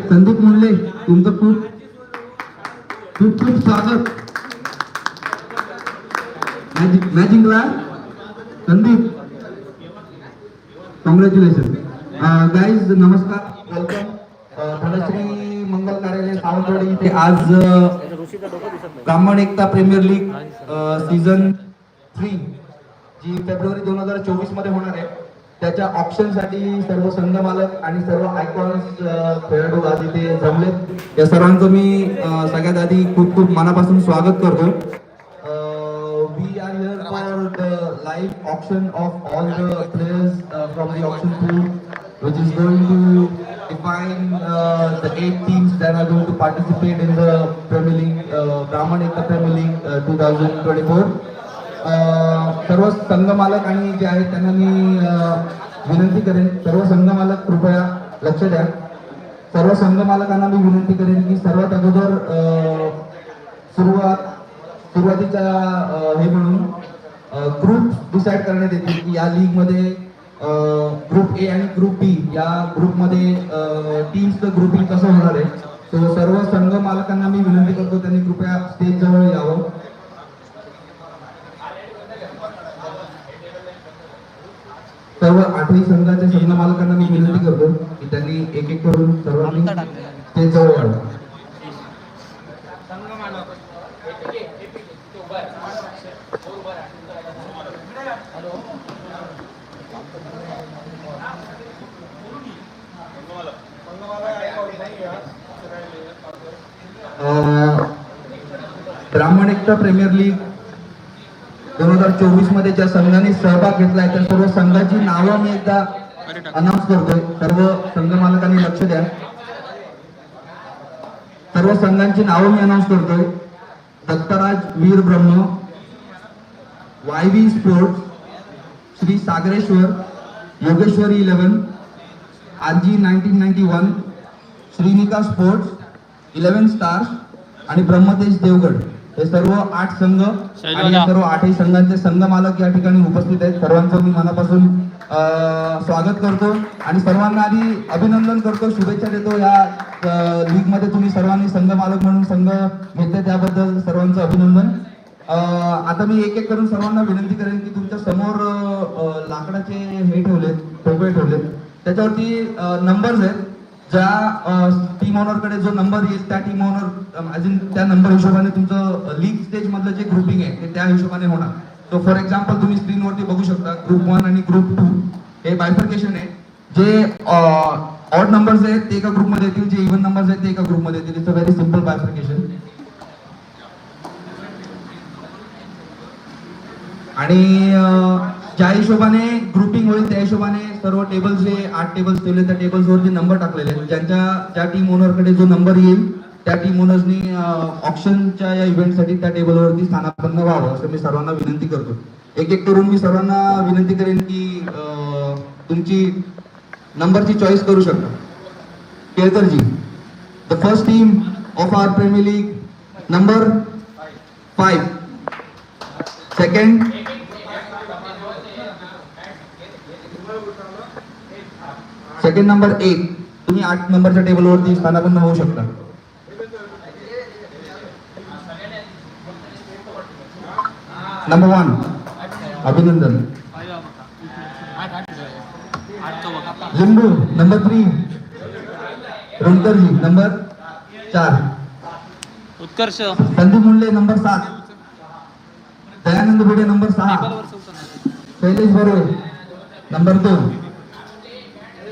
संदीप मुंडले तुमचं खूप खूप खूप स्वागत. मॅजिंगला संदीप, कॉंग्रॅच्युलेशन. गाईज नमस्कार, वेलकम. धनश्री मंगल कार्यालय सावंतवाडी इथे आज ब्राह्मण एकता प्रीमियर लीग सीझन 3 जी फेब्रुवारी 2024 मध्ये होणार आहे, त्याच्या ऑप्शन साठी सर्व संघ मालक आणि सर्व आयकॉन्स खेळाडू आज इथे जमलेत. या सर्वांचं मी सगळ्यात आधी खूप खूप मनापासून स्वागत करतो. We are here for the live auction of all the players from the auction pool which is going to define the 8 teams that are going to participate in the Premier League, Brahman Ekta Premier League 2024. सर्व संघ मालक आणि जे आहेत त्यांना मी विनंती करेन, सर्व संघ मालक कृपया लक्ष द्या. सर्व संघ मालकांना मी विनंती करेन की सर्वात अगोदर सुरुवातीच्या हे म्हणून ग्रुप डिसाइड करण्यात येतील की या लीग मध्ये ग्रुप ए आणि ग्रुप बी या ग्रुप मध्ये टीम्सचं ग्रुपिंग कसं होणार आहे. तो सर्व संघ मालकांना मी विनंती करतो त्यांनी कृपया स्टेज जवळ यावं. सर्व 8ही संघाच्या संघ मालकांना मी विनंती करतो की त्यांनी एक एक करून सर्वांनी स्टेज जवळ यावं. ब्राह्मण एकता प्रीमियर लीग 2024 मध्ये ज्या संघाने सहभाग घेतलाय त्या सर्व संघाची नावं मी एकदा अनाउन्स करतोय. सर्व संघ मालकांनी लक्ष द्या. सर्व संघांची नावं मी अनाउन्स करतोय. Dattaraj Veer Brahma, YV sports, Shri Sagareshwar, Yogeshwari 11, RG 1991, Shrinika sports, 11 stars आणि ब्रह्मतेज देवगड. हे सर्व 8 संघ आणि सर्व 8ही संघांचे संघ मालक या ठिकाणी उपस्थित आहेत. सर्वांचं मी मनापासून स्वागत करतो आणि सर्वांना आधी अभिनंदन करतो, शुभेच्छा देतो. या लीग मध्ये तुम्ही सर्वांनी संघ मालक म्हणून संघ घेतले त्याबद्दल सर्वांचं अभिनंदन. आता मी एक एक करून सर्वांना विनंती करेन की तुमच्या समोर लाकडाचे हे ठेवलेत, ठोकळे ठेवलेत, त्याच्यावरती नंबर्स आहेत. ज्या टीम ओनर कडे जो नंबर येईल त्या टीम ओनर अजून त्या नंबर हिशोबाने तुमचं लीग स्टेज मधलं जे ग्रुपिंग आहे ते त्या हिशोबाने होणार. तो फॉर एक्झाम्पल तुम्ही स्क्रीनवरती बघू शकता ग्रुप 1 आणि ग्रुप 2 हे बायफर्केशन आहे. जे ऑड नंबर्स आहेत ते एका ग्रुपमध्ये येतील, जे इव्हन नंबर्स आहेत ते एका ग्रुपमध्ये येतील. It's a very simple bifurcation. आणि ज्या हिशोबाने ग्रुपिंग होईल त्या हिशोबाने सर्व टेबल्स जे 8 टेबल्स ठेवले त्या टेबल्सवरती नंबर टाकलेले आहेत. ज्या टीम ओनरकडे जो नंबर येईल त्या टीम ओनर्सनी ऑप्शनच्या या इव्हेंटसाठी त्या टेबलवरती स्थानापन्न व्हावं असं मी सर्वांना विनंती करतो. एक एक करून मी सर्वांना विनंती करेन की तुमची नंबरची चॉईस करू शकता. Kelkarji, the first team of our premier league number 5. Second number 8. तुम्ही 8 नंबरच्या टेबलवरती स्थानापन्न होऊ शकता. नंबर 1 अभिनंदन. लिंबू नंबर 3. रणकरजी नंबर 4. उत्कर्ष संदीप मुंडले नंबर 7. दयानंद भिडे नंबर 6. शैलेश बरोबर नंबर 2.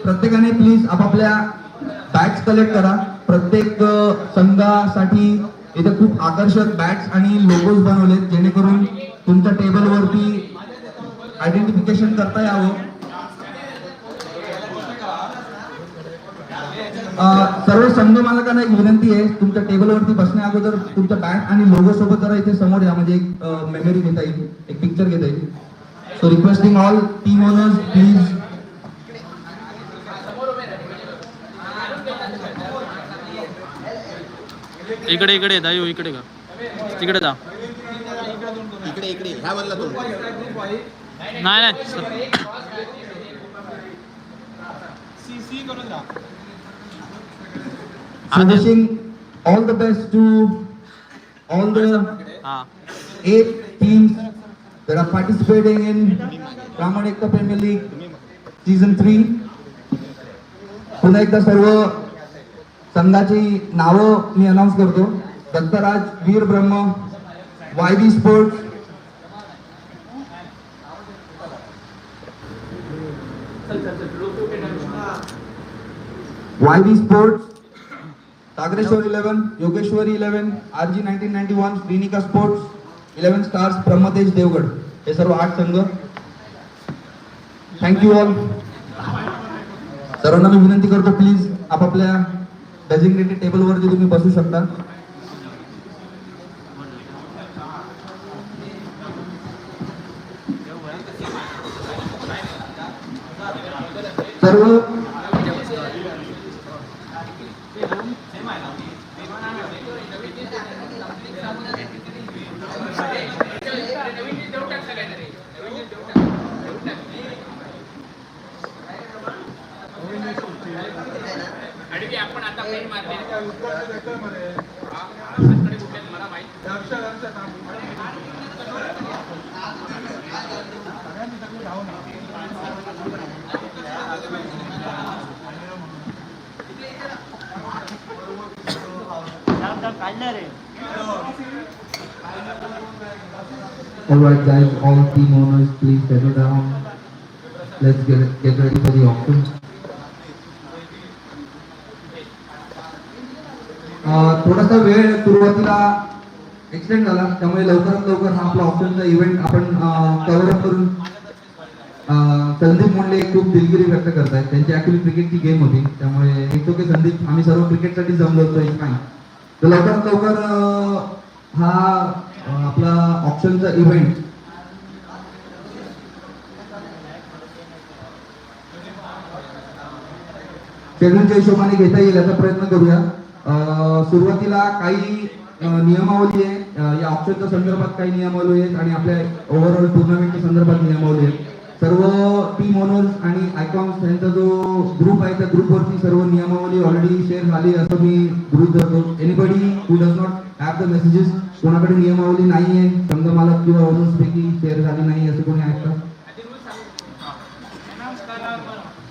प्रत्येकाने प्लीज आपापल्या बॅग्स कलेक्ट करा प्रत्येक संघासाठी इथे खूप आकर्षक बॅट्स आणि लोगोज बनवलेत जेणेकरून तुमच्या टेबलवरती आयडेंटिफिकेशन करता यावं. सर्व संघ मालकांना एक विनंती आहे, तुमच्या टेबलवरती बसण्या अगोदर तुमच्या बॅट आणि लोगो सोबत जरा इथे समोर या, म्हणजे एक मेमरी घेता येईल, एक पिक्चर घेता येईल. So requesting all team owners please. इकडे इकडे येता येऊ, इकडे का तिकडे जा. इकडे इकडे ह्या बदला तो नाही नाही sir. So wishing all the best to all the हा 8 teams that are participating in Raman Ekta Premier League Season 3. पुन्हा एकदा सर्व संघाची नावं मी अनाऊन्स करतो. Dattaraj Veer Brahma, YB sports, YB sports, Sagareshwar 11, Yogeshwari 11, RG 1991, Shrinika sports, 11 stars, Brahmatej Devgad. हे सर्व 8 संघ. Thank you all. सर्वांना मी विनंती करतो प्लीज आपापल्या डेझिग्नेटेड टेबलवरती तुम्ही बसू शकता. सर्व Alright guys, all team owners please settle down. Let's get ready for the auction. थोडासा वेळ सुरुवातीला एक्सटेंड झाला, त्यामुळे लवकरात लवकर हा आपला ऑप्शनचा इव्हेंट आपण कव्हर अप करून संदीप मोंडले खूप दिलगिरी व्यक्त करतायत. त्यांची ऍक्च्युली क्रिकेटची गेम होती, त्यामुळे एक ओके संदीप, आम्ही सर्व क्रिकेटसाठी जमलो होतो एक नाही. तर लवकरात लवकर हा आपला ऑप्शनचा इव्हेंट शेड्यूलच्या हिशोबाने घेता येईल याचा प्रयत्न करूया. सुरुवातीला काही नियमावली आहे, या ऑप्शनच्या संदर्भात काही नियमावली आहेत आणि आपल्या ओव्हरऑल टुर्नामेंटच्या संदर्भात नियमावली आहेत. सर्व टीम ओनर्स आणि आयकॉन्स यांचा जो ग्रुप आहे त्या ग्रुपवरती सर्व नियमावली ऑलरेडी शेअर झाली असं मी गृहीत धरतो. Anybody who does not have the messages, कोणाकडे नियमावली नाही आहे, संघ मालक किंवा ओनर्स पैकी शेअर झाली नाही असं कोणी आहे का?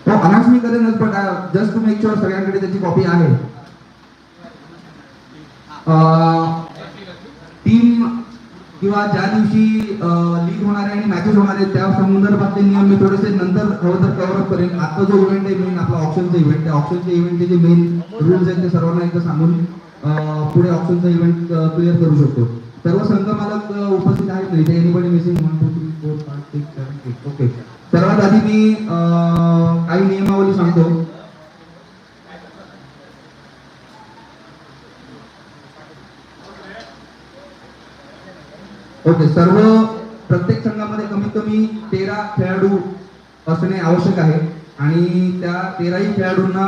हो, अनाउन्स मी करेनच, पण जस्ट टू मेक शुअर सगळ्यांकडे त्याची कॉपी आहे. टीम किंवा ज्या दिवशी लीग होणार आहे आणि मॅचेस होणार आहेत त्या संदर्भातले नियम मी थोडेसे नंतर हवं तर कव्हर अप करेन. आता जो इव्हेंट आहे मेन आपला ऑप्शनचा इव्हेंट, त्या ऑप्शनच्या इव्हेंटचे जे मेन रूल्स आहेत ते सर्वांना एकदा सांगून पुढे ऑप्शनचा इव्हेंट क्लिअर करू शकतो. सर्व संघ मालक उपस्थित आहेत नाही, एनीबडी मिसिंग 1 2 3 4 5 6 7 8. ओके, सर्वात आधी मी काही नियमावली सांगतो. ओके, सर्व प्रत्येक संघामध्ये कमीत कमी 13 खेळाडू असणे आवश्यक आहे आणि त्या 13ही खेळाडूंना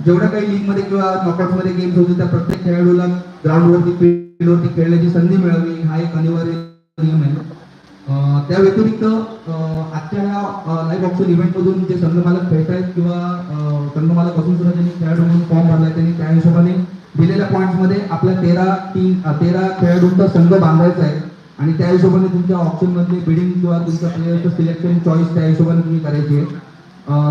जेवढ्या काही लीग मध्ये किंवा नॉकआउट मध्ये गेम्स होते त्या प्रत्येक खेळाडूला ग्राउंडवरती फील्डवरती खेळण्याची संधी मिळावी हा एक अनिवार्य नियम आहे. त्या व्यतिरिक्त आजच्या ह्या लाईव्ह ऑप्शन इव्हेंट मधून जे संघ मालक खेळत आहेत किंवा संघ मालक असून सुद्धा त्यांनी खेळाडू म्हणून फॉर्म भरलाय त्यांनी त्या हिशोबाने दिलेल्या पॉईंट्स मध्ये आपल्या 13 खेळाडूंचा संघ बांधायचा आहे आणि त्या हिशोबाने तुमच्या ऑप्शन मधले बिडिंग किंवा तुमच्या प्लेयरचं सिलेक्शन चॉईस त्या हिशोबाने तुम्ही करायची आहे.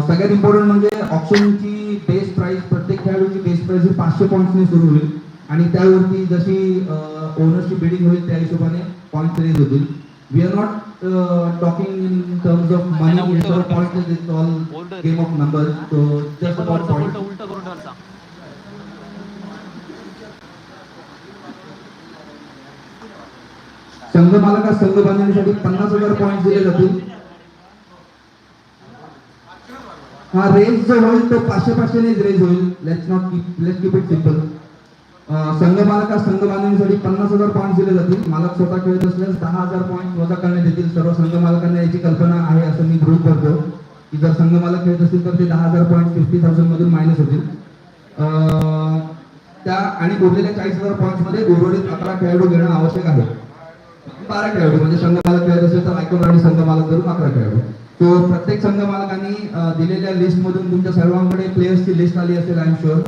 सगळ्यात इम्पॉर्टंट म्हणजे ऑप्शनची बेस प्राइस, प्रत्येक खेळाडूची बेस प्राइस ही 500 पॉईंट्सने सुरू होईल आणि त्यावरती जशी ओनरची बिडिंग होईल त्या हिशोबाने पॉईंट्स रेज होतील. We are not talking in terms of money, it's all points, it's all game of numbers. So just about points. संघ मालकास संघ बांधणीसाठी 50,000 पॉईंट दिले जातील. हा रेस जो होईल तो 500 नेच रेस होईल. Let's keep it simple. संघ मालकास संघ बांधणीसाठी 50,000 पॉईंट दिले जातील. मालक स्वतः खेळत असल्यास 10,000 पॉईंट वजा करण्यात येतील. सर्व संघ मालकांना याची कल्पना आहे असं मी गृहीत करतो की जर संघ मालक खेळत असतील तर ते 10,000 पॉईंट 50,000 मधून मायनस होतील. त्या आणि उरलेल्या 40,000 पॉईंट मध्ये उर्वरित 11 खेळाडू घेणं आवश्यक आहे. 12 खेळाडू म्हणजे संघ मालक खेळत असेल तर आयकॉन आणि संघ मालक धरून 11 खेळाडू. तो प्रत्येक संघ मालकांनी दिलेल्या लिस्ट मधून तुमच्या सर्वांकडे प्लेयर्सची लिस्ट आली असेल आय एम शुअर.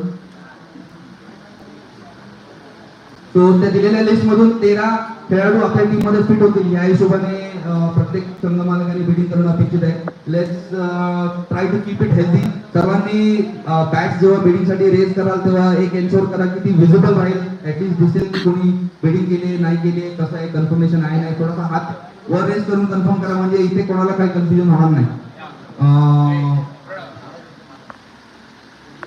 तो त्या दिलेल्या लिस्ट मधून 13 खेळाडू आपल्या टीम मध्ये फिट होतील. या हिशोबाने प्रत्येक संघ मालकांनी बिडिंग करणं अपेक्षित आहे. Let's try to keep it healthy. सर्वांनी बॅट्स जेव्हा बिडिंग साठी रेज कराल तेव्हा एक एन्शोर करा की ती विजिबल राहील. ऍटलीस्ट दिसेल की कोणी बिडिंग केली नाही केली कसं आहे कन्फर्मेशन आहे नाही. थोडासा हात वर रेज करून कन्फर्म करा म्हणजे इथे कोणाला काही कन्फ्युजन होणार नाही.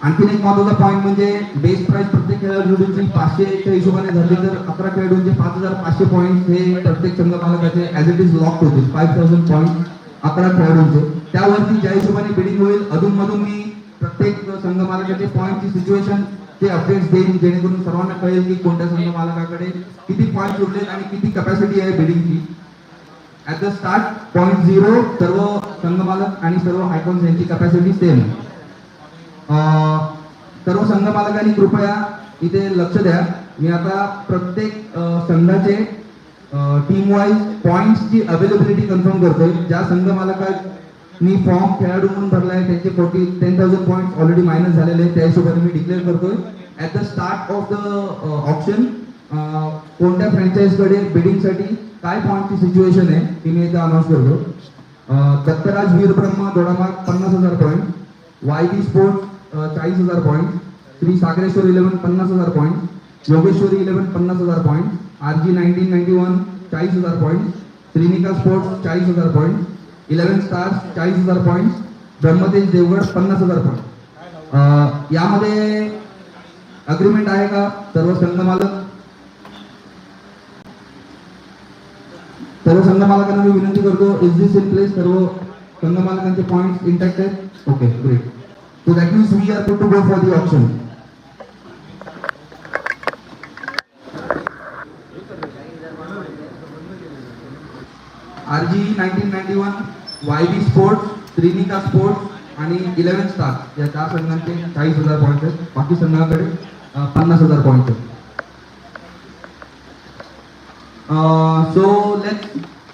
आणखीन एक महत्वाचा पॉईंट म्हणजे बेस प्राइस प्रत्येक खेळाडूंची 500च्या हिशोबाने झाली तर 11 खेळाडूंचे 5,500 पॉईंट हे प्रत्येक संघ मालकाचे ऍज इट इज लॉक होतील. 5,000 पॉईंट 11 खेळाडूंचे. त्यावरती ज्या हिशोबाने बिडिंग होईल अधूनमधून मी प्रत्येक संघ मालकाचे पॉईंटची सिच्युएशन चे अपडेट्स देईन जेणेकरून सर्वांना कळेल की कोणत्या संघ मालकाकडे किती पॉईंट उरलेत आणि किती कॅपॅसिटी आहे बिडिंगची. ऍट द स्टार्ट पॉईंट 0 सर्व संघ मालक आणि सर्व आयकॉन्स यांची कॅपॅसिटी सेम. सर्व संघ मालकांनी कृपया इथे लक्ष द्या. मी आता प्रत्येक संघाचे टीम वाईज पॉइंट्सची अवेलेबिलिटी कन्फर्म करतोय. ज्या संघ मालकांनी फॉर्म खेळाडू म्हणून भरलाय त्यांचे 10,000 पॉईंट ऑलरेडी मायनस झालेले आहेत. त्या हिशोबाने मी डिक्लेअर करतोय at the start of the option कोणत्या फ्रँचाइजकडे बिडिंगसाठी काय पॉईंटची सिच्युएशन आहे ती मी इथे अनाऊन्स करतो. Dattaraj Veerbrahma Dodamarg 50,000 point. YB sports 40,000 point. Shri Sagareshwar 11 50,000 point. Yogeshwari 11 50,000 point. RG 1991 40,000 point. Shrinika sports 40,000 point. 11 stars 40,000 point. Brahmatej Devgad 50,000 point. यामध्ये अग्रीमेंट आहे का सर्व संघ मालक? सर्व संघ मालकांना मी विनंती करतो इज दिस इन प्लेस. सर्व संघ मालकांचे पॉईंट इंटॅक्ट आहेत. Okay, great. So that means we are good to go for the auction. RG 1991, YB Sports, Trinica Sports आणि 11 स्टार या 4 संघांचे 40,000 पॉईंट आहेत. बाकी संघाकडे 50,000 पॉईंट आहेत. So let's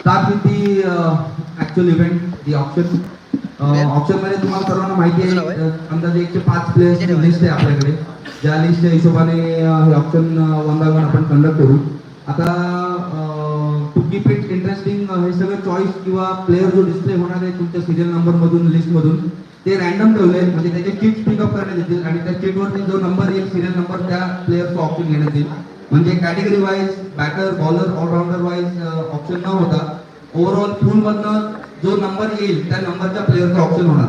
start with the actual event, the auction. Option मध्ये तुम्हाला सर्वांना माहिती आहे अंदाजे 105 प्लेयर्स लिस्ट आहे आपल्याकडे. ज्या लिस्टच्या हिशोबाने हे ऑप्शन वन बाय वन आपण कंडक्ट करू. आता टू कीप इट इंटरेस्टिंग हे सगळं चॉईस किंवा प्लेयर जो डिस्प्ले होणार आहे तुमच्या सिरियल नंबर मधून लिस्ट मधून ते रॅन्डम ठेवले म्हणजे त्याचे चिट्स पिकअप करण्यात येतील आणि त्या चिटवरती जो नंबर येईल सिरियल नंबर त्या प्लेयरचा ऑप्शन घेण्यात येईल. म्हणजे category wise batter bowler allrounder wise option न होता ओव्हरऑल पूल मधनं जो नंबर येईल त्या नंबरच्या प्लेयरचा ऑप्शन होणार.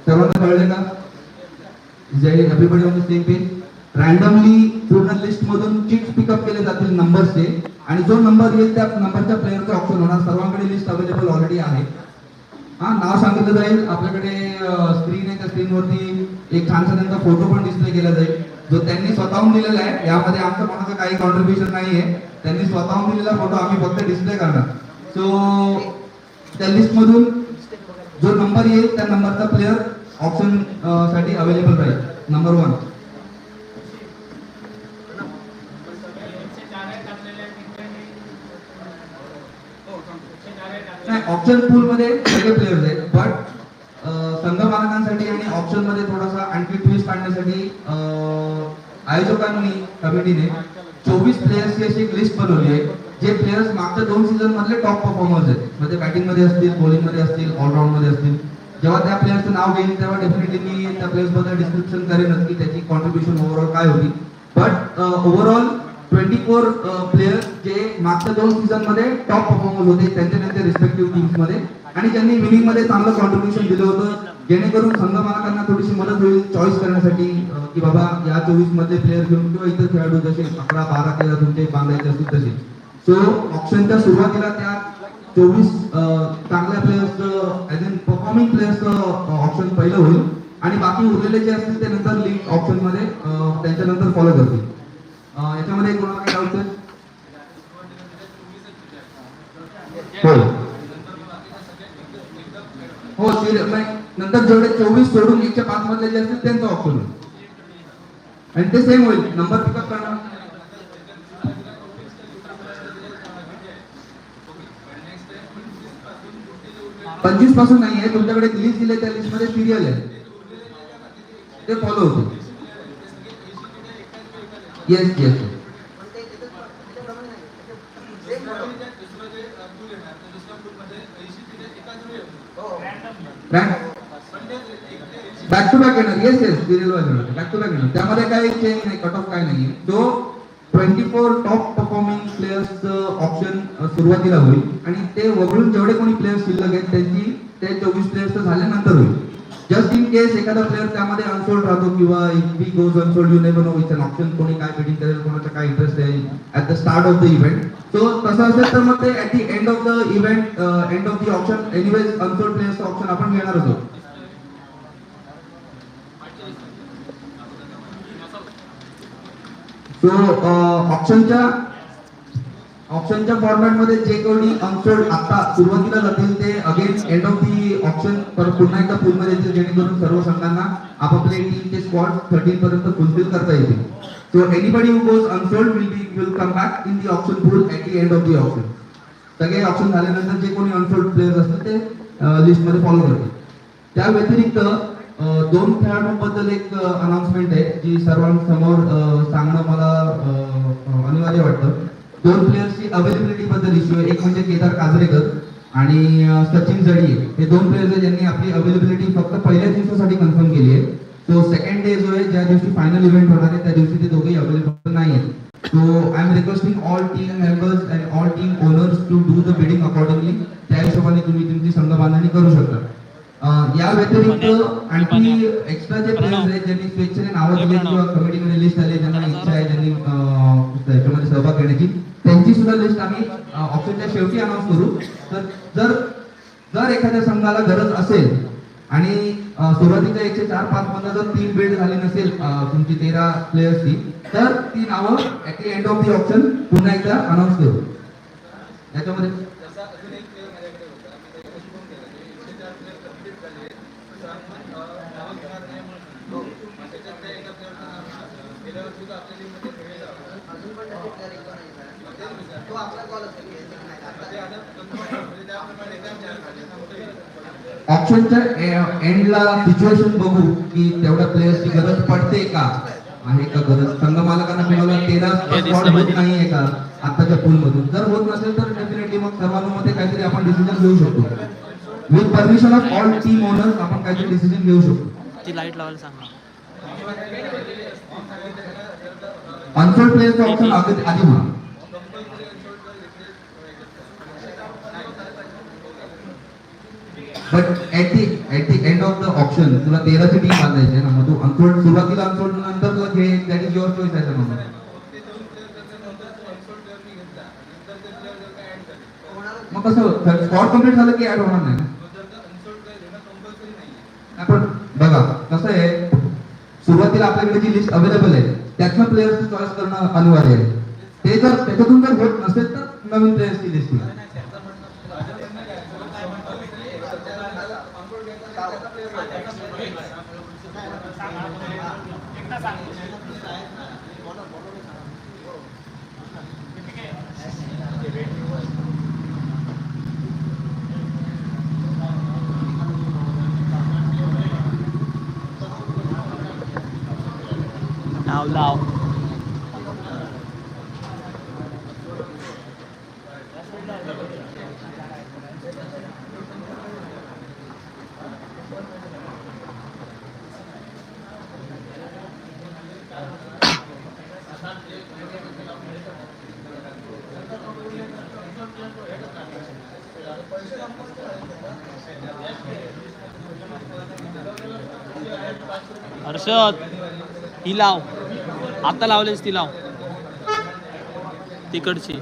सर्वांना कळले का? जय everybody on the same page. Randomly पूर्ण लिस्ट मधून चिट्स पिकअप केले जातील नंबरचे आणि जो नंबर येईल त्या नंबरच्या प्लेयरचा ऑप्शन होणार. सर्वांकडे लिस्ट अवेलेबल ऑलरेडी आहे. नाव सांगितलं जाईल. आपल्याकडे स्क्रीन आहे त्या स्क्रीनवरती एक छानसा त्यांचा फोटो पण डिस्प्ले केला जाईल जो त्यांनी स्वतःहून दिलेला आहे. यामध्ये आमचं कोणाचं काही कॉन्ट्रीब्युशन नाहीये. त्यांनी स्वतःहून दिलेला फोटो आम्ही फक्त डिस्प्ले करणार. सो त्या लिस्ट मधून जो नंबर येईल त्या नंबरचा प्लेयर ऑप्शन साठी अवेलेबल राहील. नंबर 1. ऑप्शन पूल मध्ये सगळे प्लेयर्स आहेत बट संघ मालकांसाठी आणि ऑप्शन मध्ये थोडासा आणखी ट्विस्ट आणण्यासाठी आयोजकांनी कमिटीने 24 प्लेयर्सची अशी एक लिस्ट बनवली आहे जे प्लेयर्स मागच्या 2 सीझन मधले टॉप परफॉर्मर्स आहेत. म्हणजे बॅटिंग मध्ये असतील, बॉलिंग मध्ये असतील, ऑलराऊंड मध्ये असतील. जेव्हा त्या प्लेयरचं नाव घेईल तेव्हा डेफिनेटली मी त्या प्लेयर्स बद्दल डिस्क्रिप्शन करेनच की त्याची कॉन्ट्रीब्युशन ओव्हरऑल काय होती. बट ओव्हरऑल 24 प्लेयर्स जे मागच्या 2 सीझन मध्ये टॉप परफॉर्मर्स होते त्यांच्या रिस्पेक्टिव्ह टीम्स मध्ये आणि ज्यांनी विनिंग मध्ये चांगलं कॉन्ट्रीब्युशन दिलं होतं जेणेकरून संघ मालकांना थोडीशी मदत होईल चॉईस करण्यासाठी की बाबा या 24 मध्ये प्लेयर घेऊन किंवा इतर खेळाडू जसे 11, 12, 13 तुमचे बांधायचे असतील तसे. सो ऑप्शनच्या सुरुवातीला त्या 24 चांगल्या प्लेयर्सचं ॲज अन परफॉर्मिंग प्लेयर्सचं ऑप्शन पहिलं होईल आणि बाकी उरलेले जे असतील ते नंतर लीग ऑप्शनमध्ये त्यांच्यानंतर फॉलो करतील. याच्यामध्ये कोणाला काही डाऊट आहे? हो हो नंतर जेवढे 24 सोडून 105 मधले जे असतील त्यांचं ऑप्शन होईल आणि ते सेम होईल. नंबर पिकअप करणार 25 पासून नाही आहे. तुमच्याकडे लिस्ट दिले त्या लिस्ट मध्ये सिरियल आहे ते फॉलो होते. Yes yes back to back येणार. येस येस सिरियल वाईज येणार. बॅक टू बॅक येणार. त्यामध्ये काही चेंज नाही, कट ऑफ काय नाही. जो 24 टॉप परफॉर्मिंग प्लेयर्स ऑप्शन सुरुवातीला होईल आणि ते वगळून जेवढे कोणी प्लेयर्स शिल्लक आहेत त्यांची ते 24 प्लेयर्स झाल्यानंतर होईल. जस्ट इन केस एखादा प्लेयर त्यामध्ये अनसोल्ड राहतो किंवा if he goes unsold you never know which an auction, कोणी काय बिडिंग करेल, कोणाचा काय इंटरेस्ट आहे at the start of the event. So तसं असेल तर मग ते at the end of the event end of the auction anyways unsold प्लेयर्सचं ऑप्शन आपण घेणारच आहोत. सो ऑप्शनच्या फॉर्मॅटमध्ये जे कोणी अनसोल्ड आता सुरुवातीला जातील ते again end of the option पुन्हा एकदा पूलमध्ये येतील, जेणेकरून सर्व संघांना आपापले टीमचे स्क्वॉड 13 पर्यंत फुलफिल करता येतील. So anybody who goes unsold will come back in the option pool at the end of the option. सगळे ऑप्शन झाल्यानंतर जे कोणी अनसोल्ड प्लेयर्स असतील ते लिस्टमध्ये फॉलो करतील. त्या व्यतिरिक्त 2 खेळाडूंबद्दल एक अनाउन्समेंट आहे जी सर्वांसमोर सांगणं मला अनिवार्य वाटतं. 2 प्लेयर्सची अवेलेबिलिटी बद्दल इश्यू आहे. एक म्हणजे केदार काजरेकर आणि सचिन जडिये. हे 2 प्लेयर्स आहेत ज्यांनी आपली अवेलेबिलिटी फक्त पहिल्या दिवसासाठी कन्फर्म केली आहे. सो सेकंड डे जो आहे ज्या दिवशी फायनल इव्हेंट होणार आहे त्या दिवशी ते दोघेही अवेलेबल नाही आहेत. So I am requesting all team members and all team owners to do the bidding accordingly. त्या हिशोबाने तुम्ही तुमची संघ बांधणी करू शकता. या व्यतिरिक्त आणखी एक्स्ट्रा जे प्लेयर्स आहेत ज्यांनी स्वेच्छेने नावं दिली किंवा कमिटीमध्ये लिस्ट आली ज्यांना इच्छा आहे ज्यांनी त्याच्यामध्ये सहभाग घेण्याची, त्यांची सुद्धा लिस्ट आम्ही ऑप्शनच्या शेवटी अनाऊन्स करू. तर जर एखाद्या संघाला गरज असेल आणि सुरुवातीच्या 104-5 मधनं जर 3 बिल्ड झाली नसेल तुमची 13 प्लेयर्सची, तर ती नावं at the end of the option पुन्हा एकदा अनाऊन्स करू. याच्यामध्ये ऑप्शनच्या एंडला सिच्युएशन बघू की तेवढ्या प्लेयर्सची गरज पडते का, आहे का गरज, संघ मालकांना कोणाला 13 स्पॉट होत नाहीये का आताच्या पूल मधून. जर होत नसेल तर डेफिनेटली मग सर्वांमध्ये काहीतरी आपण डिसिजन घेऊ शकतो. With permission of all team owners आपण काहीतरी डिसिजन घेऊ शकतो. ती लाईट लावायला सांग ना. अनसोल्ड प्लेयरचं ऑप्शन आधी म्हणा. But at the and of the option तुला 13 ची टीम बांधायची आहे ना, मग तू अनसोल्ड सुरुवातीला अनसोल्ड नंतर तुला घे, दॅट इज युअर चॉईस आहे ना. मग कसं स्पॉट कंप्लीट झालं की ऍड होणार नाही. आपण बघा कसं आहे, सुरुवातीला आपल्याकडे जी लिस्ट अवेलेबल आहे त्यातनं प्लेयर्सची चॉईस करणं अनिवार्य आहे. ते जर त्याच्यातून जर होत नसेल तर नवीन प्लेयर्सची लिस्ट येईल. लाव. हर्षद ही लाव, आता लावलेस ती लाव तिकडची.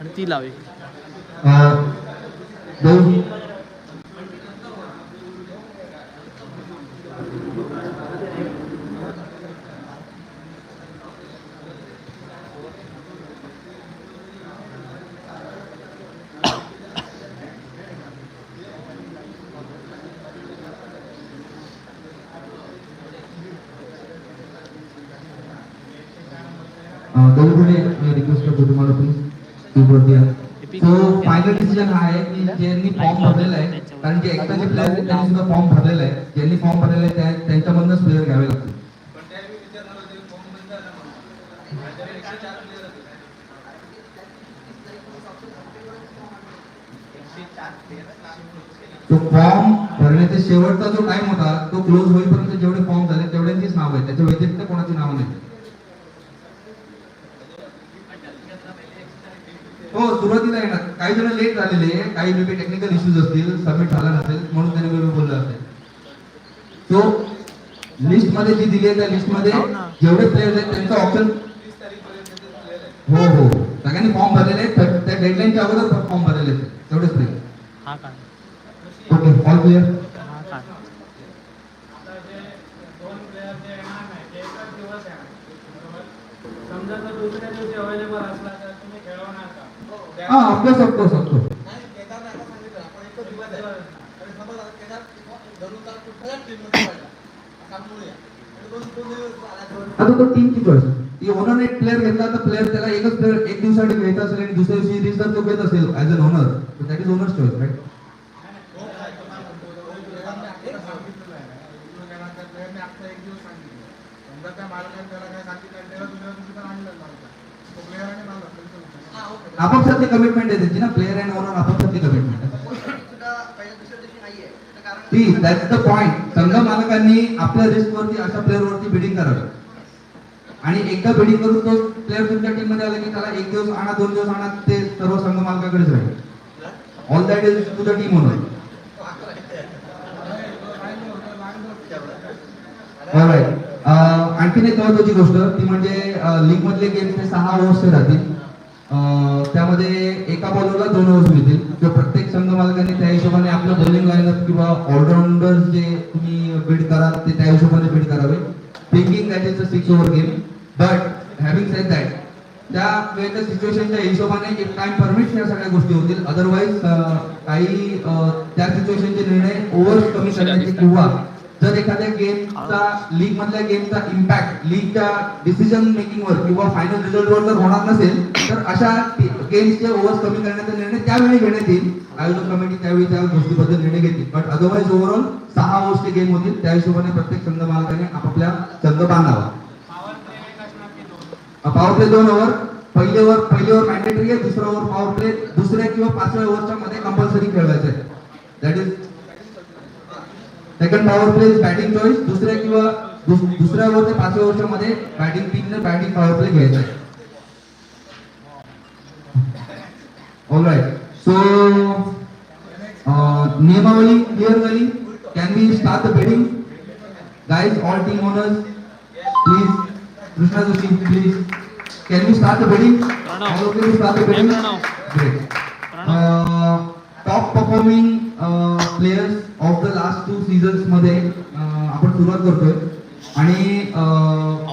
आणि ती लावे. दोन रिक्वेस्ट करतो तुम्हाला प्लीज. सो फायनल डिसिजन हा आहे की ज्यांनी फॉर्म भरलेला आहे, कारण की एकदा जे प्लेअर त्यांनी सुद्धा फॉर्म भरलेला आहे, ज्यांनी फॉर्म भरलेला आहे त्यांच्यामधूनच प्लेअर घ्यावे लागतील. तो फॉर्म भरण्याचा शेवटचा जो टाइम होता तो क्लोज होईपर्यंत जेवढे फॉर्म झाले तेवढ्यांचीच नाव आहे, त्याच्या व्यतिरिक्त कोणाची नाव नाही. हो, सुरुवातीला येणार. काही जण लेट झालेले, काही मे बी टेक्निकल इश्यूज असतील, सबमिट झाला नसेल म्हणून त्यांनी मे बी बोललं असेल. सो लिस्ट मध्ये जी दिली आहे त्या लिस्ट मध्ये जेवढे प्लेयर्स आहेत त्यांचं ऑप्शन हो सगळ्यांनी फॉर्म भरलेले आहेत, त्या डेडलाईनच्या अगोदर फॉर्म भरलेले आहेत तेवढेच प्लेयर. हा काय ओके, ऑल क्लिअर. हा काय समजा जर दुसऱ्या दिवशी अवेलेबल असला तर तुम्ही खेळवणार का? हा, ऑफकोर्स. आता तो टीमची चॉईस. ती ओनर एक प्लेअर घेतला तर प्लेअर त्याला एकच प्लेअर एक दिवसासाठी घ्यायचा असेल आणि दुसऱ्या दिवशी सिरीज जर तो घेत असेल ऍज अन ओनर, तर that is owner's choice, right? आपापसातली कमिटमेंट आहे त्याची ना, प्लेअर अँड ओनर आपापसातली कमिटमेंट आहे. ती दॅट्स द पॉइंट. संघ मालकांनी आपल्या रिस्क वरती अशा प्लेअर वरती बिडिंग करावी आणि एकदा बिडिंग करून तो प्लेअर तुमच्या टीम मध्ये आला की त्याला एक दिवस आणा, 2 दिवस आणा, ते सर्व संघ मालकाकडेच राहील. All that is to the team owner. Alright. आणखीन एक महत्वाची गोष्ट ती म्हणजे लीग मधले गेम ते 6 ओव्हर्सचे राहतील. त्यामध्ये एका बॉलरला 2 ओव्हर्स मिळतील. जो प्रत्येक संघ मालकाने त्या हिशोबाने आपलं बॉलिंग लाईनअप किंवा ऑलराऊंडर जे तुम्ही बीड कराल ते त्या हिशोबाने बीड करावे. Thinking that is a 6 over game. But having said that, त्या वेळेच्या सिच्युएशनच्या हिशोबाने इफ टाइम परमिट्स या सगळ्या गोष्टी होतील. अदरवाईज काही त्या सिच्युएशनचे निर्णय ओव्हर्स कमी करण्याचे किंवा जर एखाद्या गेमचा लीग मधल्या गेमचा इम्पॅक्ट लीगच्या डिसिजन मेकिंग वर किंवा फायनल रिझल्ट वर जर होणार नसेल तर अशा गेम्सचे ओव्हर्स कमी करण्याचा निर्णय त्यावेळी घेण्यात येईल. आयोजक कमिटी त्यावेळी त्या गोष्टीबद्दल निर्णय घेतील. बट अदरवाईज ओव्हरऑल 6 ओव्हर्सचे गेम होतील. त्या हिशोबाने प्रत्येक संघ मालकाने आपापल्या संघ बांधावा. Power play 2 over. पहिली ओव्हर मॅन्डेटरी आहे, दुसरा ओव्हर पॉवर प्ले दुसऱ्या किंवा 5व्या ओव्हरच्या मध्ये कंपल्सरी खेळवायचं आहे. That is second power play is batting choice. दुसऱ्या ओव्हर ते 5व्या ओव्हरच्या मध्ये बॅटिंग टीमने बॅटिंग पॉवर प्ले घ्यायचा आहे. ऑलराईट. सो नियमावली क्लिअर झाली. Can we start the bidding? Guys, all team owners please. Krishna Joshi please. Can we start the bidding? All okay, we start the bidding. Great. Top performing players of the last 2 seasons मध्ये आपण सुरुवात करतोय आणि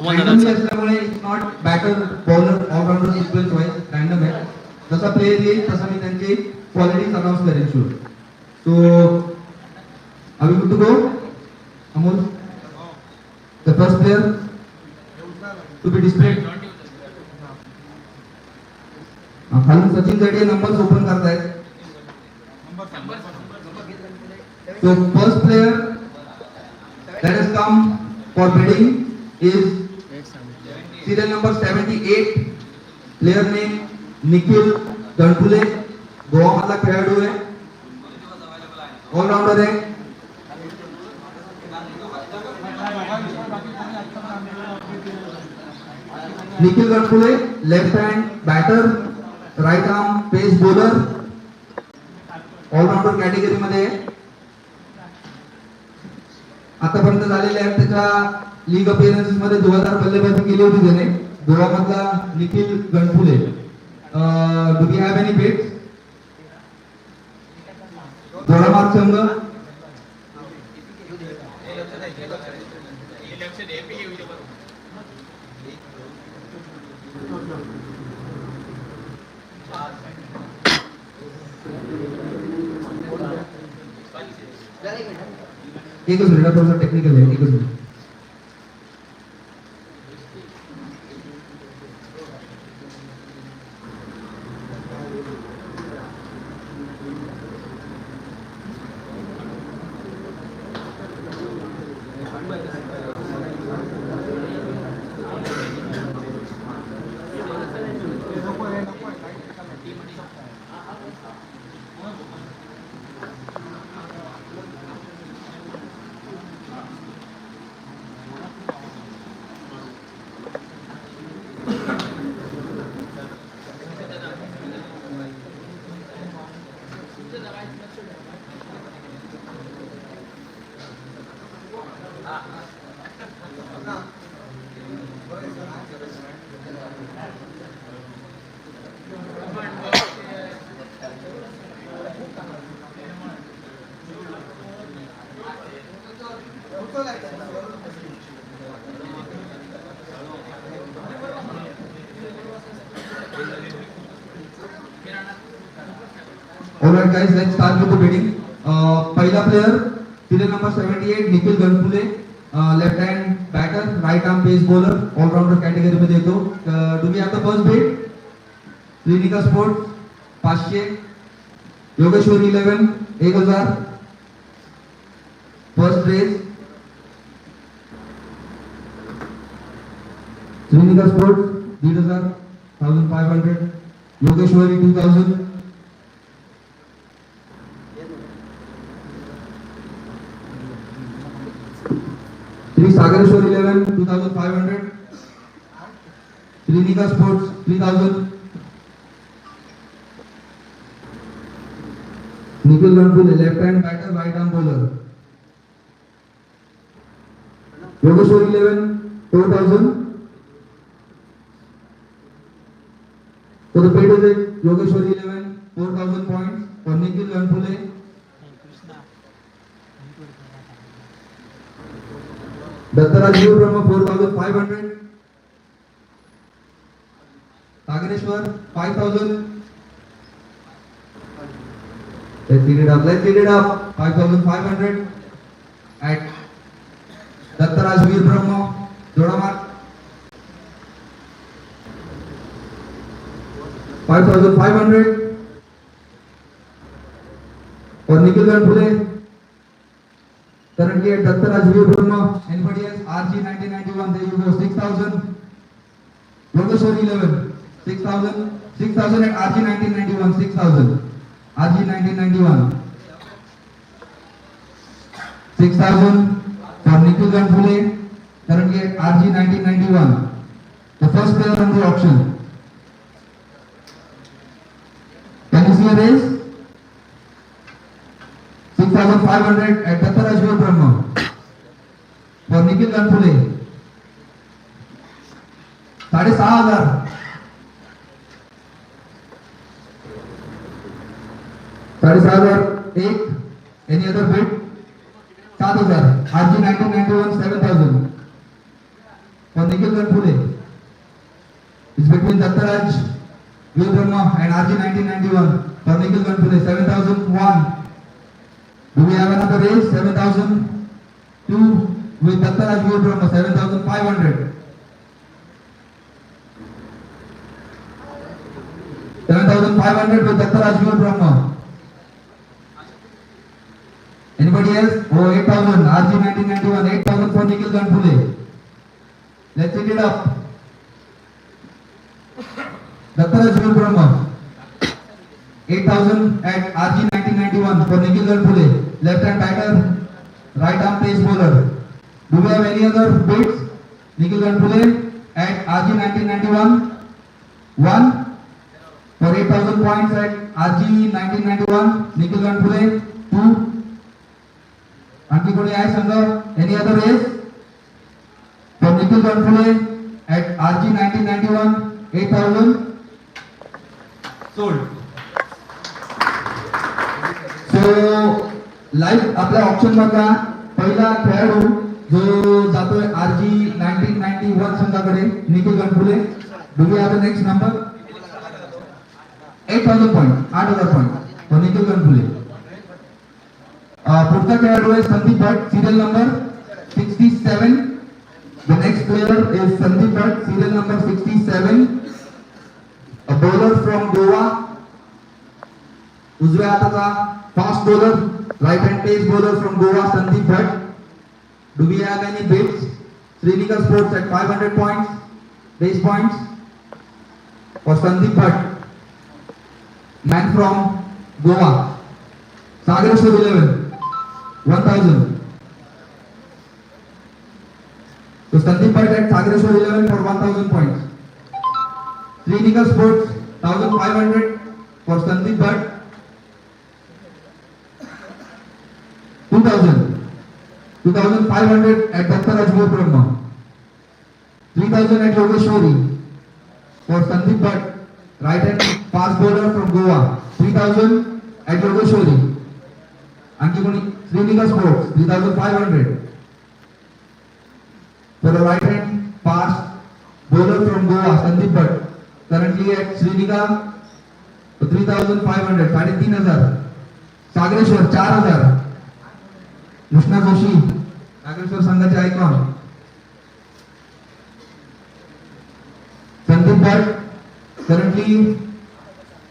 randomly असल्यामुळे it's not batter bowler allrounder sequence wise random आहे. जसा player येईल तसा मी त्यांची क्वालिटीज अनाउन्स करेन. Sure. So are we good to go? Amol, the first player to be displayed. खालून सचिन जडे नंबर्स ओपन करतायत. So first player that has come for bidding is serial number 78. Player name Nikhil Ganpule. Goa मधला खेळाडू आहे, ऑलराऊंडर आहे. Nikhil Ganpule left hand batter, right arm pace bowler, allrounder category मध्ये. आतापर्यंत झालेल्या त्याच्या लीग अपीअरन्सेस मध्ये 2000 बल्लेबाजी केली होती त्याने. गोवा मधला Nikhil Ganpule. Do we have any bids? Dodamarg संघ एकच मिनिट थोडासा टेक्निकल आहे एकच minute Alright guys, let's start with the bidding. पहिला player, serial number 78, Nikhil Ganpule, left hand batter, right arm pace bowler, all rounder category मध्ये येतो. Do we have the first bid? Clinica Sports 500, Yogeshwari 11 1000, first race. Clinica Sports 1000, 1500, Yogeshwari 2000. Sri Sagareshwar 11 2500, Clinica Sports 3000, Nikhil Ganpule left hand batter, right arm bowler, Yogeshwar 11 4000. So the bid is at Yogeshwar 11 4000 points for Nikhil Ganpule. Dattaraj Brahma 4500, Sagareshwar 5000. Let's heat it up, 5500 at Dattaraj Brahma, Dodamark 5500 for Nikhil Ganpule. Currently at Dattaraj Brahma, anybody else? RG 1991, there you go, 6000. Yogeshwar 11, 6000. 6000 at RG 1991, 6000. RG 1991. 6000 for Nikhil Ganpule, currently at RG 1991. The first player on the auction. Can you see a raise? 6500 at Dattaraj Brahma for Nikhil Ganpule. 6500. 6500. Any other bid? 7000. RG 1991 7000 for Nikhil Ganpule. It's between Dattaraj Brahma and RG 1991 for Nikhil Ganpule. 7001. Do we have another raise? 7002 with Dattaraj Brahma. 7500. 7500 with Dattaraj Brahma. Anybody else? Oh, 8000. RG 1991. 8000 for Nikhil Ganpule. Let's hit it up. Dattaraj Brahma. 8000 at RG 1991 for Nikhil Ganpule. Left hand batter, right arm pace bowler. Do we have any other bids? Nikhil Ganpule at RG 1991. 1 for 8000 points at RG 1991. Nikhil Ganpule. 2. आणखी कोणी आहे सांगा? Any other raise? For Nikhil Ganpule at RG 1991 8000. Sold. So live आपल्या auction मधला पहिला खेळाडू जो जातोय RG 1991 संघाकडे Nikhil Ganpule. Do we have the next number? 8000 point, 8000 point for Nikhil Ganpule. पुढचा खेळाडू आहे Sandeep Bhat, serial number 67. The next player is Sandeep Bhatt, serial number 67, a bowler from Goa. उजव्या हाताचा fast bowler, right hand pace bowler from Goa, Sandeep Bhatt. Do we have any bids? Srinika Sports at 500 points, base points for Sandeep Bhatt, man from Goa. Sagreshwar 11, 1000. So Sandeep Bhatt at Sagreshwar 11 for 1000 points. Srinika Sports 1500 for Sandeep Bhatt. 2500 at Dr. Ajmer Brahma. 3000 at Yogeshwari for Sandeep Bhatt, right hand fast bowler from Goa. 3000 at Yogeshwari. आणखी कोणी? Srinika Sports 3500 for a right hand fast bowler from Goa, Sandeep Bhatt, currently at Srinika 3500, 3500. Sagreshwar 4000, Krishna Joshi, Sagareshwar संघाचे icon. Sandeep Bhatt currently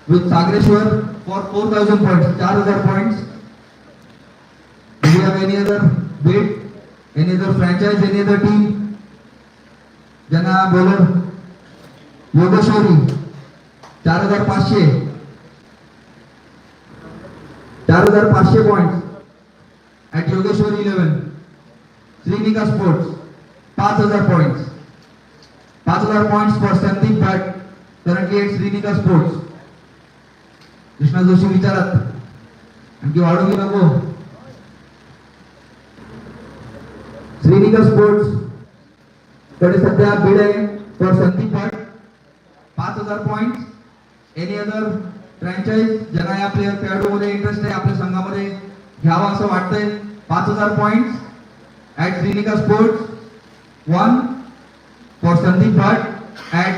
with Sagreshwar for 4000 points, 4000 points. Do you have any other bid? Any other franchise, any other team? Jana bowler Yogeshwari 4500, 4500 points at Yogeshwari 11. Srinika Sports 5000 points, 5000 points for Sandeep Bhatt, currently at Srinika Sports. Krishna Joshi विचारात आणखी वाढू की नको? Srinika Sports कडे सध्या bid आहे for Sandeep Bhat 5000 points. Any other franchise ज्यांना या प्लेयर खेळाडूमध्ये इंटरेस्ट आहे, आपल्या संघामध्ये घ्यावा असं वाटतंय? 5000 points at Shrinika sports. 1 for Sandeep Bhat at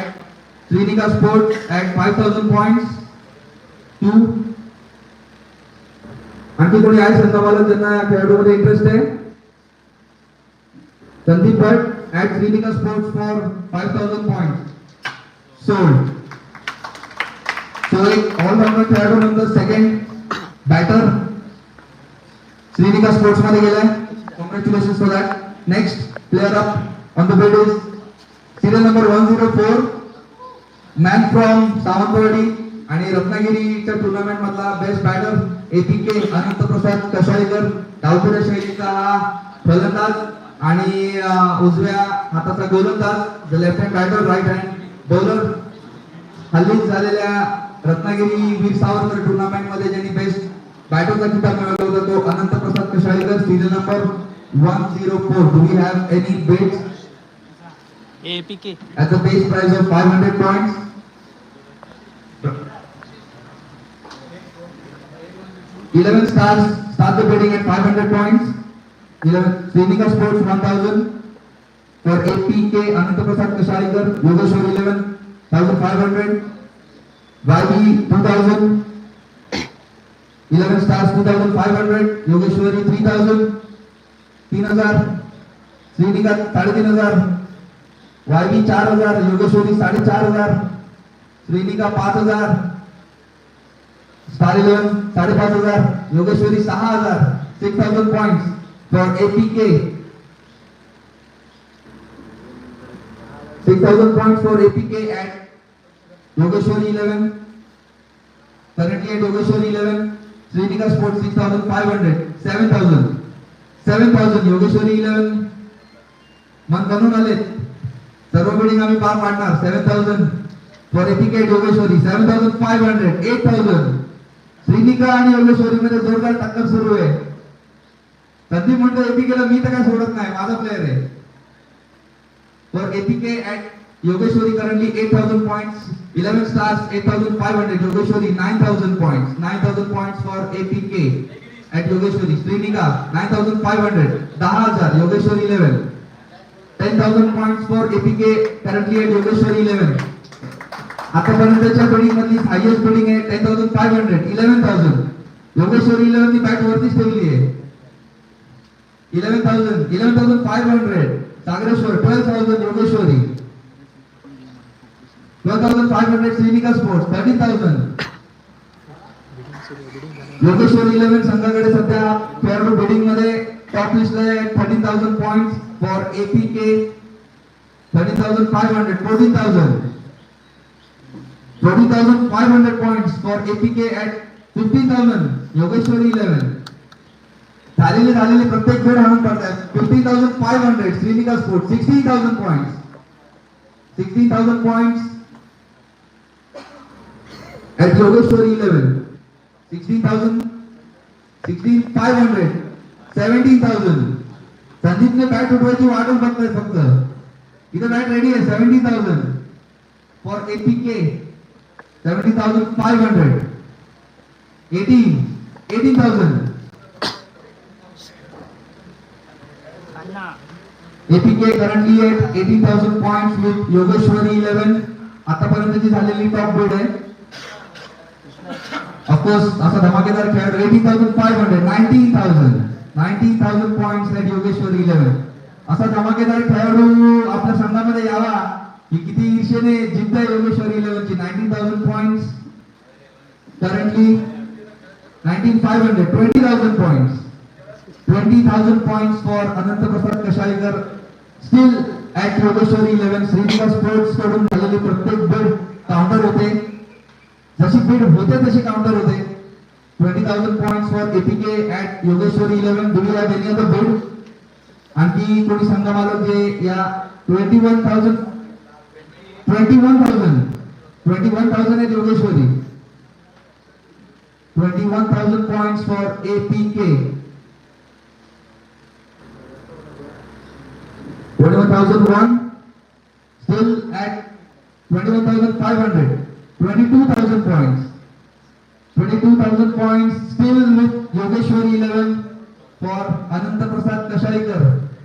Shrinika sports at 5000 points. 2 आणखी कोणी आहे संघावाला ज्यांना या खेळाडूमध्ये इंटरेस्ट आहे? Sandeep Bhatt at Srinika Sports for 5000 points. Sold. So all-rounder खेळाडू नंतर सेकंड बॅटर Srinika Sports मध्ये गेलाय. Congratulations for that. Next player up on the bid is serial number 104, man from Sawantwadi आणि रत्नागिरीच्या टुर्नामेंट मधला best batter APK Anant Prasad Kashalikar. डावपुऱ्या शैलीचा हा फलंदाज आणि उजव्या हाताचा गोलंदाज. The left hand batter, right hand bowler. हल्लीच झालेल्या रत्नागिरी वीर सावरकर टुर्नामेंट मध्ये ज्यांनी बेस्ट बॅटरचा किताब मिळवला होता तो Anant Prasad Kashalikar, serial number 104. Do we have any bids? APK at the base price of 500 points. Eleven stars start the bidding at 500 points. 11 Srinika Sports 1000 for APK Anant Prasad Kashalikar. Yogeshwar 11 1500. YB 2000. 11 stars 2500. Yogeshwari 3000. 3000. Srinika 3500. YB 4000. Yogeshwari 4500. Srinika 5000. Star 11 5500. Yogeshwari 6000. 6000 points for APK. 6000 points for APK at Yogeshwari 11. Currently at Yogeshwari 11. Srinika Sports 6500. 7000. 7000 Yogeshwari 11. मन बनून आले. सर्व bidding आम्ही पार पाडणार. 7000 for APK at Yogeshwari. 7500. 8000. Shrinika आणि योगेश्वरी मध्ये जोरदार टक्कर सुरू आहे. संदीप म्हणतो एपीके ला मी तर काय सोडत नाही, माझा प्लेयर आहे. For APK at Yogeshwari currently 8,000 points. 11 stars 8,500. Yogeshwari 9,000 points. 9,000 points for APK at Yogeshwari. Srinika 9,500. 10,000 Yogeshwari 11. 10,000 points for APK currently at Yogeshwari 11. आतापर्यंतच्या बिडिंग मधली हायेस्ट बिडिंग आहे 10,500. 11,000 योगेश्वरी 11 नी बॅट वरतीच ठेवली आहे. 11,000 11,500 सागरेश्वर. 12,000 योगेश्वरी. 12,500 श्रीनिका स्पोर्ट्स. 13,000 योगेश्वरी 11 संघाकडे सध्या फेअरवेल बिडिंग मध्ये टॉप लिस्टला आहे. 13,000 points for APK. 13,500. 14,500 points for APK at 15,000 Yogeshwari 11. झालेले प्रत्येक खेळ हाणून पडतात. 15,500 Shrinika sports. 16,000 points. 16,000 points at Yogeshwari 11. 16,000 16,500 17,000. संदीपने बॅट उठवायची वाटच बघताय फक्त. इथे बॅट रेडी आहे. 70,000 for APK. 70,500. 18,000. APK currently at 18,000 points with Yogeshwari 11. आतापर्यंतची झालेली टॉप बिड आहे. ऑफकोर्स असा धमाकेदार खेळ. 18,500. 19,000 points at Yogeshwari 11. असा धमाकेदार खेळाडू आपल्या संघामध्ये यावा की किती ईर्षेने जिंकताय योगेश्वरी 11 ची. 19,000 points currently. 19,500. 20,000 points. 20,000 points for Anant Prasad Kashalikar still at Yogeshwari 11. Shrinika sports कडून झालेली प्रत्येक बिड काउंटर होते. जशी बिड होते तशी काउंटर होते. 20,000 points for APK at Yogeshwari 11. Do you have any other bid? आणखी कोणी संघ मालक जे या 21,000 at Yogeshwari. 21,000 points for APK. 21,001 still at 21,500. 22,000 points. 22,000 points still with Yogeshwari 11 for Anant Prasad Kashalikar.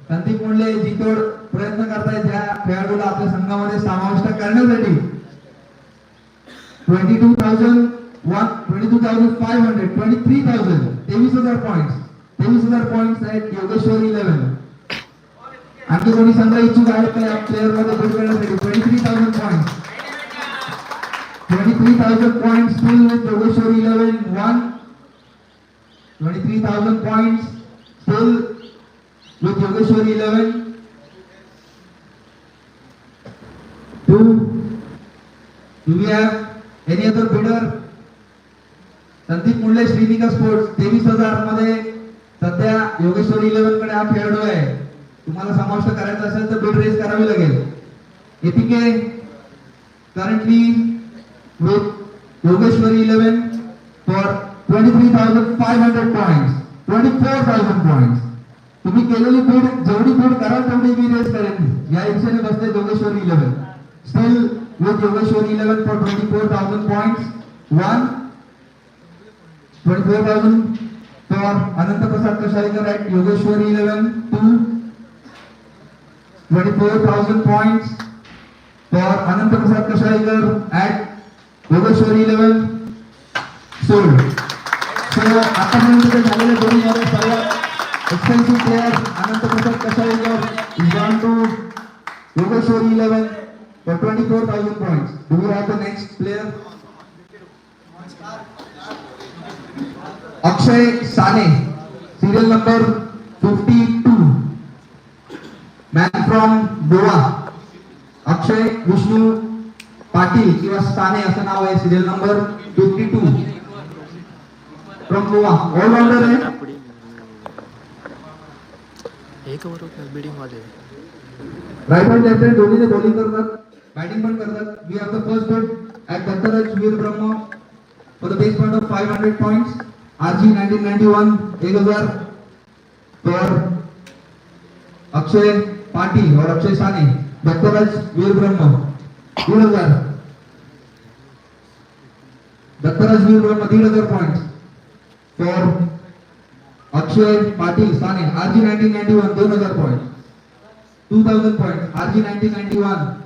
Sandeep मुंडले जितोड प्रयत्न करतायत ज्या खेळाडूला आपल्या संघामध्ये समाविष्ट करण्यासाठी. 22,001 22,500. 23,000 23,000 points. 23,000 points at Yogeshwari 11. आणखी कोणी संघ इच्छुक आहेत का या प्लेअर मध्ये बिड करण्यासाठी? 23,000 points. 23,000 points still with Yogeshwari 11. 1 23,000 points still with Yogeshwari 11. 2. Do we have any other bidder? Sandeep Mundle Shrinika sports. 23,000 मध्ये सध्या योगेश्वरी 11 कडे हा खेळाडू आहे. तुम्हाला समाविष्ट करायचा असेल तर बिड रेज करावी लागेल. APK currently with Yogeshwari 11 for 23,500 points. 24,000 points. तुम्ही केलेली बीड जेवढी बीड कराल तेवढी मी रेस करेन या इच्छेने बसले Yogeshwari 11. Still with Yogeshwari 11 for 24,000 points. 1 24,000 for Anant Prasad Kashalikar at Yogeshwari 11. 2 24,000 points for Anant Prasad Kashalikar at Yogeshwari 11. Sold. So आतापर्यंत झालेल्या बिडिंगमध्ये सर्वात expensive player Anant Prasad Kashalikar is gone to Yogeshwari 11 for 24,000 points. Do we have the next player? Akshay Sane, serial number 52, man from Goa. Akshay Vishnu Patil किंवा साने असं नाव आहे. Serial number 52 from Goa. Allrounder आहे. एक over होत बिडिंग वाले. राइट हँड लेफ्ट हँड दोन्हीने bowling करतात, बॅटिंग पण करतात. We have the first ball at Dattaraj Veer Brahma for the base point of 500 points. RG 1991 1000 for Akshay Patil और अक्षय साने. दत्तराज वीर ब्रह्म 1,500. दत्तराज वीर ब्रह्म 1,500 points for Akshay Patil Sane RG 1991 2,000 points. 2,000 points RG 1991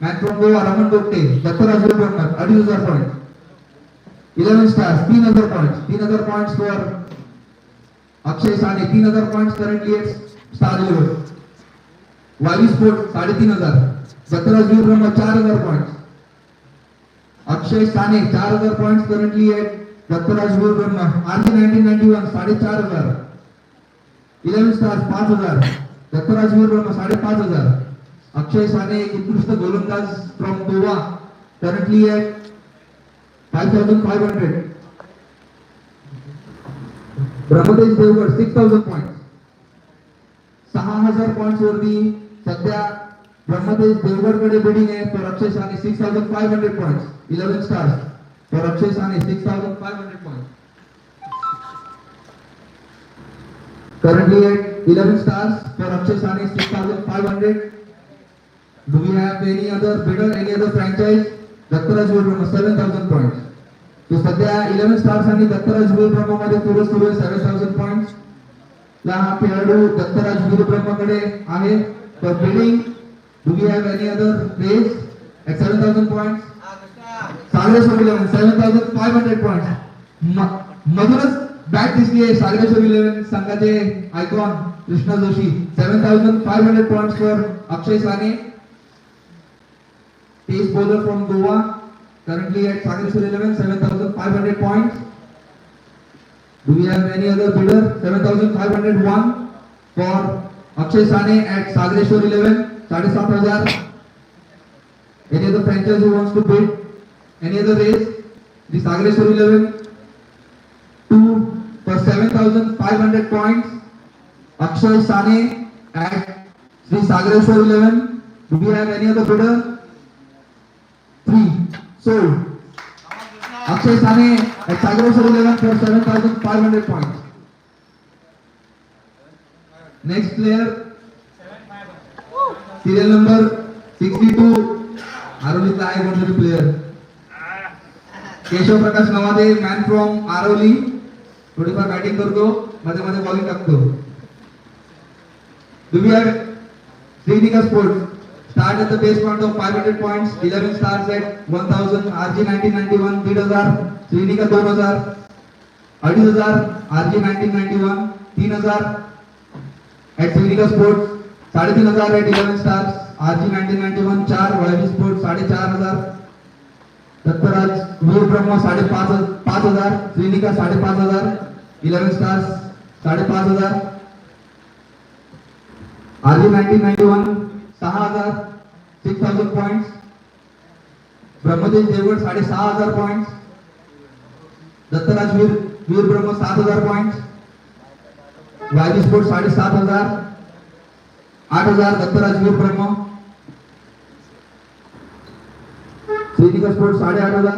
man from Goa Raman Gopte Dत्तराज Veer Brahma 2,500 points. 11 stars 3,000 points. 3,000 points for Akshay Sane 3,000 points currently at star level. YV Sport 3,500. Dattaraj Veer Brahma 4,000 points. Akshay Sane 4,000 points currently at Dattaraj Veer Brahma RG 1991 4,500. 11 stars 5,000. Dattaraj Veer ब्रह्म 5,500. अक्षय साने एक उत्कृष्ट गोलंदाज from Goa currently at 5,500. Brahmatej Devgad 6,000 points. 6,000 points वरती सध्या ब्रह्मतेज देवगड कडे bidding आहे for Akshay Sane 6,500 points. 11 stars for Akshay Sane 6,500 points. Currently at 11 stars for Akshay Sane 6,500. Do we have any other bidder, any other franchise? Dattaraj Veer Brahma 7,000 points. तो सध्या 11 stars आणि दत्तराज वीर ब्रह्म मध्ये पुरुष सुरू आहे 7,000 points. ला हा खेळाडू दत्तराज वीर ब्रह्म कडे आहे for bidding. Do we have any other place at 7,000 points? Sagareshwar 11 7,500 points. मधूनच बॅट दिसली आहे सागरेश्वर 11 संघाचे icon Krishna Joshi 7,500 points for Akshay Sane. Pace bowler from Goa currently at Sagreshwar 11 7,500 points. Do we have any other bidder? 7,501 for Akshay Sane at Sagreshwar 11 7,500. Any other franchise who wants to bid? Any other race? The Sagreshwar 11 2 for 7,500 points. Akshay Sane at Sri Sagreshwar 11. Do we have any other bidder? 3 sold. Akshay Sane at Sagreshwar 11 for 7,500 points. Next player, serial number 62. आरोलीतला आहे कोणतरी player Keshav Prakash Navade man from Aroli. थोडीफार batting करतो मध्ये मध्ये bowling टाकतो. Do we have Srinika Sports start at the base point of 500 points. 11 stars at 1,000. RG 1991 1,500. Srinika 2,000. 2,500. RG 1991 3,000 at Srinika Sports. 3,500 at 11 stars. RG 1991 4. YV Sports 4,500. Dattaraj Veer Brahma 5,500. Srinika 5,500. 11 stars 5,500. RG 1991 6,000 6,000 points. ब्रह्मतेज Devgad 6,500 points. Dattaraj Veer Brahma 7,000 points. YV Sports 7,500. 8,000 Dattaraj Veer Brahma. Srinika Sports 8,500.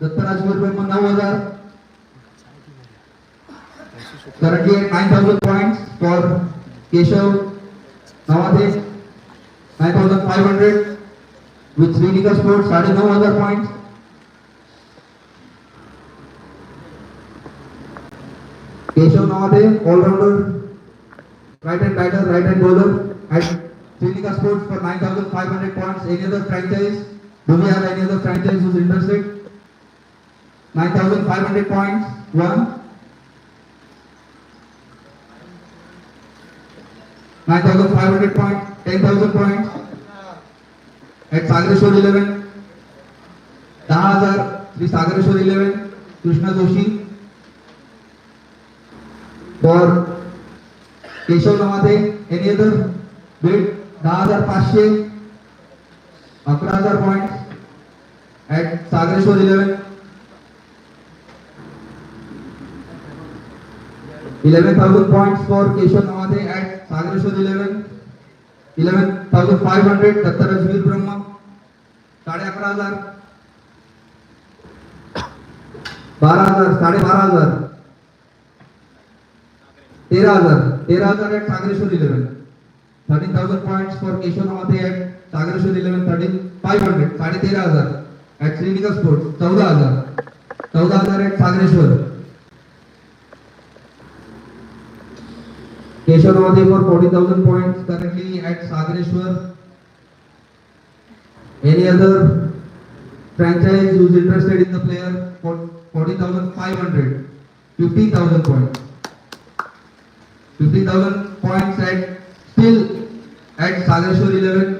Dattaraj Veer Brahma 9,000. Currently at 9,000 points for Keshav Nawade 9,500 with Srinika Sports 9,500 points. Keshav Nawade all-rounder, right-hand batter, right-hand bowler at Srinika Sports for 9,500 points. Any other franchise? Do we have any other franchise who's interested? 9,500 points. One. 9,500 points. 10,000 points. At Sagreshwar 11. 10,000. Sri Sagreshwar 11. Krishna Joshi. For Keshav Nawade. Any other bid? 10,500. 11,000 points at Sagreshwar 11. 11,000 points for Keshav Nawade at Sagreshwar 11. 11,500 Dattaraj Veer Brahma 11,500. 12,000 12,500. 13,000 at Sagreshwar 11. 13,000 points for Keshav Nawade at Sagareshwar 11 13,500 13,500 at Srinika Sports 14,000 at Sagreshwar. Keshav Nawadhe for 40,000 points currently at Sagreshwar. Any other franchise who is interested in the player for 40,500 15,000 points. 15,000 points at still at Sagreshwar 11.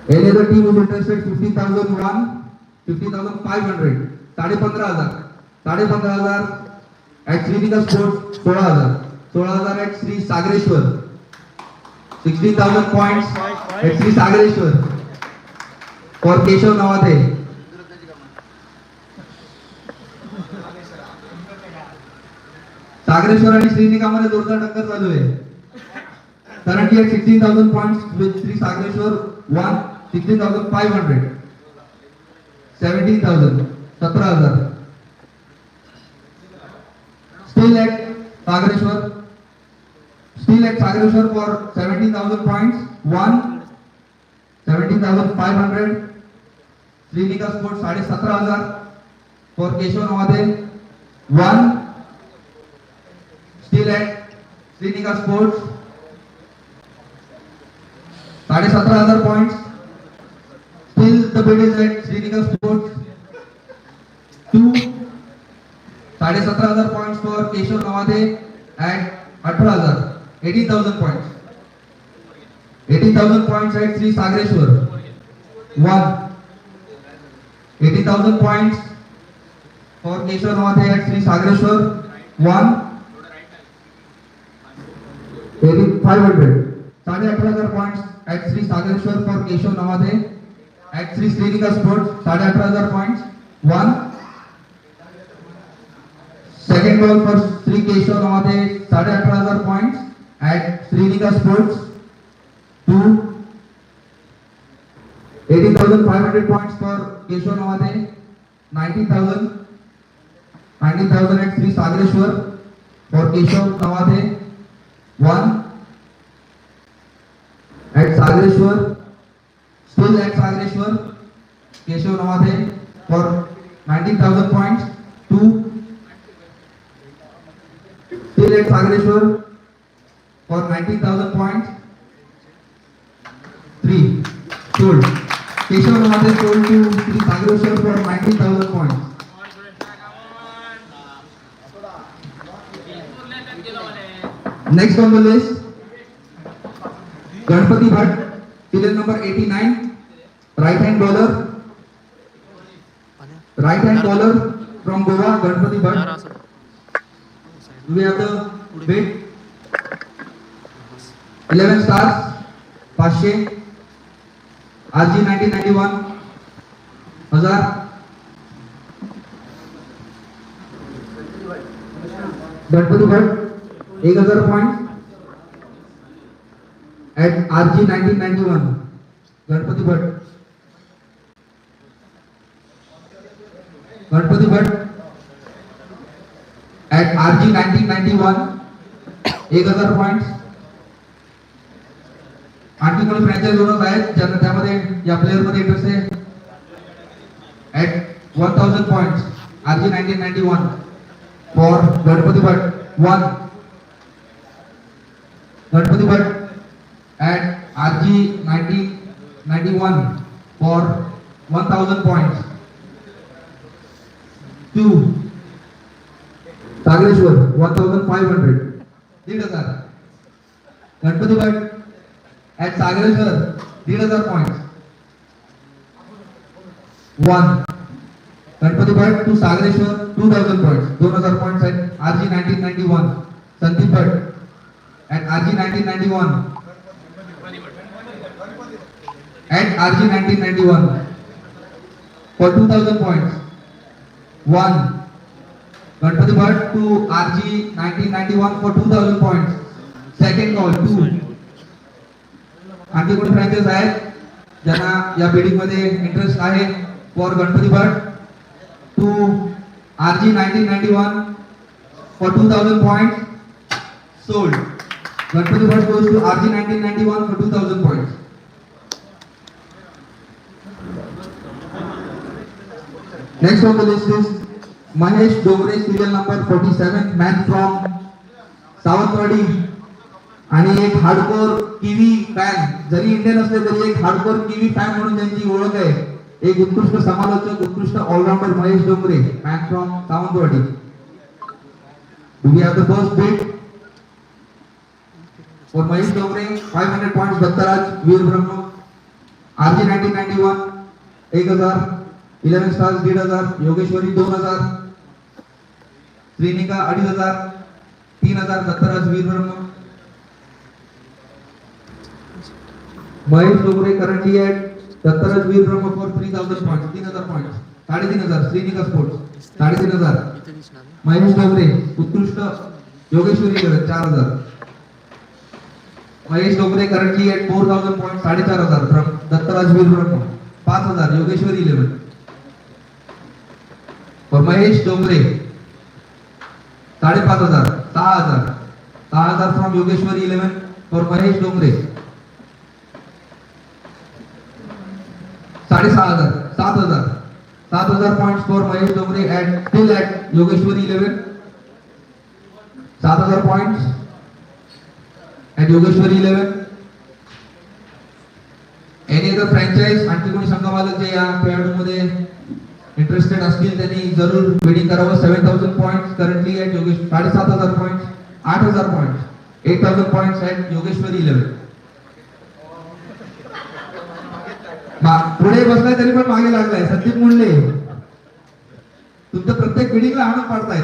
Any other team who is interested 15,001 15,500 15,500 at Srinika Sports 16,000 at Sri Sagreshwar. 16,000 points at Sri Sagreshwar for Keshav Nawadhe. Sagareshwar आणि श्रीनिकामध्ये जोरदार टक्कर चालू आहे. Currently at 16,000 points with Sri Sagreshwar 1 16,500 17,000 17,000 still at Sagreshwar for 17,000 points 1 17,500 Srinika Sports 17,500 for Keshav Nawadhe 1 still at Srinika Sports 17,500 points. Still the bid is at Srinika Sports 2 17,500 points for Keshav Nawadhe at 18,000 18,000 points. 18,000 points at Sri Sagreshwar 1 18,000 points for Keshav Nawadhe at Sri Sagreshwar 1 500 18,000 points at Sri Sagreshwar for Keshav Nawadhe at Sri Srinika Sports 18,000 points 1 second ball for Sri Keshav Nawadhe 18,000 points at Srinika Sports 2 18,500 points for Keshav Nawadhe 19,000 at Sri Sagreshwar for Keshav Nawadhe 1 at Sagreshwar still at Sagreshwar Keshav Nawadhe for 19,000 points 2 still at Sagreshwar for 19,000 points 3 sold. Keshav Nawadhe sold to Sri Sagreshwar for 19,000 points. Next on the list, Ganpati Bhatt, serial number 89, right hand bowler from Goa, Ganpati Bhatt. Do we have the bid? 11 stars, 500, RG 1991, 1000. Ganpati Bhatt 1,000 points at RG 1991. Ganpati Bhatt at RG 1991 1,000 points. आणखी कोणी franchise owners आहेत ज्यांना त्यामध्ये या player मध्ये interest आहे at 1,000 points RG 1991 for Ganpati Bhatt 1 Ganpati Bhatt at RG 1991 for 1,000 points 2 Sagreshwar 1,500 1,500 Ganpati Bhatt at Sagreshwar 1,500 points 1 Ganpati Bhatt to Sagreshwar 2,000 points 2,000 points at RG 1991 Sandeep Bhatt at RG 1991 at RG 1991 for 2,000 points 1 Ganpati Bhatt to RG 1991 for 2,000 points second call 2 आणखी कोणी franchise आहेत ज्यांना या bidding मध्ये interest आहे for Ganpati Bhatt to RG 1991 for 2,000 points sold. Ganpati Bhatt goes to RG 1991 for 2000 points. Next on the list is Mahesh Dogre, serial number 47, man from Sawantwadi आणि एक hardcore kiwi fan, जरी Indian असले तरी एक hardcore kiwi fan म्हणून त्यांची ओळख आहे. एक उत्कृष्ट समालोचक, उत्कृष्ट allrounder Mahesh Dongre, man from Sawantwadi. Do we have the first bid for Mahesh Dongre? 500 points. Dattaraj Veer Brahma, RG 1991 1000, 11 stars 1500, Yogeshwari 2000, Shrinika 2500, 3000 Dattaraj Veer Brahma. Mahesh Dongre currently at Dattaraj Veer Brahma for 3000 points, 3000 points, 3500 Shrinika sports 3500. Mahesh Dongre उत्कृष्ट योगेश्वरी गरज 4000. Mahesh Dongre currently at 4000 point 4500 from Dattaraj Veer Brahma 5000 Yogeshwari 11. और महेश डोंगरे 5500 6000 फ्रॉम योगेश्वरी 11 और Mahesh Dongre 6500 7000 points for Mahesh Dongre at still at Yogeshwari 11. 7000 points at Yogeshwari 11. Any other franchise आणखी कोणी संघमालक जे या खेळाडूमध्ये interested असतील त्यांनी जरूर बिडिंग करावं. 7000 points currently at Yogesh, 7500 points, 8000 points, 8000 points at Yogeshwari 11. पुढे बसलाय तरी पण मागे लागलाय संदीप मुंडे. तुमचं प्रत्येक बिडिंगला हाणून पाडतायत.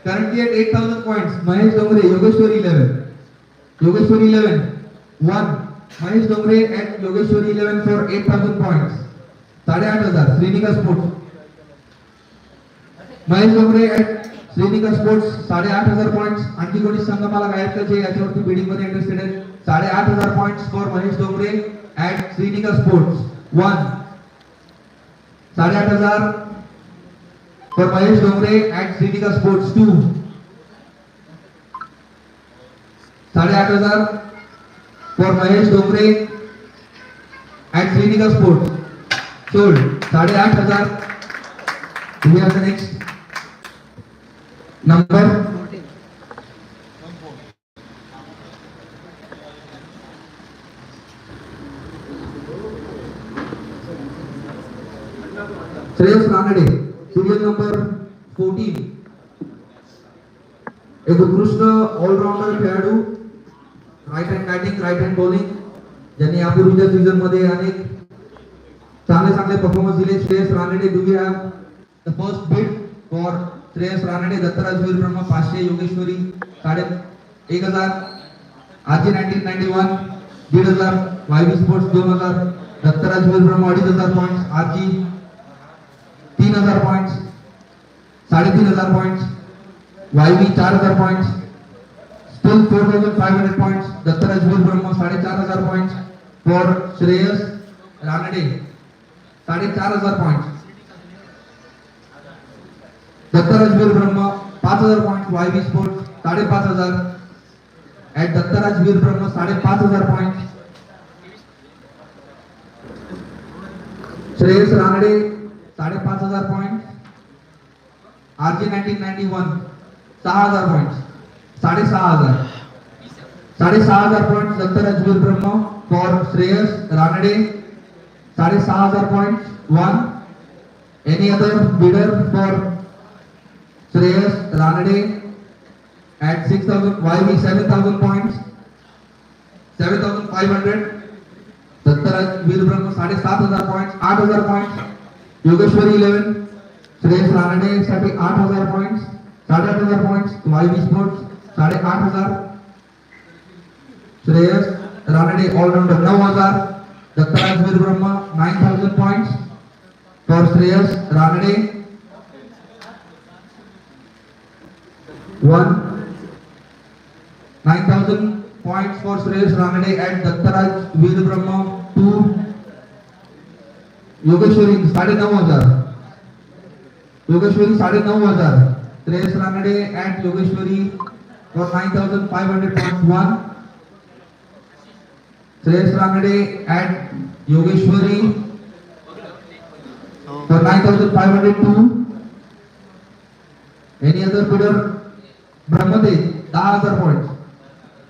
Currently at 8000 points Mahesh Dongre Yogeshwari 11. Yogeshwari 11 1 Mahesh Dongre at Yogeshwari 11 for 8000 points 8500 Shrinika sports. Mahesh Dongre at Shrinika sports 8500 points. आणखी कोणी संघमाला आहेत का जे याच्यावरती बिडिंग मध्ये इंटरेस्टेड आहेत? 8500 points for Mahesh Dongre at Shrinika sports 1. 8500 for Mahesh Dongre at Srinika Sports 2. 8500 for Mahesh Dongre at Srinika Sports. Sold. 8500. We have the next number. Shreyas Ranade, serial number 14, एक उत्कृष्ट allrounder खेळाडू, right hand batting, right hand bowling, ज्यांनी यापूर्वीच्या season मध्ये अनेक चांगले performance दिले. Shreyas Ranade. Do we have the first bid for Shreyas Ranade? Dattaraj Veer Brahma 500, Yogeshwari 1500, RG 1991 1500, YB sports 2000, Dattaraj Veer Brahma 2500 points, RG 3000 points, 3500 points, YB 4000 points, still 4500 points, Dattaraj Veer Brahma 4500 points for Shreyas Ranade 4500 points. Dattaraj Veer Brahma 5000 points, YB sports 5500 at Dattaraj Veer Brahma 5500 points. Shreyas Ranade 5500 point, RG 1991 6000 points, 6500 points Dattaraj Veer Brahma for Shreyas Ranade 6500 points. 1. Any other bidder for Shreyas Ranade at 6000, YB 7000 points, 7500, Dattaraj Veer Brahma 7500 points, 8000 points, Yogeshwari 11, Shreyas Ranade साठी 8000 points, 8500 points, YB sports 8500, Shreyas Ranade allrounder 9000, Dattaraj Veer Brahma 9000 points for Shreyas Ranade. 1. 9000 points for Shreyas Ranade at Dattaraj Veer Brahma. 2. Yogeshwari 9500. Yogeshwari 9500. Shreyas Ranade at Yogeshwari for 9500 points. 1. Shreyas Ranade at Yogeshwari for 9,502. Any other bidder? Brahmatej 10,000 points.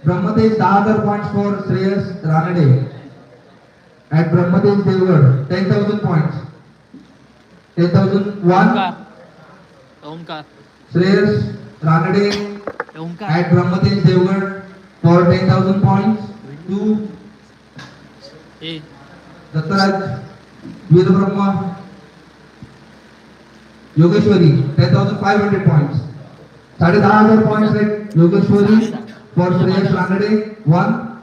Brahmatej 10,000 points for Shreyas Ranade at Brahmatej Devgarh 10,000 points. 10,001. Omkar Shreyas Ranade Omkar at Brahmatej Devgarh for 10,000 points. 2. A Dattaraj Veer Brahma Yogeshwari 10,500 points. 10,500 points at Yogeshwari for Shreyas Ranade. 1.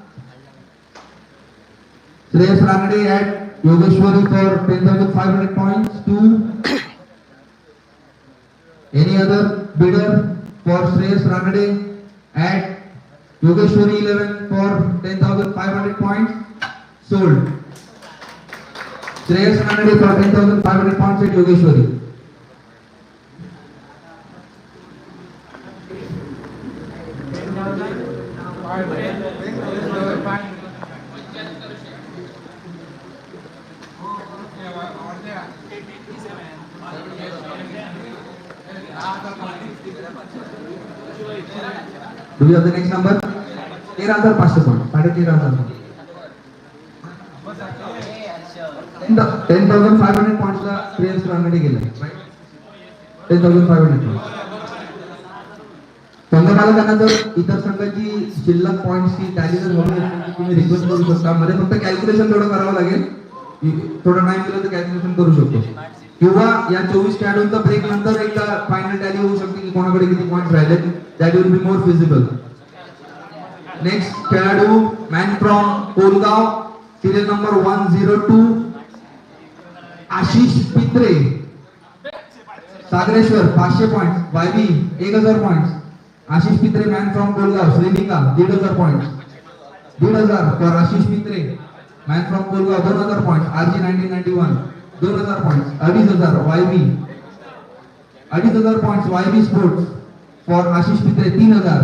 Shreyas Ranade at Yogeshwari for 10,500 points. 2. Any other bidder for Shreyas Ranade at Yogeshwari 11 for 10,500 points? Sold. Shreyas Ranade for 10,500 points at Yogeshwari. Do we have the next number? 13,500 points. 13,500. 10,500 points La Shreyas Ranade गेलाय. Right? 10,500 points. संघमालकांना जर इतर संघाची शिल्लक पॉइंट्सची tally जर हवी असेल तर तुम्ही रिक्वेस्ट करू शकता. मध्ये फक्त कॅल्क्युलेशन थोडं करावं लागेल. थोडं टाइम दिलं तर कॅल्क्युलेशन करू शकतो. किंवा या 24 खेळाडूंचा ब्रेक नंतर एकदा फायनल टॅली होऊ शकते की कोणाकडे किती पॉइंट्स राहिले. That will be more feasible. Next खेळाडू man from Kolgaon serial number 102 Ashish Pitre Sagareshwar 500 points. YB 1000 points. Ashish Pitre man from Kolgaon Shrinika 1,500 points. 1,500 for Ashish Pitre man from Kolgaon. 2,000 points. RG 1991 2,000 points. 2,500 YB 2,500 points. YB sports for Ashish Pitre 3,000.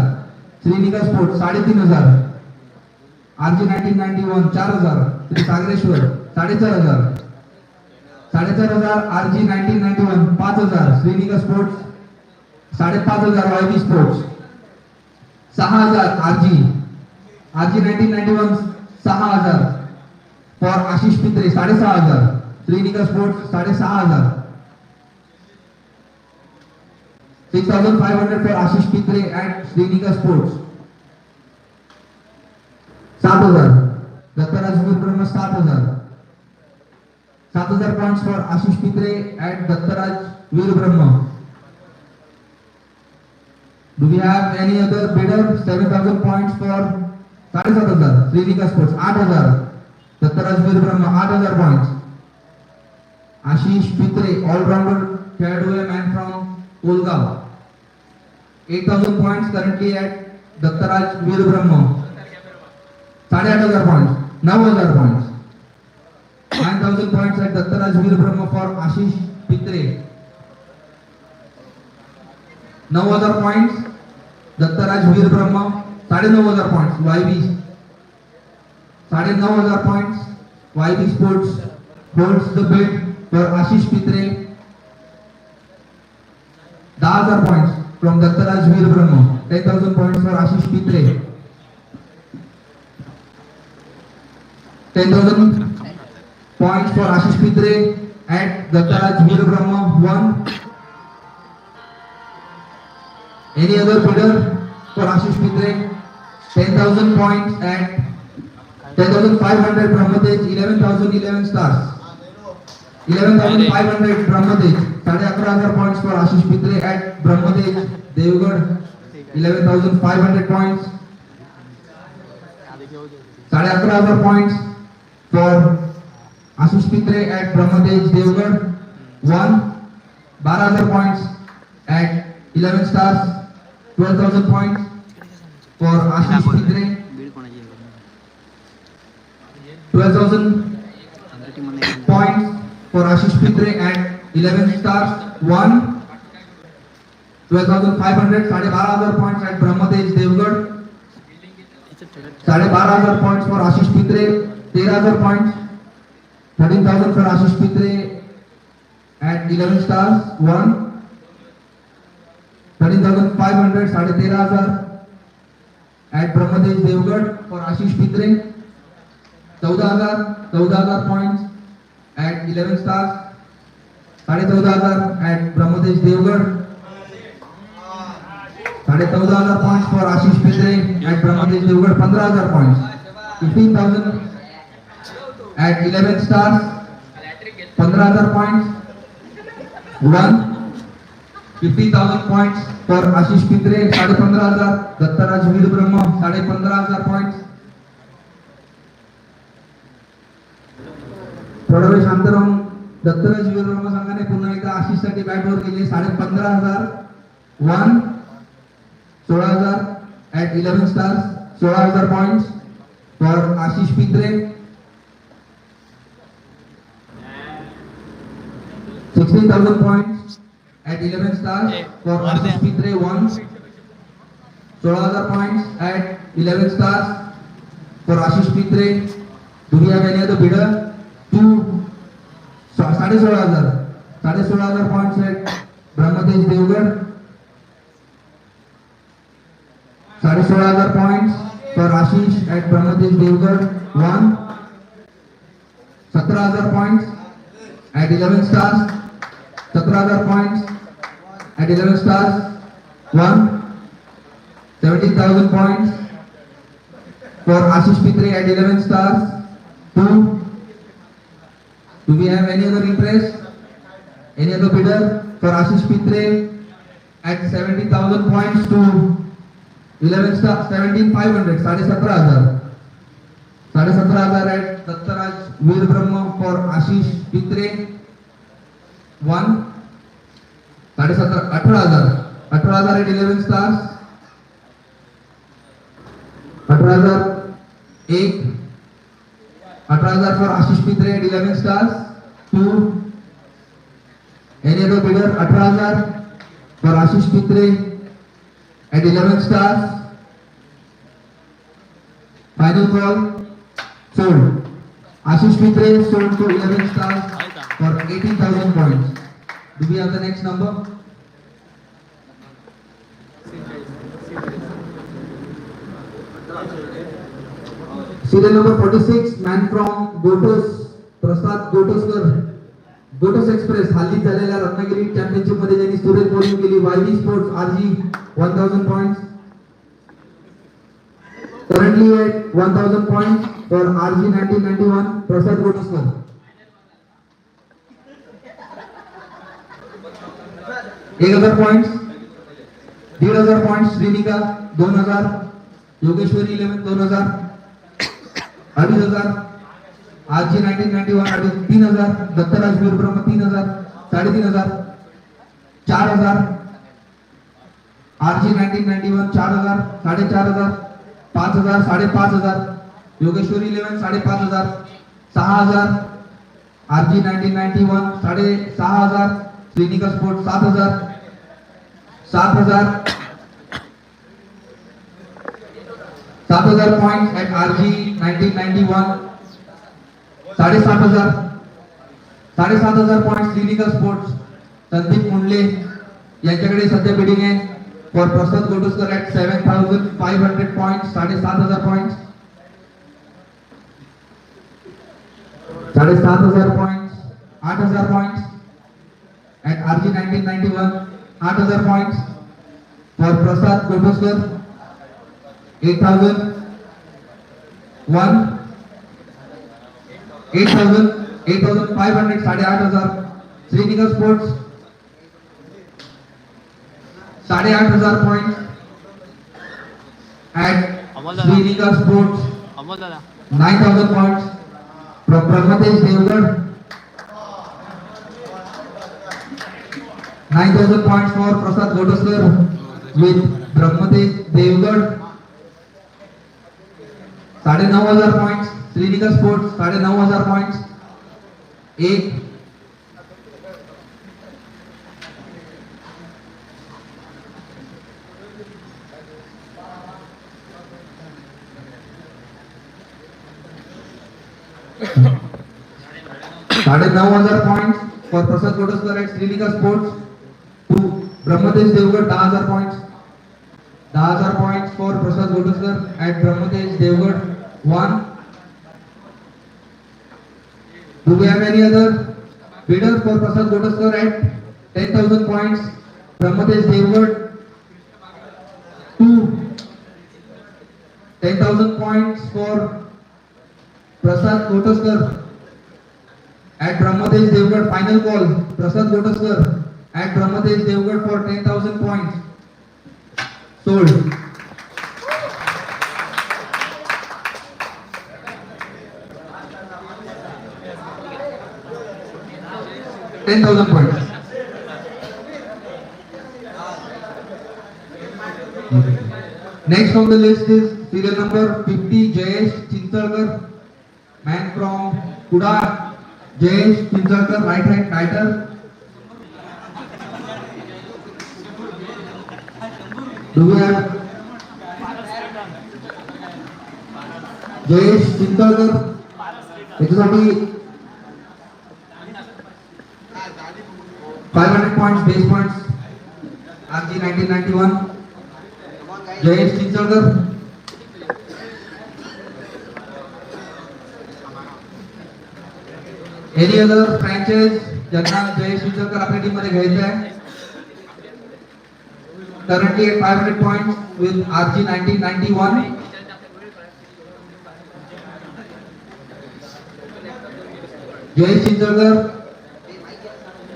Shrinika sports 3,500. RG 1991 4,000. Shri Sagareshwar 4,500. 4,500 RG 1991 5,000. Shrinika sports 5,500 YB sports. 6,000 RG 1991 6,000 for Ashish Pitre 6,500. Shrinika sports 6,500. 6,500 for Ashish Pitre at Shrinika sports. 7,000 Dattaraj Veer Brahma 7,000. 7,000 points for Ashish Pitre at Dattaraj Veer Brahma. Do we have any other bidder? 7,000 points for 7,500 Srinika Sports. 8,000 Dattaraj Veer Brahma 8,000 points. Ashish Pitre all-rounder खेळाडू man from Kolgaon. 8,000 points currently at Dattaraj Veer Brahma. 8,500 points. 9,000 points. 9,000 points at Dattaraj Veer Brahma for Ashish Pitre. 9,000 points. Dattaraj Veer Brahma 9,500 points. YB 9,500 points. YB Sports holds the bid for Ashish Pitre. 10,000 points from Dattaraj Veer Brahma. 10,000 points for Ashish Pitre. 10,000 points for Ashish Pitre at Dattaraj Veer Brahma 1. Any other bidder for Ashish Pitre? 10,000 points at 10,500 Brahmatej 11,011 stars. 11,500 Brahmatej. 11,500 points for Ashish Pitre at Brahmatej Devgarh. 11,500 points. 11,500 points for Ashish Pitre at Brahmatej Devgarh 1. 12,000 points at 11 stars. 12,000 points for Ashish Pitre. 12,000 points for Ashish Pitre at 11 stars. 1. 12,500 12,500 points at Brahmatej Devgarh. 12,500 points for Ashish Pitre, 13,000 points, 13,000 for Ashish Pitre at 11 stars, 1, 13,500, 13,500 at Brahmadesh Devgad for Ashish Pitre, 14,000 points at 11 stars, 14,500 at Brahmadesh Devgad, 14,500 points for Ashish Pitre at Brahmadesh Devgad, 15,000 points, 15,000 at 11 stars, 15,000 points, 1, 50,000 points for Ashish Pitre, 15,500, Dattaraj Veer Brahma, 15,500 points. थोडा वेळ शांत राहून दत्तराज वीर ब्रह्म संघाने पुन्हा एकदा आशिष साठी बॅटवर केले 15,500, 1, 16,000 at 11 stars, 16,000 points for Ashish Pitre, 16,000 points at 11 stars for Ashish Pitre, 1, 16,000 points at 11 stars for Ashish Pitre. Do we have any other bidder? 16,500 points at Brahmadesh Devgad, 16,500 points for Ashish at Brahmadesh Devgad, 1, 17,000 points at 11 stars, 17,000 points at 11 stars, 1, 17,000 points for Ashish Pitre at 11 stars, 2. Do we have any other interest? Any other bidder for Ashish Pitre at 70,000 points to 11 stars, 17,500, 17,500. 17,500 at Dattaraj Veer Brahma for Ashish Pitre, 1, 18,000 at 11 stars, 18,000, 8, 18,000 for Ashish Pitre at 11 stars, 2. Any other bidder? 18,000 for Ashish Pitre at 11 stars. Final call, sold. Ashish Pitre sold to 11 stars for 18,000 points. Do we have the next number? Serial number 46, man from Gotos, Prasad Gotoskar, Gotos Express, हल्ली झालेल्या Ratnagiri championship मध्ये ज्यांनी सुरेख bowling केली, YV Sports RG 1,000 points. Currently at 1,000 points for RG 1991, Prasad Gotoskar. एक 1,000 points, 1,500 points Shrinika 2,000, Yogeshwari 11 2,000, 2,500, RG 1991 3,000, Dattaraj Veer Brahma 3,000, 3,500, 4,000, RG 1991 4,000, 4,500, 5,000, 5,500, Yogeshwari 11 5,500, 6,000, RG 1991 6,500, Shrinika sport 7,000, 7,000, 7,000 points at RG 1991, 7,500, 7,500 points Shrinika sports, Sandeep मुंडले यांच्याकडे सध्या bidding आहे for Prasad गोटुस्कर at 7,500 points, 7,500 points, 7,500 points, 8,000 points at RG 1991, 8,000 points for Prasad Gotoskar, 8,000, 1, 8,000, 8,500, 8,500, Shrinika sports 8,500 points at Shrinika sports, 9,000 points from Brahmadesh Devgad, 9,000 points for Prasad Gotoskar with Brahmadesh Devgad, 9,500 points Shrinika sports, 9,500 points, 1, 1,000 9,500 points for Prasad Godaskar at Srilika Sports. 2. Brahmadesh Devgad 10,000 points. 10,000 points for Prasad Godaskar at Brahmadesh Devgad. 1. Do we have any other bidder for Prasad Godaskar at 10,000 points? Brahmadesh Devgad. 2. 10,000 points for Prasad Godaskar at Brahmadesh Devgad. Final call. Prasad Godaskar at Brahmadesh Devgad for 10,000 points. Sold. $10,000 points. Next on the list is serial number 50, Jayesh Chintalkar, man from Kuda. Jayesh Chintalkar, right hand tighter. Do we have Jayesh Chintalkar? Exactly 500 points, base points. RG 1991. Jayesh Chintalkar. Any other franchise ज्यांना जयेश चिंचलकर आपल्या team मध्ये घ्यायचं आहे? Currently at 500 points with RG 1991. Jayesh Chintalkar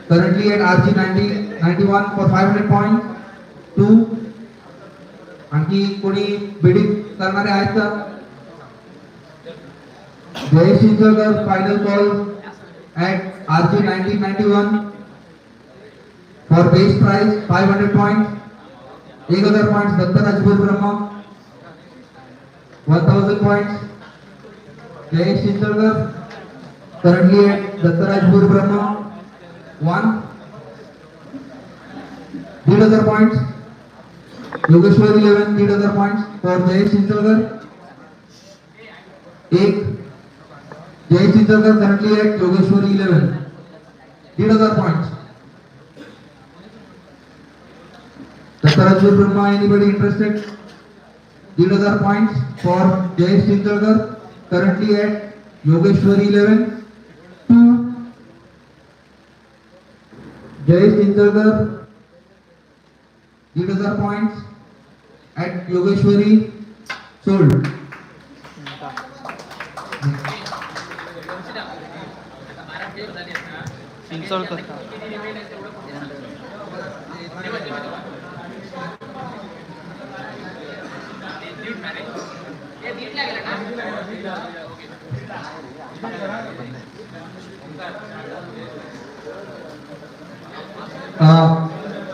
currently at RG 1991 for 500 points. 2. आणखी कोणी bidding करणारे आहेत का? Jayesh Chinchalkar final call at RG 1991 for base price 500 points. 1,000 points Dattaraj Veer Brahma. 1,000 points Jayesh Chintalkar currently at Dattaraj Veer Brahma. 1. 1,500 points Yogeshwar 11. 1,500 points for Jayesh Chintalkar. 1. Jayesh Chintalkar currently at Yogeshwar 11. 1,500 points. Dattaraj Veer Brahma, anybody interested? 1,500 points for Jayesh Chintalkar currently at Yogeshwar 11. 2. Jayesh Chintalkar 1,500 points at Yogeshwari. Sold. Chincholkar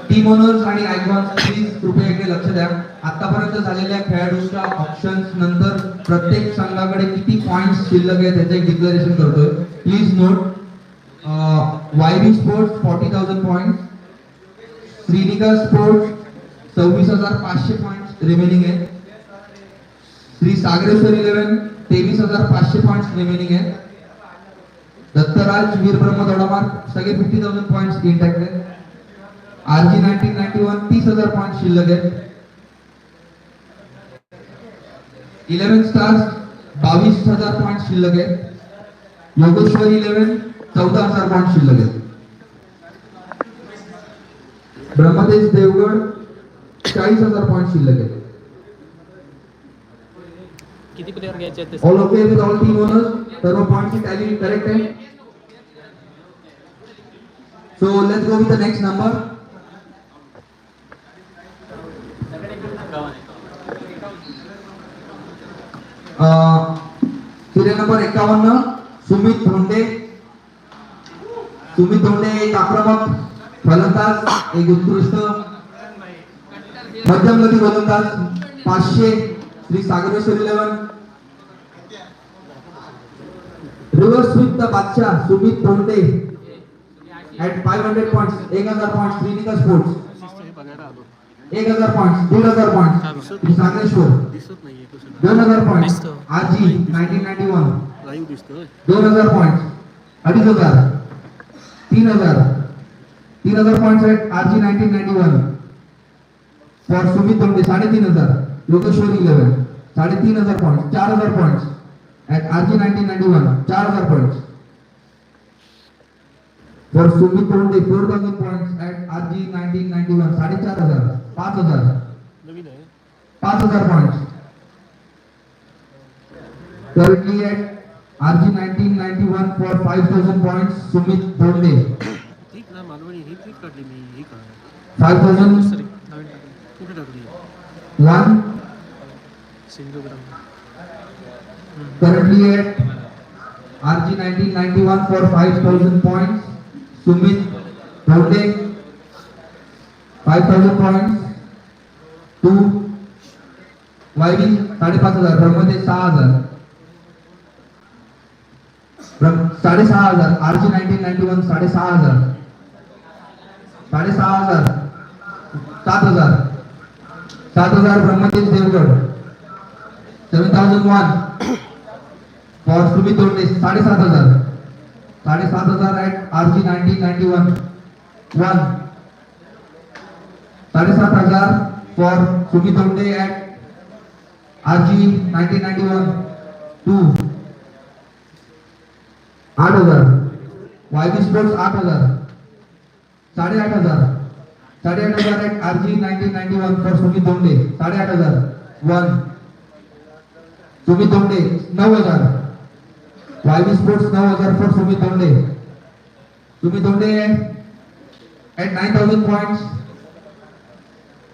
team owners आणि icons please कृपया इकडे लक्ष द्या. आतापर्यंत झालेल्या खेळाडूंच्या options नंतर प्रत्येक संघाकडे किती पॉइंट्स शिल्लक आहे त्याचे एक डिक्लेरेशन करतोय. Please note. YB Sports 40,000 points. Srilika Sports 26,500 points remaining आहे. श्री सागरेश्वर 11 23,500 points remaining आहे. दत्तराज वीर ब्रह्म दौडामार्ग सगळे 50,000 points इंटॅक्ट आहेत. RG 1991 30,000 points शिल्लक आहेत. 11 स्टार्स 22,000 points शिल्लक आहेत. योगेश्वर 11 14,000 points शिल्लक आहेत. ब्रह्मदेश देवगड 40,000 points शिल्लक आहेत. किती प्लेयर घ्यायचे आहेत ते All okay with all team owners? सर्व points ची tally correct आहे. So let's go with the next number. सीरियल नंबर 51 सुमित धोंडे. सुमित धोंडे एक आक्रमक फलंदाज, एक उत्कृष्ट मध्यमगती गोलंदाज. 500 Shri Sagareshwar 11. Reverse sweep the badshah Sumit Dhonde at 500 points. 1,000 points Shrinika sports. 1,000 points 1,500 points Shri Sagareshwar. 2,000 points RG 1991. 2,000 points 2,500 3,000 3,000 points at RG 1991 for Sumit Dhonde 3,500 Yogeshwar 11 3,500 points 4,000 points at RG 1991 4,000 points for Sumit Dhonde 4,000 points at RG 1991 4,500 5,000 5,000 पॉइंट्स currently at RG 1991 for 5,000 points Sumit Bonde 5,000 sorry नवीन टाकली कुठे टाकली 1 सिंधुग्राम currently at RG 1991 for 5,000 points Sumit Bonde 5,000 points 2 YB 5,500 Brahmadev 6,000 6,500 RG 1991 6,500 7,000 7,000 Brahmadev Deogarh 7,001 for Sumit Donde 7,500 7,500 at RG 1991 1 7,500 for Sumit Donde at RG 1991 2 8,000 YB Sports 8,000 8,500 8,500 at RG 1991 for Sumit Donde 8,500 1 Sumit Donde 9,000 YB Sports 9,000 for Sumit Donde at 9,000 points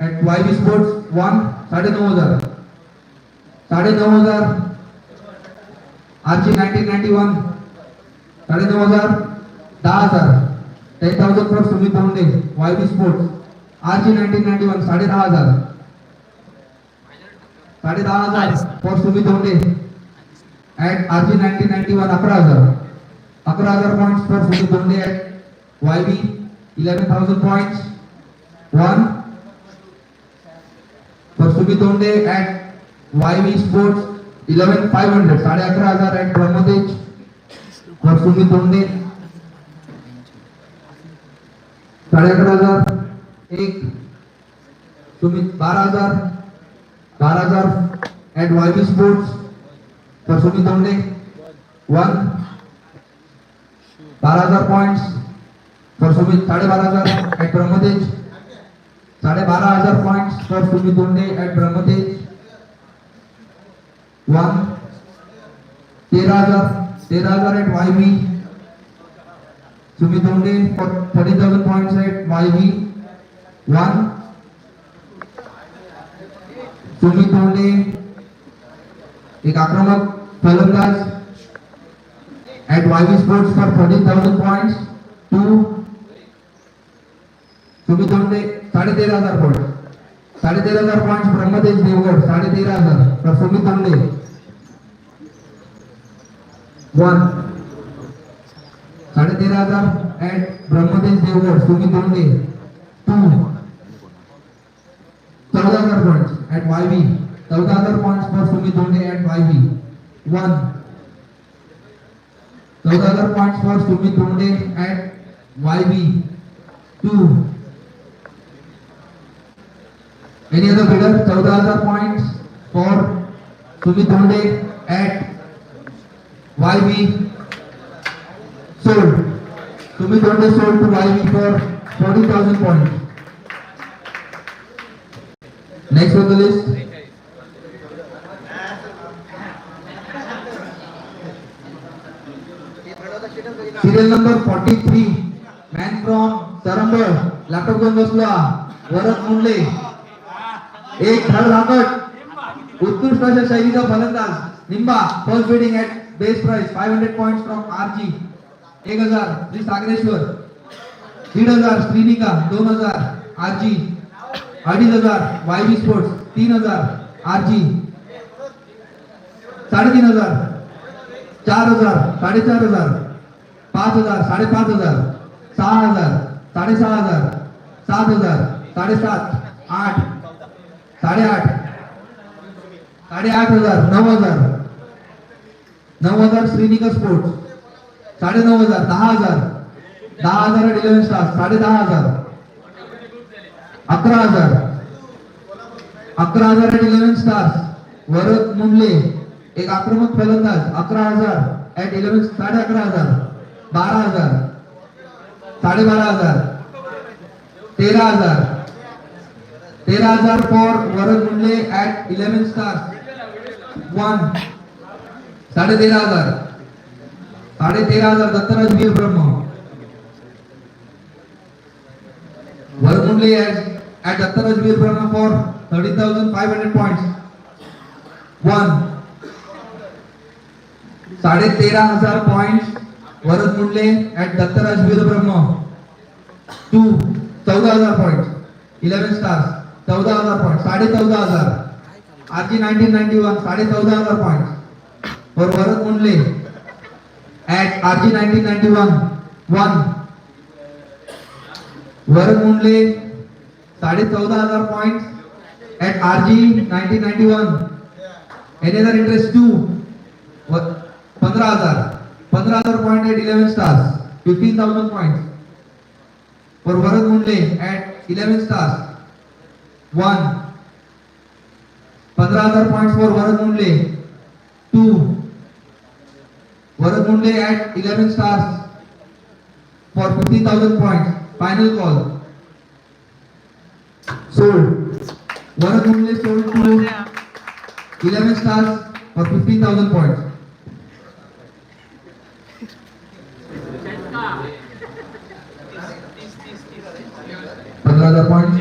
at YB Sports 1 9,500 9,500 RG 1991 9,500 10,000 10,000 for Sumit Donde YB Sports RG 1991 10,500 10,500 for Sumit Donde at RG 1991 11,000 11,000 points for Sumit Donde at YB 11,000 points 1 for Sumit Donde at YB Sports 11,500 11,500 at Brahmadev for Sumit Donde 11,500 1 Sumit 12,000 12,000 at YB Sports for Sumit Donde 1 12,000 points for Sumit 12,500 at Brahmadev 12,500 points for Sumit Donde at Brahmadev 1 13,000 at YB Sumit Donde for 30,000 points at YB 1 Sumit Donde एक आक्रामक फलंदाज at YB Sports for 13,000 points 2 Sumit Donde 13,500 points 13,500 points Brahmadev Deogarh 13,500 for Sumit Donde 1 13,500 at Brahmadev Devgarh Sumit Donde 2 14,000 points at YB 14,000 points for Sumit Donde at YB 1 14,000 points for Sumit Donde at YB 2 any other bidder 14,000 points for Sumit Donde at YB sold. Sumit Donde sold to YB for 40,000 points. Next on the list. Serial number 43. Man from Sarambal. Laptop घेऊन बसला. वरद मुंडले. एक धड राकट. उत्कृष्ट अशा शैलीचा फलंदाज. Nimba first bidding at base price 500 points from RG 1,000 Shri Sagareshwar 1,500 Shrinika 2,000 RG 2,500 YB Sports 3,000 RG 3,500 4,000 4,500 5,000 5,500 6,000 6,500 7,000 7,500 8 8,500 8,500 9,000 9,000 Shrinika sports 9,500, 10,000, 10,000 at 11 stars, 10,500, 11,000, 11,000 at 11 stars, वरद मुंडले एक आक्रमक फलंदाज, 11,000 at 11, 11,500, 12,000, 12,500, 13,000, 13,000 for Varad Mundle at 11 stars, 1, 13,500, 13,500 Dattaraj Veer Brahma, Varad Mundle at Dattaraj Veer Brahma for 13,500 points, 1, 13,500 points Varad Mundle at Dattaraj Veer Brahma, 2, 14,000 points, 11 stars, 14,000 points, 14,500, RG 1991, 14,500 points for Varad Mundle at RG 1991, 1, Varad Mundle 14,500 points at RG 1991. Any other interest? 2, 15,000 points at 11 stars, 15,000 points for Varad Mundle at 11 stars, 1, 15,000 points for Varad Mundle, 2, Varad Mundle at 11 stars for 15,000 points. Final call. Sold. Varad Mundle sold to 11 stars for 15,000 points. Another point.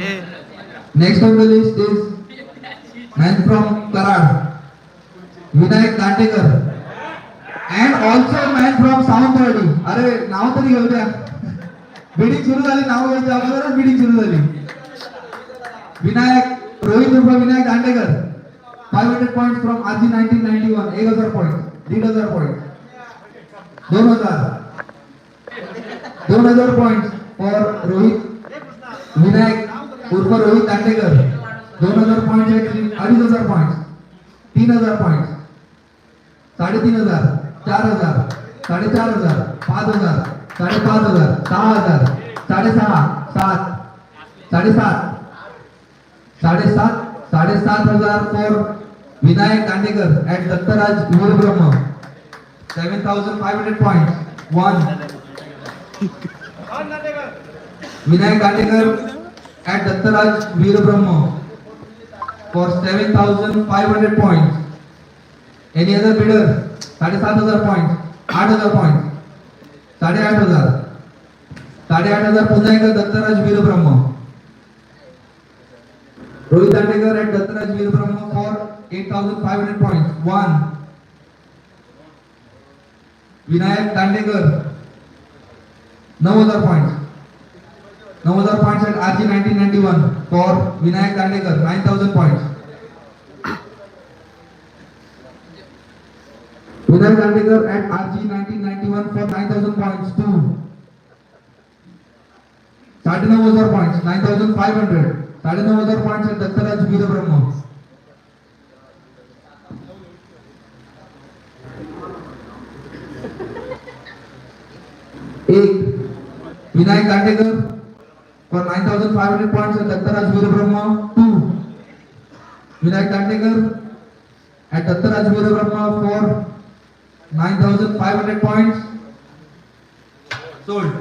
Next on the list is man from Karad, Vinayak Kantekar, and also man from Sawanthwadi. अरे नाव तरी घेऊ द्या. Bidding सुरू झाली, नाव घ्यायच्या अगोदरच bidding सुरू झाली. विनायक रोहित उर्फ Vinayak Dandekar, 500 points from RG 1991, 1,000 points, 1,500 points, 2,000 points for Rohit Vinayak उर्फ Rohit Dandekar, 2,000 points at 2,500 points, 3,000 points, 3,500, 4,000, 4,500, 5,000, 5,500, 6,000, 6,500, 7,500, 7,500, 7,500 for Vinayak Dandekar at Dattaraj Veer Brahma, 7,500 points, 1. Vinayak Dandekar at Dattaraj Veer Brahma for 7,500 points. Any other bidder? 7,500 points, 8,000 points, 8,500, 8,500 पुन्हा एकदा दत्तराज वीर ब्रह्म. Rohit Dandekar at Dattaraj Veer Brahma for 8,500 points, 1. Vinayak Dandekar, 9,000 points, 9,000 points at RG 1991 for Vinayak Dandekar, 9,000 points. Vinayak Dandekar at RG 1991 for 9,000 points, 2. 9,500 points, 9,500. 9,500 points at Dattaraj Veer Brahma. Vinayak Dandekar for 9,500 points at Dattaraj Veer Brahma. 2. Vinayak Dandekar at Dattaraj Veer Brahma for 9,500 points. Sold.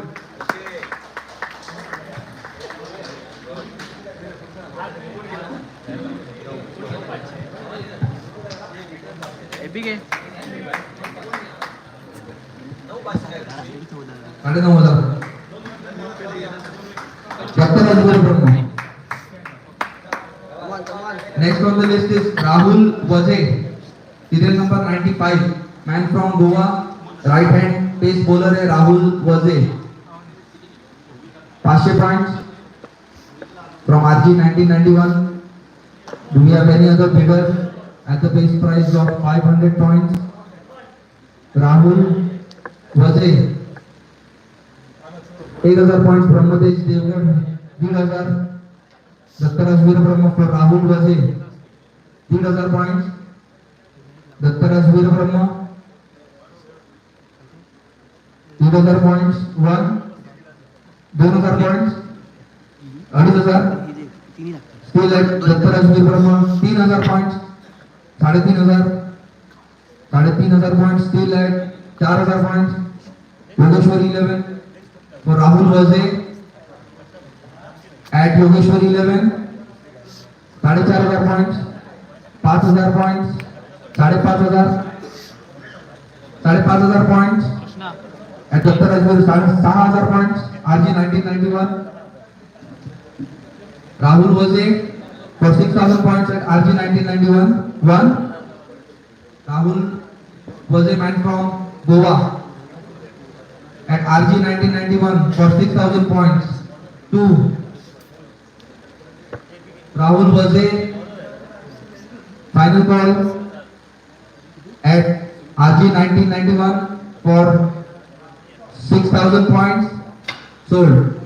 Epic आहे 9,500. Dattaraj Veer Brahma. Next on the list is Rahul Vaje, serial number 95, man from Goa, right hand pace bowler है Rahul Vaje, 500 points from RG 1991. Do we have any other bidder at the base price of 500 points? Rahul Vaje, 1,000 points Brahmadesh Devgan, 1,500. Dattaraj Veer Brahma for Rahul Vaje, 1,000 points. Dattaraj Veer Brahma, 1000 points 1 2000 points 2500 still at Dattaraj Veer Brahma 3000 points 3500 points still at 4000 points Yogeshwari 11 for Rahul Vaze at Yogeshwari 11 4,500 points 5,000 points 5,500 points at Dr. Rajveer 6,000 points RG 1991 Rahul Vaze for 6,000 points at RG 1991 1 Rahul Vaze man from Goa at RG 1991 for 6,000 points 2 Rahul Vaze final call at RG 1991 for 6,000 points sold.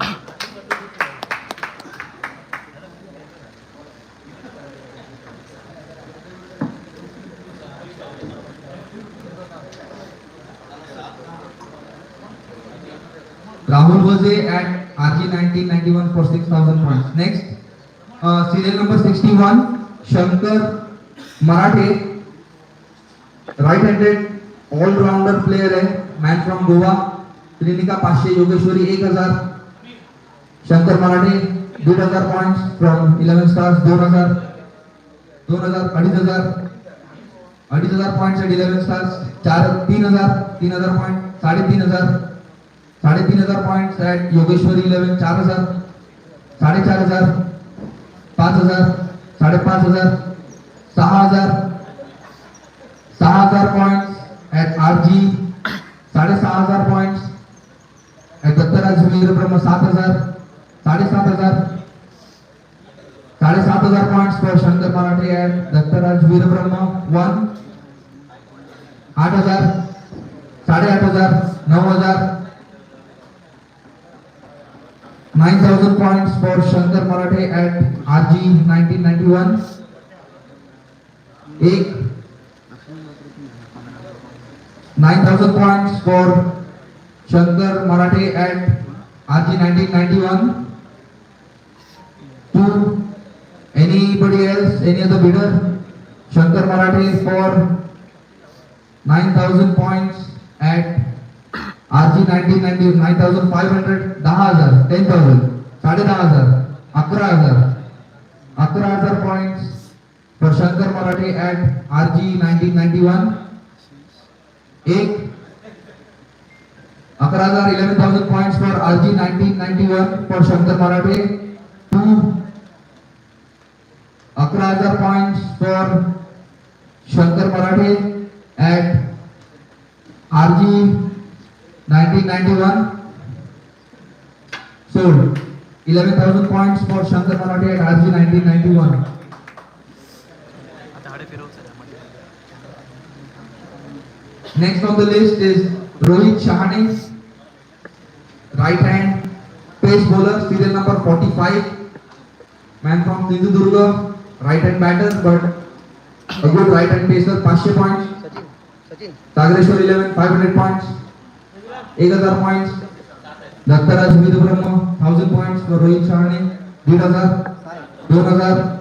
Rahul Vaze at RG 1991 for 6,000 points. Next, serial number 61, Shankar Marathe, right-handed all-rounder player है, man from Goa. Trinika 500, Yogeshwari 1,000. Shankar Marathe 2,000 points from 11 stars. 2,000, 2,000 points at 11 stars. 3,000 points, 3,500 points at Yogeshwari 11 4,000 4,500 5,000 5,500 6,000 points at RG 6,500 points at Dattaraj Veer Brahma 7,000 7,500 points for Shankar Marathe at Dattaraj Veer Brahma 1 8,000 8,500 9,000 9,000 points for Shankar Marathe at RG 1991 9,000 points for Shankar Marathe at RG 1991 2 anybody else, any other bidder? Shankar Marathe for 9,000 points at RG 1990 9,500 10,000 10,000 10,500 11,000 points for Shankar Marathe at RG 1991 11,000 points for RG 1991 for Shankar Marathe 2 11,000 points for Shankar Marathe at RG 1991 sold. 11,000 points for Shankar Marathe at RG 1991. Next on the list is Rohit Shahane, right hand pace bowler, serial number 45, man from Sindhudurga, right hand batter but a good right hand pacer, 500 points. Sagreshwar 11, 500 points. 1,000 points. Dattaraj Veer Brahma 1,000 points for Rohit Shahane. 1,500 2,000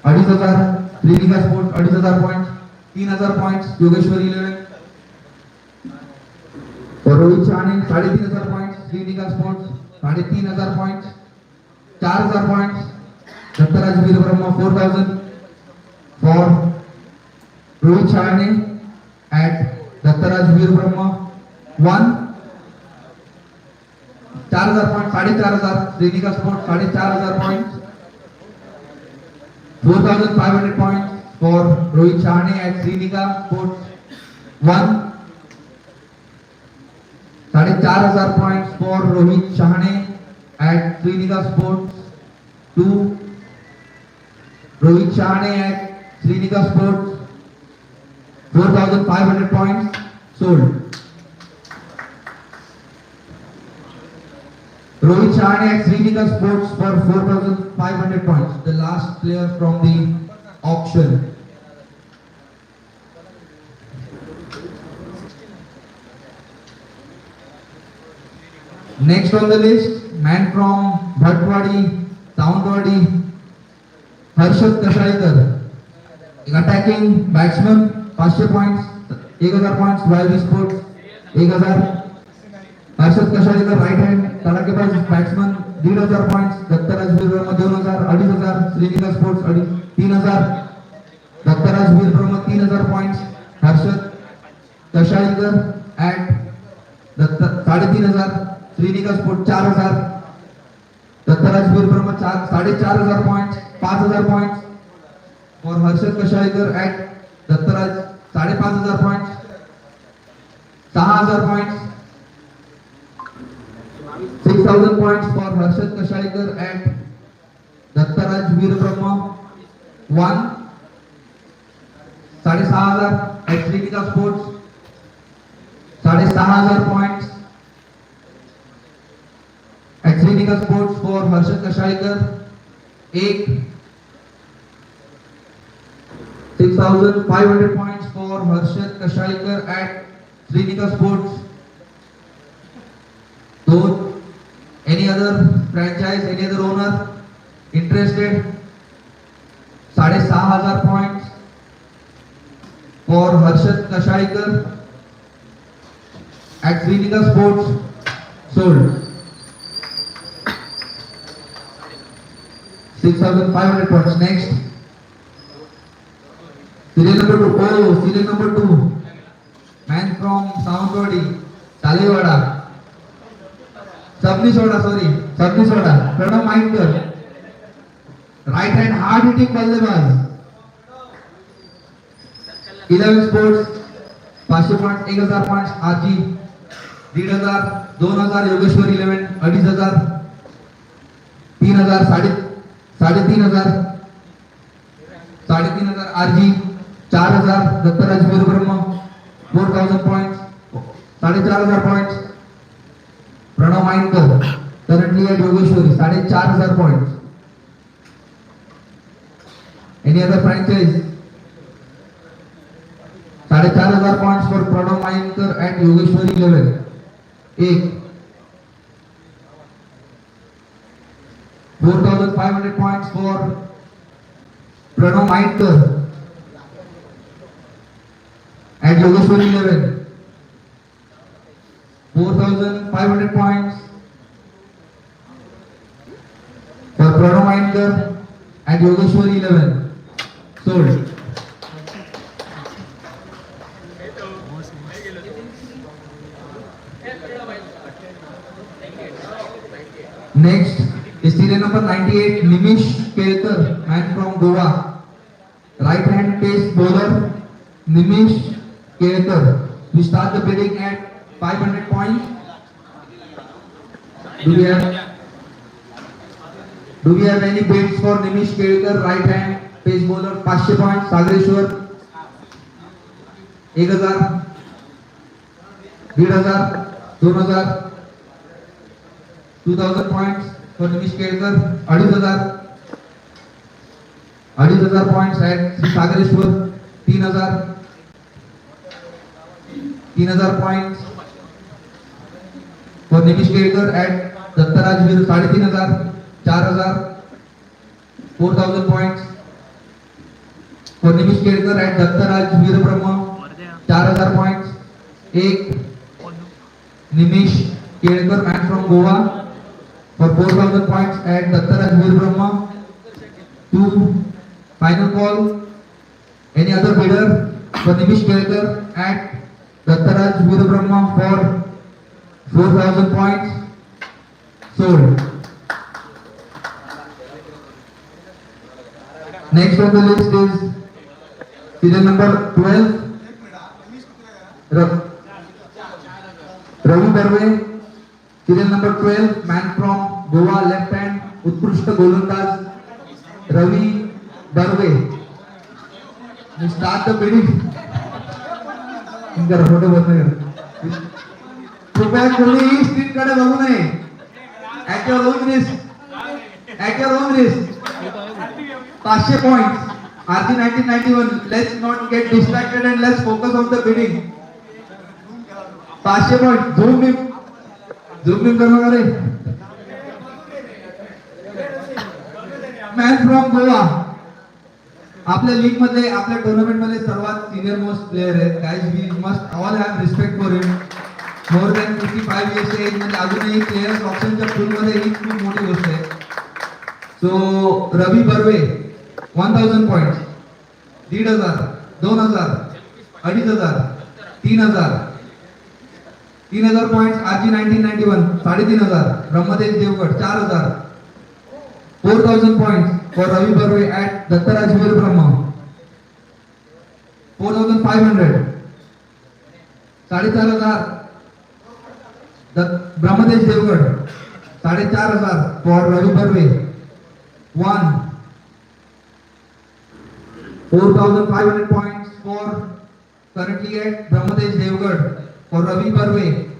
2,500 Trinika Sports 2,500 points. 3,000 points. Yogeshwari 11 for Rohit Shahane. 3,500 points. Trinika Sports 3,500 points. 4,000 points. Dattaraj Veer Brahma 4,000 for Rohit Shahane at Dattaraj Veer Brahma 1 4,000 points 4,500 Trinika Sports 4,500 points 4,500 points for Rohit Shahane at Trinika Sports 1 4,500 points for Rohit Shahane at Trinika Sports 2 Rohit Shahane at Trinika Sports 4,500 points sold. Rohit Shahane at Trinika Sports for 4,500 points. The last player from the auction. Next on the list, man from Bhatwadi, Soundwadi, Harshad Kashaikar. Attacking batsman, 500 points, 1000 points, YB Sports, 1000. Harshad Kashaikar, right hand, तड़ाकेबाज batsman, 1500 points, Dattaraj Veer Brahma 2000, 2500, Shrinika Sports 3000, Dattaraj Veer Brahma 3000 points, Harshad Kashaikar at 3500, Shrinika Sports 4000, Dattaraj Veer Brahma 4500 points, 5000 points for Harshad Kashaikar at Dattaraj 5500 points, 6000 points, 6000 points for Harshad Kashaikar at Dattaraj Veer Brahma 1, 6500 at Srinika Sports, 6500 points at Srinika Sports for Harshad Kashaikar 1, 6500 points for Harshad Kashaikar at Srinika Sports 2. Any other franchise, any other owner interested? 6500 points for Harshad Kashaikar at Srinika Sports sold. 6500 points. Next, serial number 2. Oh, serial number 2. Man from Soundwadi, Talewada. Sabni Soda, Pranav Mainkar, right hand hard hitting ballebaz, 11 Sports, 500 points, 1000 points, RG, 1500, 2000, Yogeshwar 11, 2500, 3000, 3500, 3500, RG, 4000, Dattaraj Veer Brahma, 4000 points, 4500 points, Pranav Mainkar, currently at Yogeshwari, 4500 points. Any other franchise? 4500 points for Pranav Mainkar at Yogeshwari 11. 1. 4500 points for Pranav Mainkar at Yogeshwari 11. 4500 points for Pranav Mainkar at Yogeshwari 11. Sold. Next is serial number 98, Nimish Kelkar, man from Goa. Right hand pace bowler, Nimish Kelkar. We start the bidding at 500 points. Do we have any bids for Nimish Kelkar, right hand pace bowler, 500 points, Sagreshwar 1000, 1500, 2000, 2000 points for Nimish Kelkar, 2500 points at Sagreshwar 3000, 3000 points for Nimish Kelkar at Dattaraj Veer 3500, 4000, 4000 points for Nimish Kelkar at Dattaraj Veer Brahma, 4000 points. 1. Nimish Kelkar, man from Goa, for 4000 points at Dattaraj Veer Brahma. 2. Final call. Any other bidder for Nimish Kelkar at Dattaraj Veer Brahma for 4000 points? Sold. Next on the list is serial number 12. Ravi Barve, serial number 12, man from Goa, left hand, Utkrishta Golandaz, Ravi Barve. We start the bidding. इनका photo बनने कृपया कोणी screen कडे बघू नये. At your own risk. At your own risk. 500 points. RG 1991. Let's not get distracted and let's focus on the bidding. 500 points. Zoom in. झूम करो अरे मॅन फ्रॉम गोवा आपल्या लीग मध्ये आपल्या टुर्नामेंट मध्ये सर्वात सिनियर मोस्ट प्लेयर आहेत guys we must all have respect for him more than 55 years age म्हणजे अजूनही प्लेयर्स ऑप्शनच्या फुल मध्ये ही खूप मोठी गोष्ट आहे so Ravi Barve 1000 points 1500 2000 2500 3000 3000 points RG 1991 3500 Brahmadev Devgad 4000 4000 points for Ravi Barve at Dattaraj Veer Brahma 4500 4500 Brahmadev Devgad 4500 for Ravi Barve 1 4500 points for currently at Brahmadev Devgad for Ravi Barve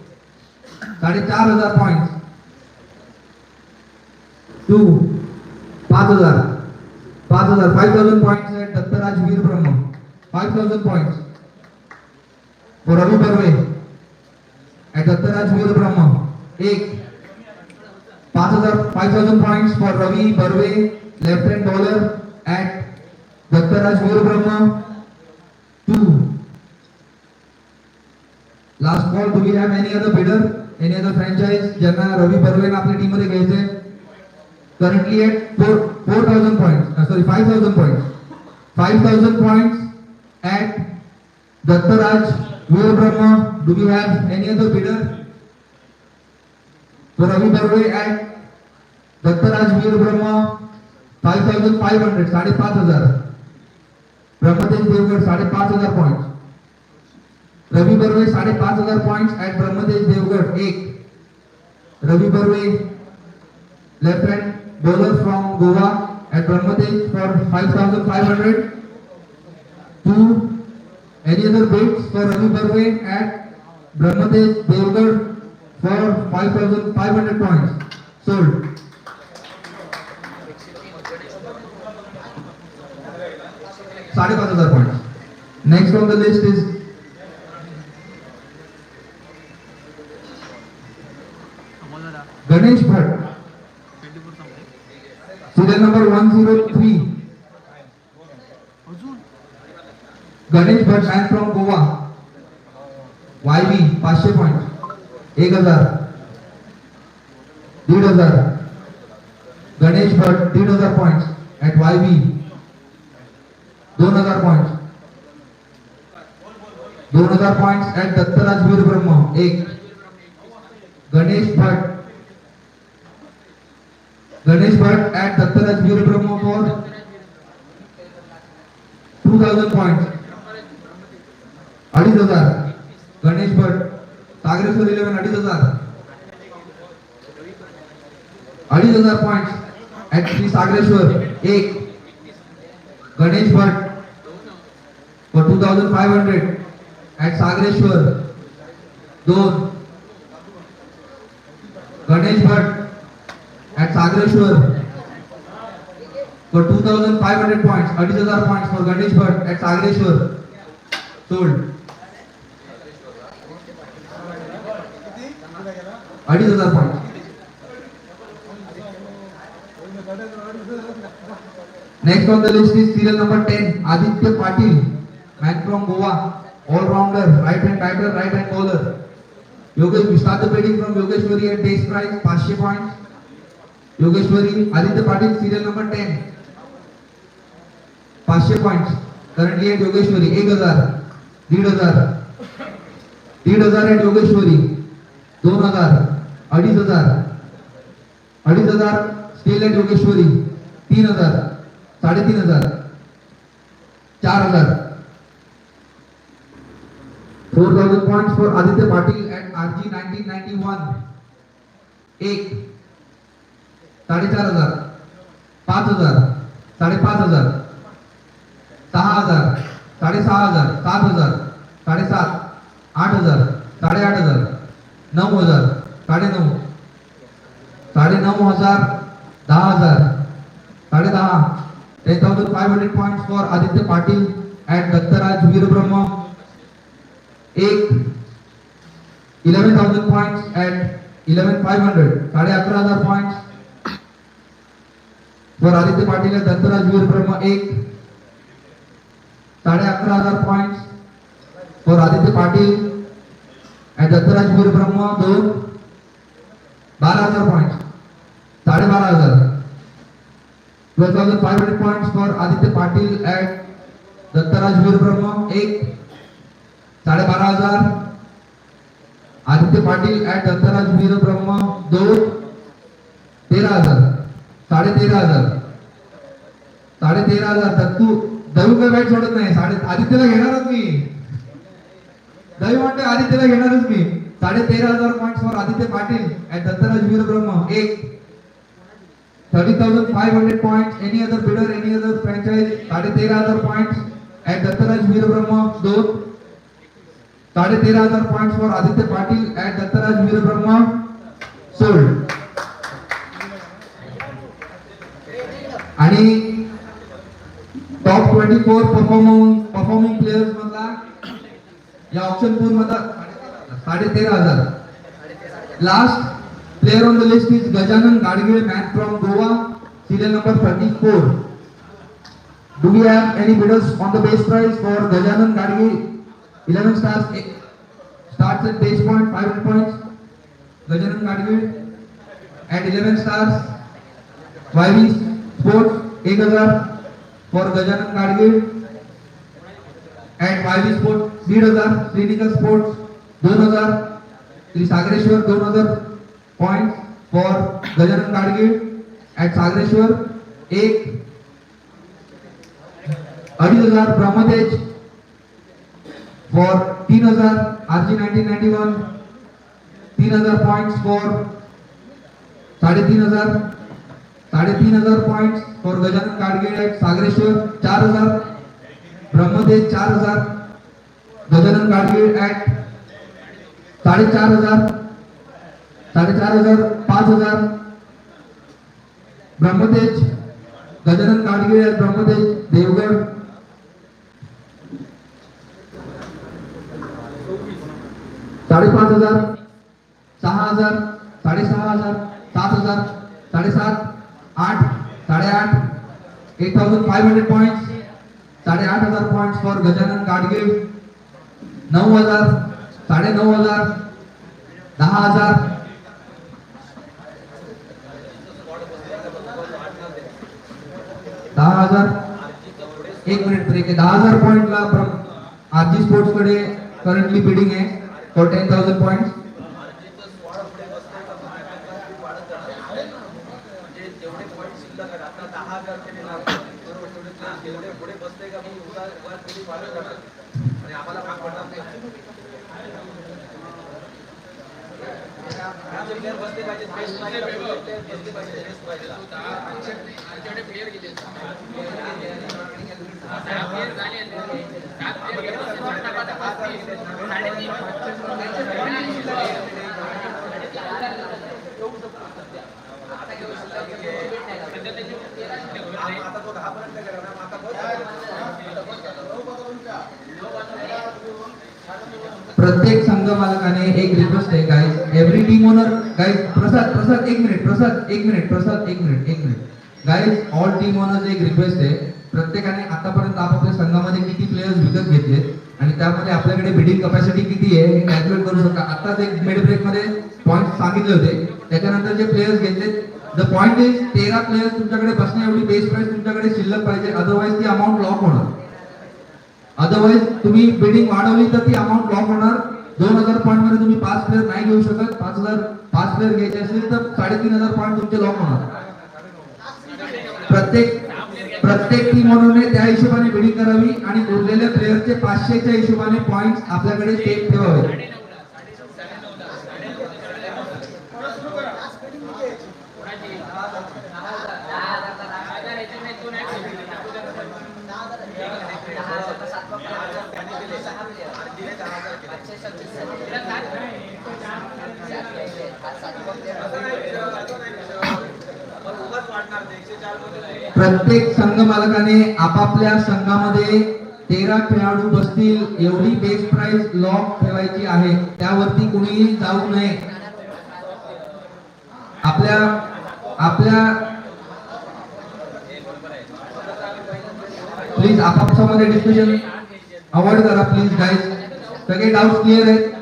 4500 points 2 5000 5000 points at Dattaraj Veer Brahma 5000 points for Ravi Barve at Dattaraj Veer Brahma 1 5000 points for Ravi Barve left hand bowler at Dattaraj Veer Brahma 2 last call do we have any other bidder any other franchise ज्यांना रवी बर्वे आपल्या team मध्ये घ्यायचंय currently at 4000 points 5000 points at Dattaraj Veer Brahma do we have any other bidder for Ravi Barve at Dattaraj Veer Brahma 5500 5500 Brahmadev Devgad 5500 points Ravi Barve 5500 points at Brahmadev Devgad 1 Ravi Barve left hand bowler from Goa at Brahmadev for 5500 2 any other bids for Ravi Barve at Brahmadev Devgad for 5500 points sold 5500 points next on the list is Ganesh Bhatt serial number 103 Ganesh Bhatt man from Goa YB 500 points 1000 1500 Ganesh Bhatt 1500 points at YB 2000 points 2000 points at Dattaraj Veer Brahma 1 Ganesh Bhatt at Dattaraj Veer Brahma for 2000 points 2500 Ganesh Bhatt Sagreshwar 11 2500 points at Sri Sagreshwar 1 Ganesh Bhatt for 2500 at Sagreshwar 2 Ganesh Bhatt at Sagreshwar for 2500 points 2500 points for Ganesh Bhatt at Sagreshwar sold 2500 points next on the list is serial number 10 Aditya Patil man from Goa all rounder right hand batter right hand bowler Yogesh we start the bidding from Yogeshwari at base price 500 points Yogeshwari Aditya Patil serial number 10 500 points currently at Yogeshwari 1000 1500 1500 at Yogeshwari 2000 2500 still at Yogeshwari 3000 3500 4000 4000 points for Aditya Patil at RG 1991 1 4500 5000 5500 6000 6500 7000 7,500 8000 8,500 9000 9,500 9,500 10,000 10,500 10,500 points for Aditya Patil at Dattaraj Veer Brahma 1 11,000 points at 11,500 11,500 points for Aditya Patil and Dattaraj Veer Brahma 1 11,500 points for Aditya Patil and Dattaraj Veer Brahma 2 12,000 points 12,500 12,500 points for Aditya Patil at Dattaraj Veer Brahma 1 12,500 Aditya Patil at Dattaraj Veer Brahma 2 13,000 13,500 13,500 Dattu दळू काय bat सोडत नाही आदित्यला घेणारच मी दळू म्हणते आदित्यला घेणारच मी 13,500 points for Aditya Patil at Dattaraj Veer Brahma 1 30,500 points. Any other bidder, any other franchise? 13,500 points at Dattaraj Veer Brahma 2. 13,500 points for Aditya Patil at Dattaraj Veer Brahma sold. आणि top 24 performing players मधला या option pool मधला 13,500. Last player on the list is Gajanan Gadgil, man from Goa, serial number 34. Do we have any bidders on the base price for Gajanan Gadgil? 11 stars, starts at base point 500 points. Gajanan Gadgil at 11 stars. YV Sports 1,000 for Gajanan Gadgil. At YV Sports 1,500. Clinical Sports 2,000. Sri Sagreshwar 2,000 points for Gajanan Gadgil at Sagreshwar 1 2,500 Brahmatej for 3,000 RG 1991 3,000 points for 3,500 points for Gajanan Gadgil at Sagreshwar 4,000 Brahmatej 4,000 Gajanan Gadgil at 4,500 4,500 5,000 ब्रह्मतेज Gajanan Gadge ब्रह्मतेज Devgad 5,500 6,000 6,500 7,000 7,500 8 8,500 8,500 points 8,500 points for Gajanan Gadge 9,000 9,500 10,000 10,000 एक minute break आहे 10,000 point ला RG sports कडे currently bidding आहे for 10,000 points प्रत्येक संघ मालकाने एक request आहे guys every team owner guys Prasad एक minute guys all team owners एक रिक्वेस्ट आहे प्रत्येकाने आतापर्यंत आपापल्या संघामध्ये किती प्लेयर्स विकत घेतले आणि त्यामध्ये आपल्याकडे बिडिंग कॅपॅसिटी किती आहे हे कॅल्क्युलेट करू शकता आताच एक मिड ब्रेक मध्ये पॉइंट सांगितले होते त्याच्यानंतर जे प्लेयर्स घेतले द पॉइंट इज 13 प्लेयर्स तुमच्याकडे बसण्या एवढी बेस प्राइस तुमच्याकडे शिल्लक पाहिजे अदरवाइज ती अमाउंट लॉक होणार अदरवाइज तुम्ही बिडिंग वाढवली तर ती अमाउंट लॉक होणार 2,000 पॉइंट मध्ये तुम्ही 5 प्लेयर नाही घेऊ शकत 5 प्लेयर घ्यायचे असेल तर 3,500 पॉइंट तुमचे लॉक होणार प्रत्येक टीम म्हणून त्या हिशोबाने बिडिंग करावी आणि उरलेल्या प्लेयरचे 500च्या हिशोबाने पॉइंट्स आपल्याकडे सेफ ठेवावे प्रत्येक संघ मालकाने आपापल्या संघामध्ये 13 खेळाडू बसतील एवढी बेस प्राइस लॉक ठेवायची आहे त्यावरती कोणीही जाऊ नये आपल्या आपल्या प्लीज आपापसामध्ये डिस्कशन अवॉइड करा प्लीज गाइस. सगळे डाउट्स क्लिअर आहेत.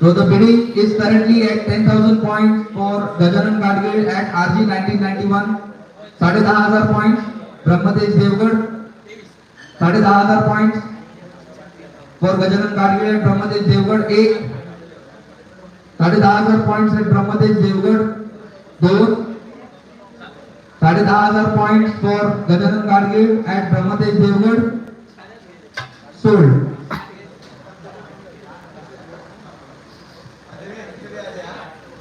So the bidding is currently at 10,000 points for Gajanan Gadgil at RG 1991. 10,500 points. Brahmadesh Devgad. 10,500 points for Gajanan Gadgil at Brahmadesh Devgad. 1. 10,500 points at Brahmadesh Devgad. 2. 10,500 points for Gajanan Gadgil at Brahmadesh Devgad. Sold.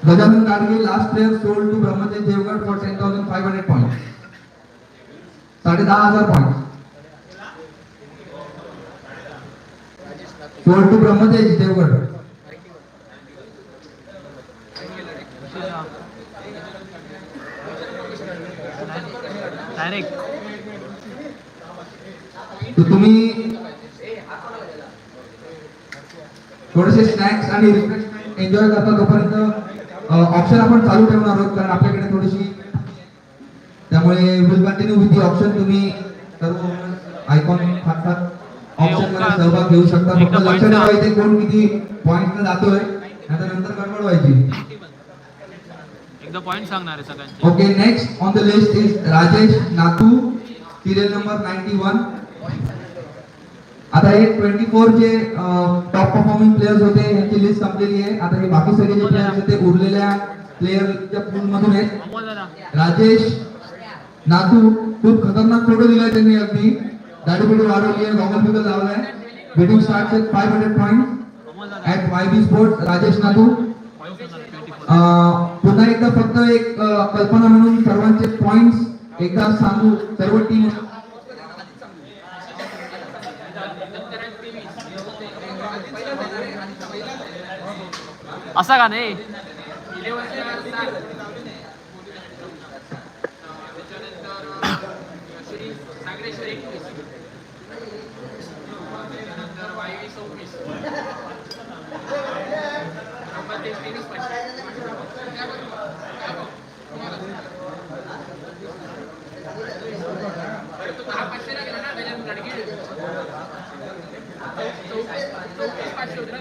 Gajanan Gadgil last player sold to Brahmadesh Devgad for 10,500 points. 10,500 points. Sold to Brahmadesh Devgad. Direct तो तुम्ही थोडेसे snacks आणि refreshment enjoy करता तोपर्यंत option आपण चालू ठेवणार आहोत कारण आपल्याकडे थोडीशी त्यामुळे will continue with the option. तुम्ही सर्व आयकॉन खातात ऑप्शन मध्ये सहभाग घेऊ शकता. फक्त लक्ष ठेवा इथे कोण किती पॉइंट जातोय नाहीतर नंतर गडबड व्हायची. एकदा पॉइंट सांगणार आहे सगळ्यांचे. Okay next on the list is Rajesh नातू सिरियल नंबर 91. आता हे 24 जे टॉप परफॉर्मिंग प्लेयर्स होते यांची लिस्ट संपलेली आहे. आता हे बाकी सगळे जे प्लेयर्स आहेत ते उरलेल्या प्लेयरच्या पूल मधून आहेत. अमोल दादा राजेश नातू खूप खतरनाक फोटो दिलाय त्यांनी. अगदी दाढी बिडी वाढवली आहे गॉगल बिगल लावलाय. Bidding start with 500 point Amol दादा ॲट YB स्पोर्ट्स. राजेश नातू पुन्हा एकदा फक्त एक कल्पना म्हणून सर्वांचे पॉइंट्स एकदा सांगू. सर्व टीम असा का नाही.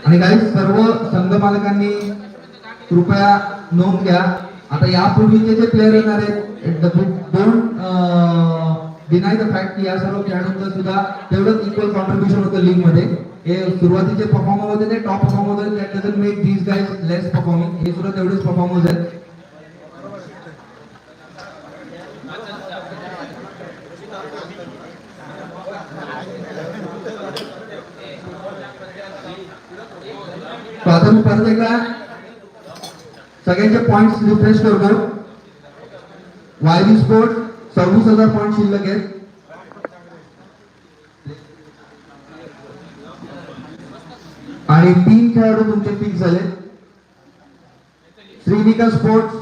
आणि काही सर्व संघ मालकांनी कृपया नोंद घ्या. आता यापूर्वीचे जे प्लेयर येणार आहेत डोंट डिनाय द फॅक्ट की या सर्व खेळाडूंचं सुद्धा तेवढंच इक्वल कॉन्ट्रीब्युशन होतं लीग मध्ये. हे सुरुवातीचे परफॉर्मर होते ते टॉप परफॉर्मर होते. That doesn't make these guys less performing. हे सुद्धा तेवढेच परफॉर्मर्स आहेत. तो आता मी परत एकदा सगळ्यांचे पॉइंट्स रिफ्रेश करतो. YB स्पोर्ट 26,000 पॉइंट शिल्लक आहेत. आणि 3 खेळाडू तुमचे फिक्स झाले. श्रीनिका स्पोर्ट्स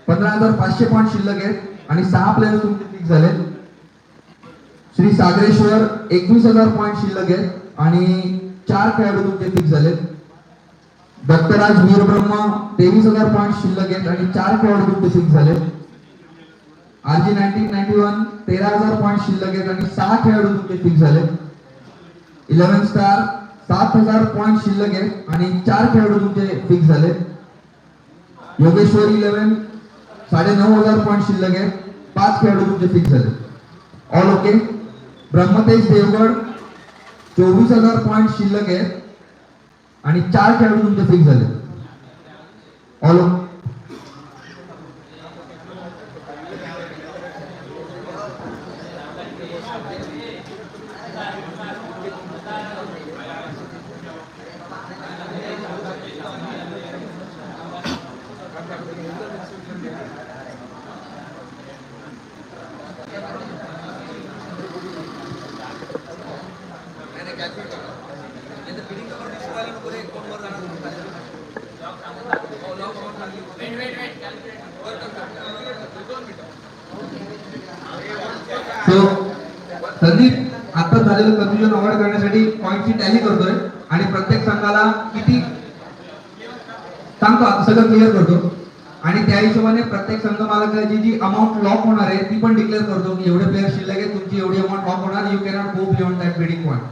15,500 पॉइंट शिल्लक आहेत आणि 6 प्लेयर्स तुमचे फिक्स झाले. श्री सागरेश्वर 21,000 पॉइंट शिल्लक आहेत आणि 4 खेळाडू तुमचे फिक्स झाले. दत्तराज वीरब्रह्म 23,000 पॉइंट शिल्लक आहेत आणि 4 खेळाडू तुमचे फिक्स झाले. RG 1991 13,000 पॉइंट शिल्लक आहेत आणि 6 खेळाडू तुमचे फिक्स झाले. 11 स्टार 7,000 पॉइंट शिल्लक आहेत आणि 4 खेळाडू तुमचे फिक्स झाले. योगेश्वर 11 9,500 पॉइंट शिल्लक आहेत. 5 खेळाडू तुमचे फिक्स झाले. All okay. Brahmatej Devgad 24,000 point शिल्लक आहेत आणि 4 खेळाडू तुमचे फिक्स झाले. All okay. संदीप आता झालेलं कन्फ्युजन अवॉइड करण्यासाठी पॉइंटची टॅली करतोय. आणि प्रत्येक संघाला किती सांगतो आता सगळं क्लिअर करतो आणि त्या हिशोबाने प्रत्येक संघ मालकाची जी अमाऊंट लॉक होणार आहे ती पण डिक्लेअर करतो की एवढे प्लेयर शिल्लक आहे तुमची एवढी अमाऊंट लॉक होणार you cannot go beyond that bidding point.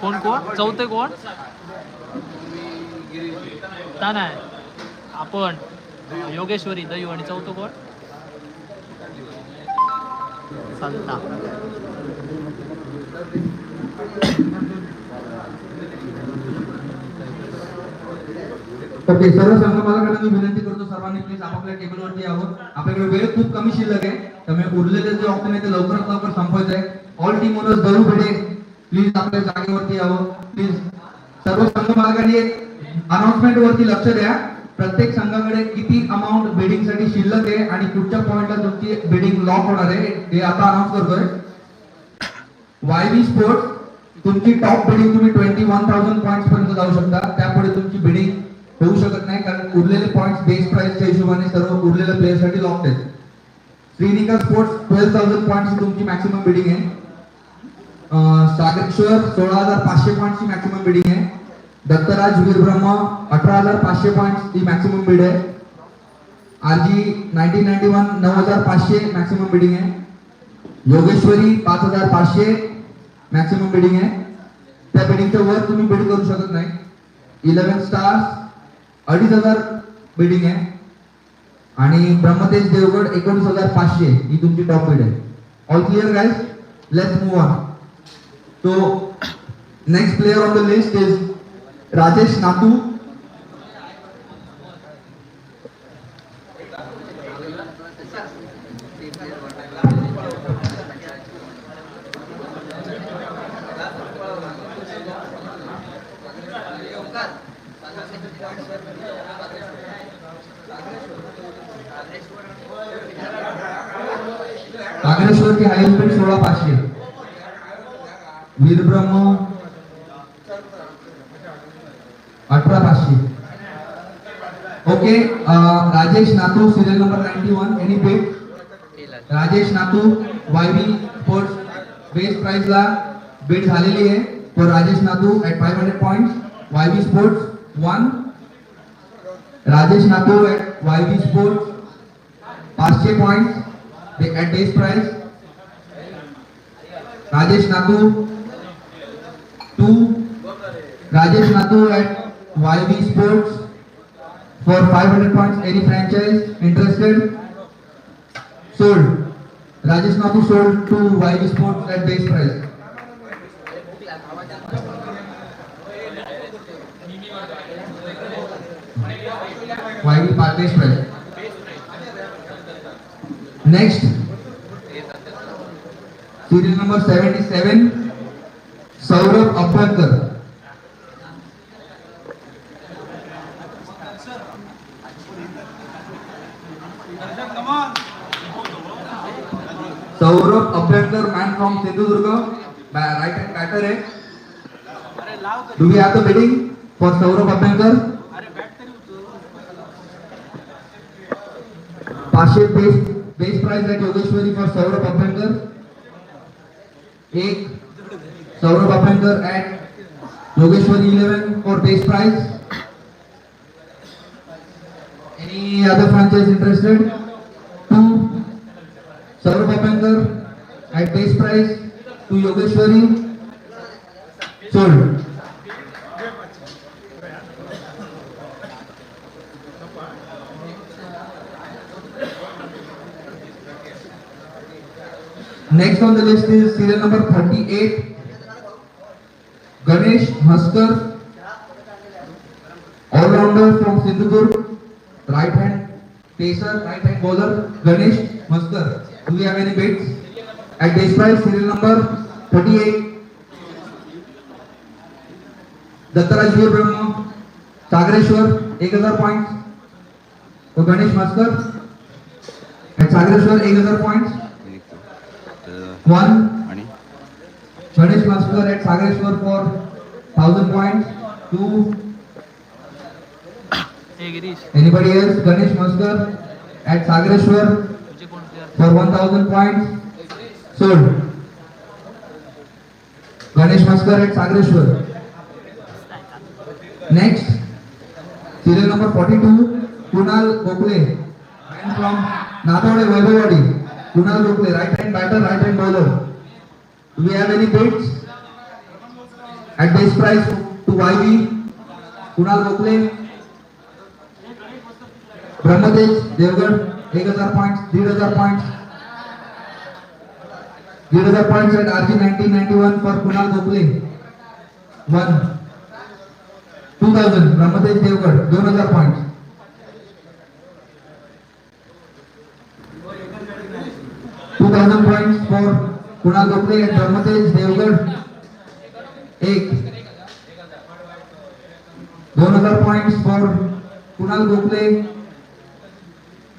कोण कोण चौथे कोण का नाही आपण योगेश्वरी दयू आणि चौथं कोण संता. ओके सर्व संघ मालकांना मी विनंती करतो सर्वांनी प्लीज आपापल्या टेबलवरती यावं. आपल्याकडे वेळ खूप कमी शिल्लक आहे त्यामुळे उरलेले जे ऑप्शन आहे ते लवकरात लवकर संपवायचं आहे. ऑल टीम ओनर्स दळू भेटे प्लीज आपल्या जागेवरती यावं प्लीज. सर्व संघ मालकांनी अनाउन्समेंट वरती लक्ष द्या. प्रत्येक संघाकडे किती अमाऊंट बिडिंग साठी शिल्लक आहे आणि कुठच्या पॉइंटला तुमची बिडिंग लॉक होणार आहे हे आता अनाउन्स करतोय. YV स्पोर्ट्स तुमची टॉप बिडिंग तुम्ही 21,000 पॉइंट्स पर्यंत जाऊ शकता. त्यापुढे तुमची बिडिंग होऊ शकत नाही कारण उरलेले पॉइंट्स बेस प्राइसच्या हिशोबाने सर्व उरलेल्या प्लेयर साठी लॉक्ड आहेत. श्रीनिका स्पोर्ट्स 12,000 पॉइंट्स तुमची मॅक्सिमम बिडिंग आहे. सागरेश्वर 16,500 पॉइंट्सची मॅक्सिमम बिडिंग आहे. दत्तराज वीरब्रह्म 18,500 पॉइंट्स ही मॅक्सिमम बिड आहे. RG 1991 9,500 मॅक्सिमम बिडिंग आहे. योगेश्वरी 5,500 मॅक्सिमम बिडिंग आहे. त्या बिडिंगच्या वर तुम्ही बिड करू शकत नाही. 11 स्टार्स 2,500 बिडिंग आहे आणि ब्रह्मतेज देवगड 19,500 ही तुमची टॉप बिड आहे. All clear guys, let's move on. So next player on the list is Rajesh Nathu. Sagareshwar की highest bid 16,500. Veerbrahma 18,500. Okay Rajesh Nathu serial number 91 any bid. Rajesh Nathu YV sports base price ला बिड झालेली आहे for Rajesh Nathu at 500 points. YV sports 1. Rajesh Nathu at YV sports 500 points at base price. Rajesh Nathu 2. Rajesh Nathu at YV Sports for 500 points. Any franchise interested? Sold. Rajesh Nathu sold to YV Sports at base price. YV base price. Next, serial number 77. Saurabh Abhyankar. Saurabh Abhyankar man from Sindhudurga, right hand batter है. Do we have the bidding for Saurabh Abhyankar? 500 base price at Yogeshwari for Saurabh Abhyankar. 1. Saurabh Abhyankar at Yogeshwari 11 for base price. Any other franchise interested? 2. Saurabh Abhyankar at base price to Yogeshwari. Sold. Next on the list is serial number 38, Ganesh Maskar, all-rounder from Sindhudurg, right hand pacer, right hand bowler, Ganesh Maskar. Do we have any bids? At base price, serial number 38, Dattaraj Veer Brahma, Sagareshwar, 1000 points. For Ganesh Maskar, at Sagareshwar, 1000 points. One, आणि Ganesh Maskar at Sagareshwar for 1000 points. Two, हे Girish anybody else? Ganesh Maskar at Sagareshwar तुझे कोण player? for 1000 points. Sold. Ganesh Maskar at Sagareshwar. Next, serial number 42, Kunal Gokle, man from Nathawade, Vaibhavwadi. Kunal Gokle, right hand batter, right hand bowler. Do we have any bids? At base price to YB, Kunal Gokle, Brahmatej, Devgarh, 1000 points, 3000 points. 3000 points at RG 1991 for Kunal Gokle. 1. 2000, Brahmatej Devgarh, 2000 points. 2000 points for Kunal Gokle and Brahmatej Devgarh. 8. 2000 points for Kunal Gokle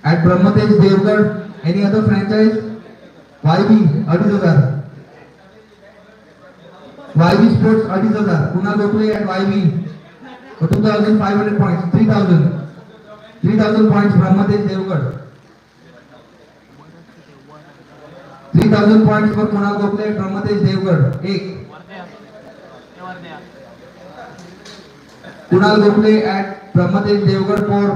at Brahmatej Devgarh. Any other franchise? YB, 2,500. YB Sports, 2,500. Kunal Gokle at YB for 2,500 points. 3,000. 3,000 points Brahmatej Devgarh. 3,000 points for Kunal Gokle at Brahmatej Devgarh. 8. वर्ध्या Kunal Gokle at Brahmatej Devgarh for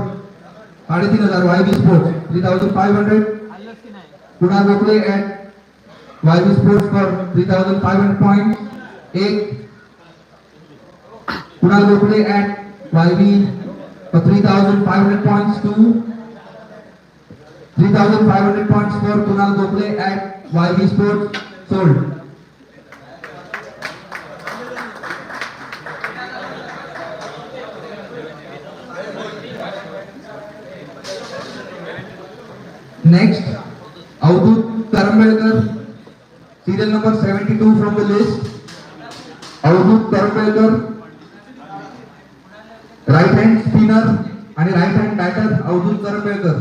3,500 YB Sports. 3,500. आलंच की नाही Kunal Gokle at YB Sports for 3,500 points. 8. Kunal Gokle at YB for 3,500 points. 2. 3,500 points for Kunal Gokle at YB Sports. Sold. Next, Avadut Karambelkar, serial number 72 from the list. Avadut Karambelkar, right hand spinner and right hand batter, Avadut Karambelkar.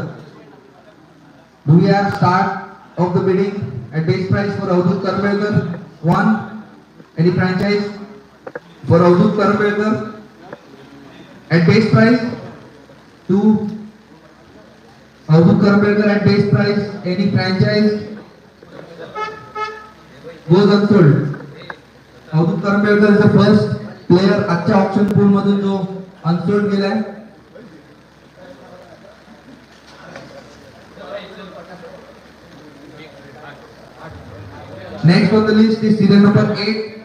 Do we have start of the bidding at base price for Avadut Karambelkar? 1. Any franchise for Avadut Karambelkar? At base price? 2. Avadut Karambelkar at base price, any franchise goes unsold. Avadut Karambelkar is the first player आजच्या option pool मधून जो unsold गेलाय. Next on the list is serial number 8,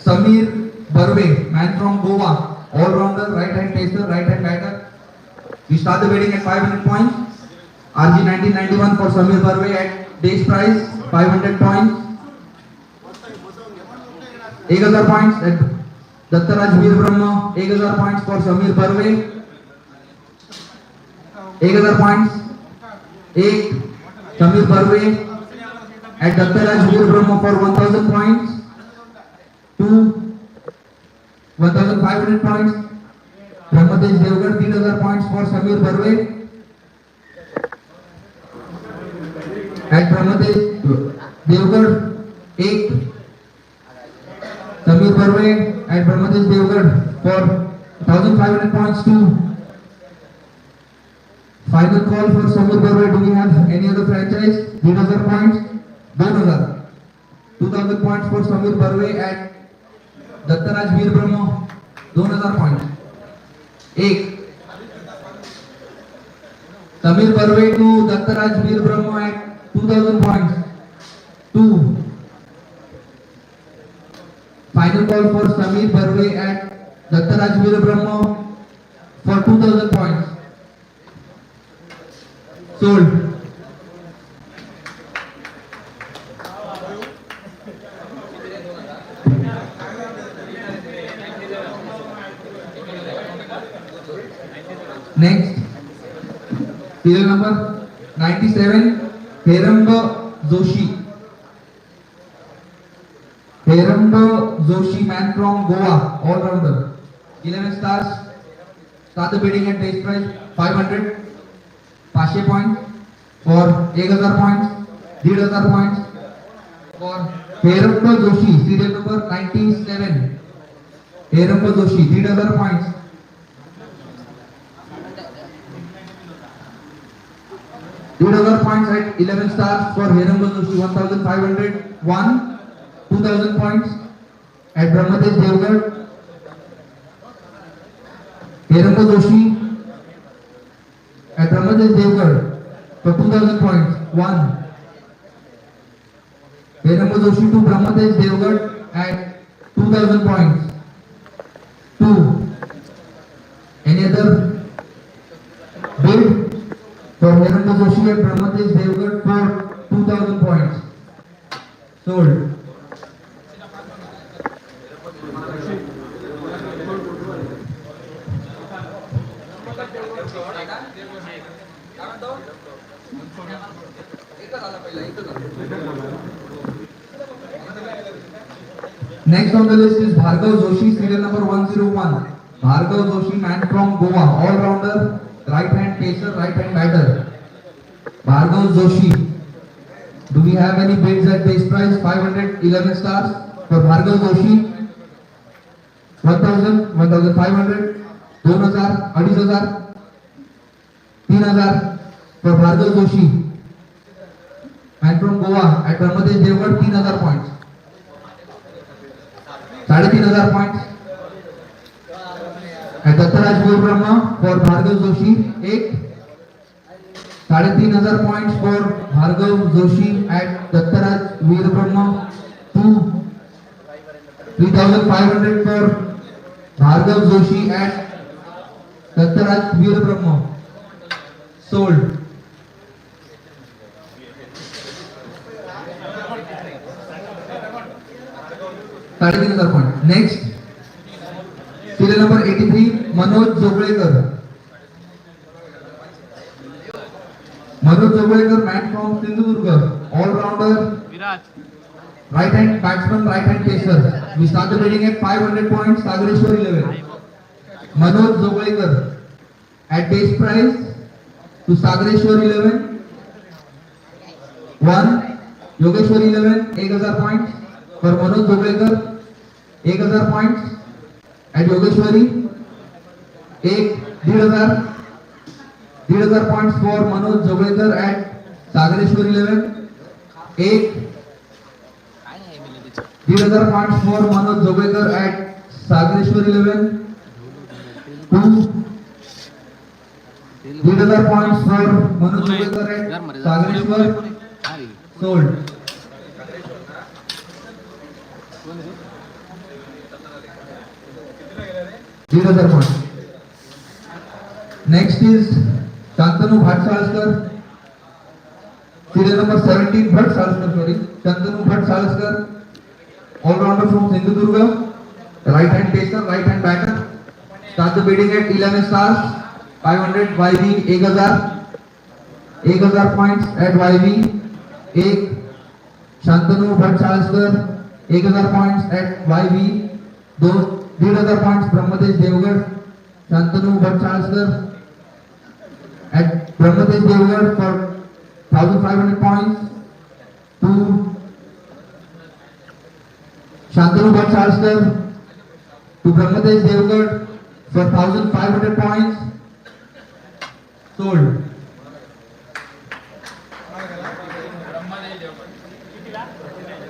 Samir Barve, man from Goa, all-rounder, right-hand pacer, right-hand batter. We start the bidding at 500 points. RG 1991 for Samir Barve at base price 500 points. 1000 points at Dattaraj Veer Brahma. 1000 points for Samir Barve. 1000 points. 8. Samir Barve at Dattaraj Veer Brahma for 1000 points. 2. 1500 points. Brahmatej Devgarh, 3,000 points for Samir Barve. At Brahmatej Devgarh, 8. Samir Barve at Brahmatej Devgarh for 1,500 points. 2. Final call for Samir Barve. Do we have any other franchise? 3,000 points. 2,000. 2,000 points for Samir Barve at Dattaraj Veer Brahma. 2,000 points. 8. Samir Barve to Dattaraj Veer Brahma at 2,000 points. 2. Final call for Samir Barve at Dattaraj Veer Brahma for 2,000 points. Sold. Next, serial number 97, Heramb Joshi. Heramb Joshi, man from Goa, all-rounder. 11 stars. Start the bidding at base price 500. 500 points for 1000 points. 1500 points for Heramb Joshi, serial number 97. Heramb Joshi, 3000 points. 3000 points at 11 stars for Heramb Joshi, 1500. 2000 points at Brahmadev Devgarh. Heramb Joshi at Brahmadev Devgarh for 2000 points. 1. Heramb Joshi to Brahmadev Devgarh at 2000 points. 2. Any other bid for Heramb Joshi at Brahmadev Devgarh for 2000 points? Sold. Next on the list is Bhargav Joshi, serial number 101. Bhargav Joshi, man from Goa, all-rounder, right-hand pacer, right-hand batter. Bhargav Joshi. Do we have any bids at base price? 500, 11 stars for Bhargav Joshi. 1000, 1500, 2000, 2500, 3000 for Bhargav Joshi. Man from Goa at Brahmadev Devgarh, 3000 points. 3500 points at Dattaraj Veer Brahma for Bhargav Joshi. 8. 3500 points for Bhargav Joshi at Dattaraj Veer Brahma. 2. 3500 for Bhargav Joshi at Dattaraj Veer Brahma. Sold. Point. Next, serial number 83, Manoj Joglekar. Manoj Joglekar, man from Sindhudurga, all-rounder, Viraj right hand batsman, right hand pacer. We start the bidding at 500 points. Sagareshwar 11. Manoj Joglekar at base price to Sagareshwar 11. 1. Yogeshwar 11, 1000 points for Manoj Joglekar. 1000 points at Yogeshwari. 1500 points for Manoj Joglekar at Sagareshwar 11. 1500 points for Manoj Joglekar at Sagareshwar 11. 2. 1500 points for Manoj Joglekar at Sagareshwar. Sold. Next is Shantanu Bhatt Salskar, serial number 17. Bhatt Salskar, sorry, Shantanu Bhatt Salskar, all-rounder from Sindhudurga, right hand pacer, right hand batter. Start the bidding at 11 stars. 500 YV 1000 points at YV. 1. Shantanu Bhatt Salskar, 1000 points at YV. 1500 points Brahmadev Devgarh. Shantanu Bhatt Salskar at Brahmadev Devgarh for 1500 points. 2. Shantanu Bhatt Salskar to Brahmadev Devgarh for 1500 points. Sold.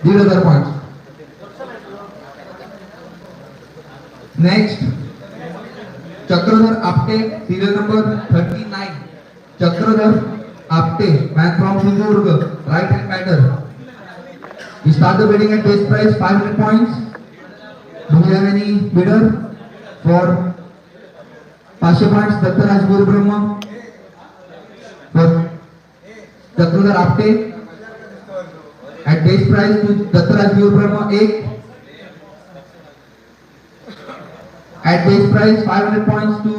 These other points. Next, Chakradhar Apte, serial number 39. Chakradhar Apte, man from Sindhudurga, right hand batter. We start the bidding at base price 500 points. Do we have any bidder for 500 points? Dattaraj Veer Brahma for Chakradhar Apte at base price to Dattaraj Veer Brahma. 1. At base price 500 points to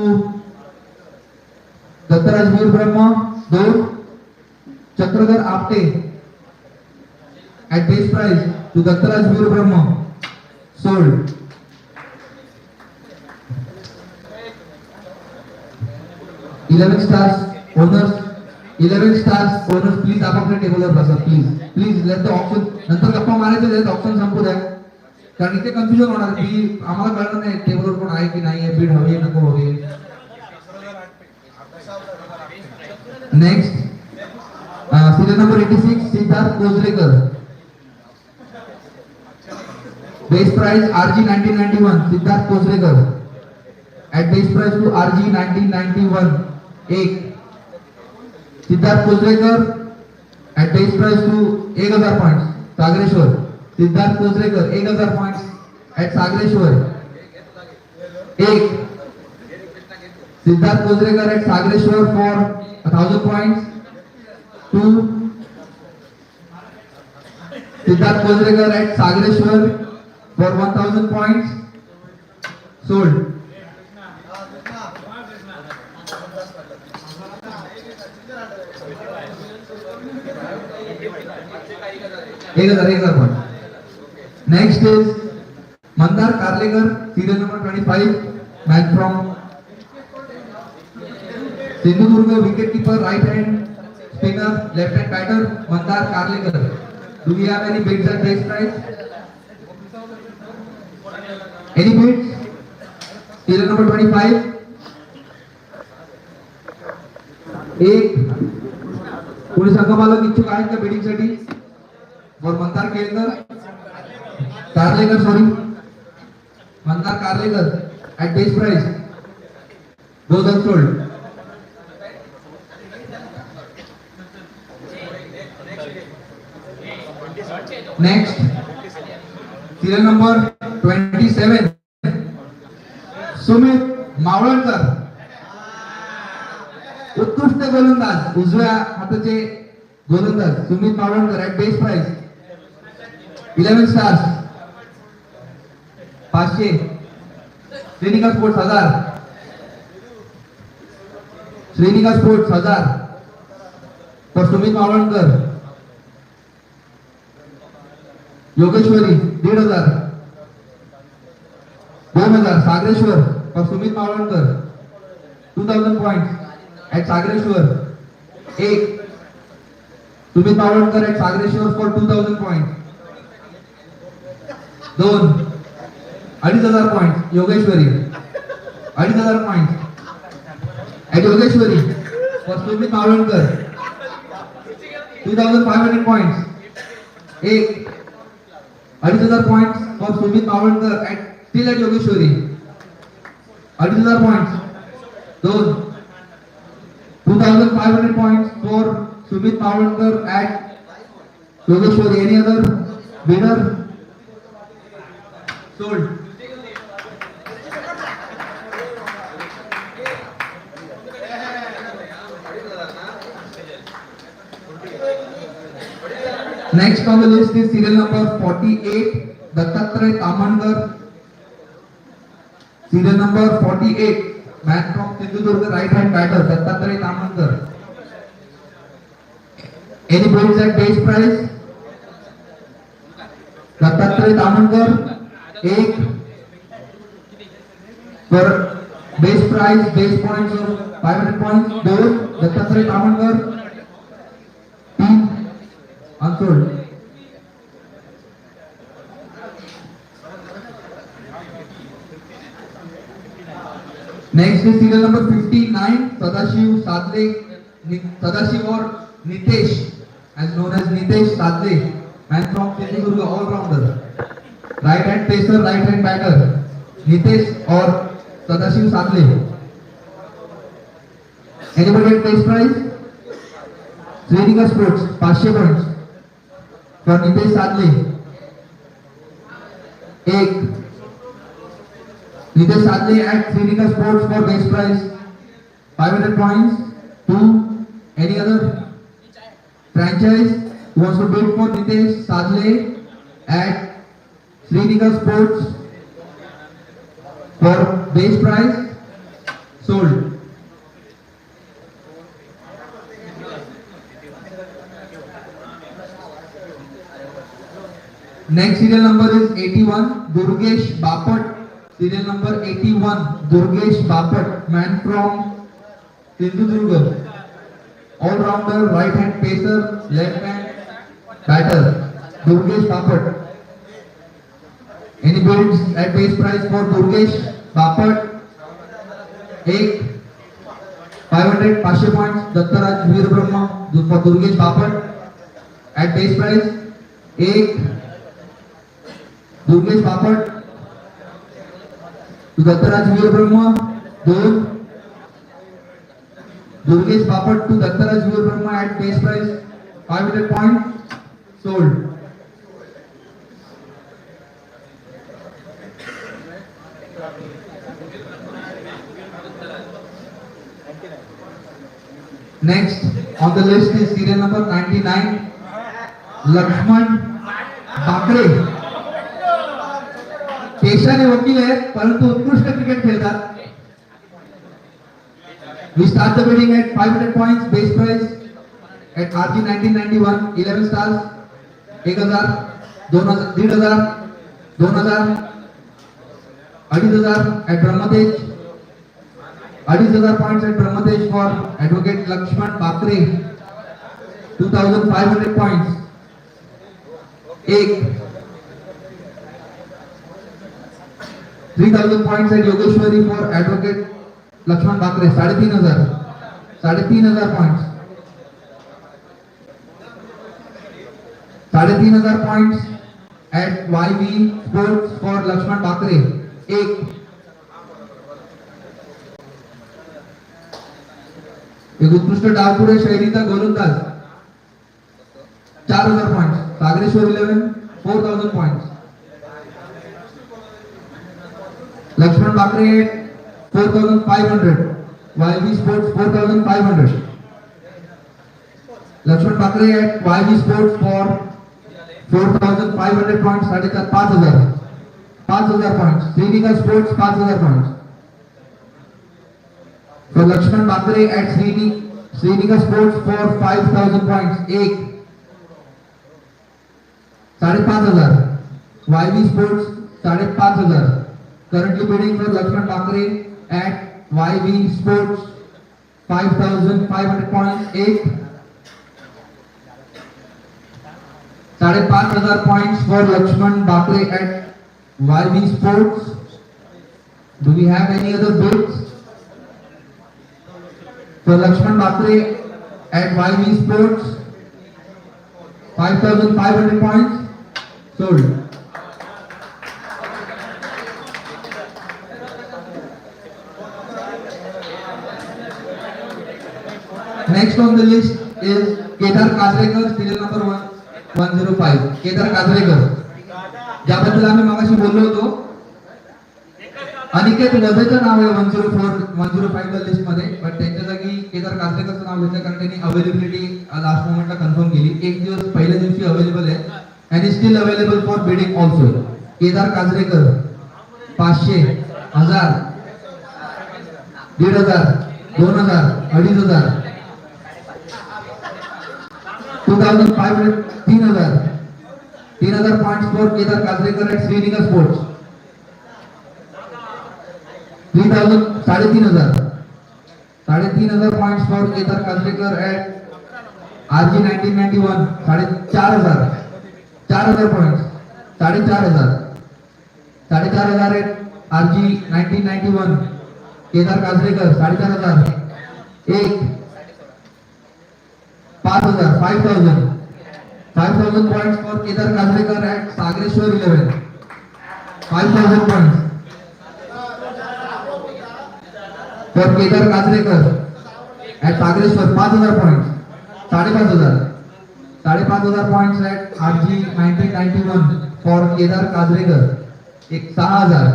Dattaraj Veer Brahma 2, Chakradhar Apte at base price to Dत्तराज Veer Brahma, sold. Eleven stars owners, please आपापल्या टेबलवर बसा please let the option, नंतर गप्पा मारायचे आहेत, option संपू द्या, कारण इथे कन्फ्युजन होणार की आम्हाला कळलं नाही टेबलवर कोण आहे की नाही आहे, बीड हवी आहे नको हवी. Next serial number 86 Siddharth Kojrekar, base price RG 1991 Siddharth Kojrekar at base price to RG 1991 1, Siddharth Kojrekar at base price to 1000 points Sagareshwar, Siddharth Kojrekar 1000 points at Sagareshwar 1, Siddharth Kojrekar at Sagareshwar for 1000 points 2, Siddharth Kojrekar at Sagareshwar for 1000 points, sold. एक हजार point. Next is Mandar कारलेकर, serial number 25, man from Sindhudurg, wicket keeper, right hand spinner, left hand batter, Mandar कारलेकर. Do we have any bids at base price? Any bids? Serial number 25. एक कोणी संघमालक इच्छुक आहेत का bidding साठी? और Mandar Karlekar sorry Mandar Karlekar at base price, those are sold. Next, serial number 27 Sumit Mavalankar, उत्कृष्ट गोलंदाज, उजव्या हाताचे गोलंदाज Sumit Mavalankar at base price 11 stars 500. Shrinika sports 1000, Shrinika sports 1000 for Sumit Mavalankar. Yogeshwari 1500, 2000 Sagareshwar for Sumit Mavalankar 2000 points at Sagareshwar 1, Sumit Mavalankar at Sagareshwar for 2000 points 2, 2500 points Yogeshwari 2500 points at Yogeshwari for Sumit Mavalankar 2500 points 1, 2500 points for Sumit Mavalankar at still at Yogeshwari 2500 points 2, 2500 points for Sumit Mavalankar at Yogeshwari. Any other bidder? Sold. Next on the list is serial number 48 Dattatray Tamankar, serial number 48 man from Sindhudurg, right hand batter Dattatray Tamankar. Any bids at base price? Dattatray Tamankar 1 for base price, base points of 500 points 2, Dattatray Tamankar 3 unsold. Next is serial number 59 Sadashiv और Nitesh as known as Nitesh Sadle, man from Sindhudurga, all rounder, right hand pacer, right hand batter Nitesh और Sadashiv Sadle. Anybody at base price? Shrinika sports 500 points for Nitesh Sadle 1, Nitesh Sadle at Shrinika sports for base price 500 points 2. Any other franchise who wants to bid for Nitesh Sadle at Srinika Sports for base price? Sold. Next serial number is 81, Durgesh Bapat. Serial number 81, Durgesh Bapat, man from Sindhudurga. All-rounder, right-hand pacer, left-hand batter. Durgesh Bapat. Any bids at base price for Durgesh Bapat? 1 500 500 points. Dattaraj Veer Brahma for Durgesh Bapat at base price 1. Durgesh Bapat to Dattaraj Veer Brahma 2. Durgesh Bapat to Dattaraj Veer Brahma at base price 500 points. Sold. Next on the list is serial number 99, Lakshman Bakre. पेशाने वकील आहेत परंतु उत्कृष्ट cricket खेळतात. We start the bidding at 500 points base price at RG 1991 11 stars 1000 2000 1500 2000 2500 at Brahmatej 2500 points at Brahmatej for Advocate Lakshman Bakre 2500 points 1. 3000 points at Yogeshwari for Advocate Lakshman Bakre 3500 points 3500 points at YV Sports for Lakshman Bakre 1. एक उत्कृष्ट डावपुरे शैलीचा गोलंदाज 4000 points. Sagareshwar 11 4000 points. Lakshman Bakre 4500. YV Sports 4500. Lakshman Bakre at YV Sports for 4500 points. 5000 5000 points. Srinika Sports 5000 points. For Lakshman Bakre at Srinika Sports for 5000 points. 1. 5500. YV Sports 5500. Currently bidding for Lakshman Bakre at YV Sports 5500 points. 1. 5500 points for Lakshman Bakre at YV Sports. Do we have any other bids? For Lakshman Bakre at YV Sports 5500 points. Sold. Next on the list is Kedar Kazrekar, serial number 105. Kedar Kazrekar. ज्याबद्दल आम्ही मागाशी बोललो होतो. अनिकेत वझेचं नाव आहे 105 list मध्ये, पण त्यांच्या जागी केदार काजरेकरचं नाव घेतलं कारण त्यांनी अवेलेबिलिटी लास्ट मोमेंटला कन्फर्म केली. एक दिवस पहिल्या दिवशी अवेलेबल आहे and is still available for bidding also. Kedar Kajrekar 500 1000 1500 2000 2500 2500 3000 points for Kedar Kazrekar at Srinika Sports. 3000 3500 points for Kedar Kazrekar at RG 1991 4000 points 4500 at RG 1991 Kedar Kazrekar 4500 1 5000 points for Kedar Kazrekar at Sagreshwar 11 5000 points for Kedar Kazrekar at Sagreshwar 5000 points 5500 points at RG 1991 for Kedar Kazrekar 6000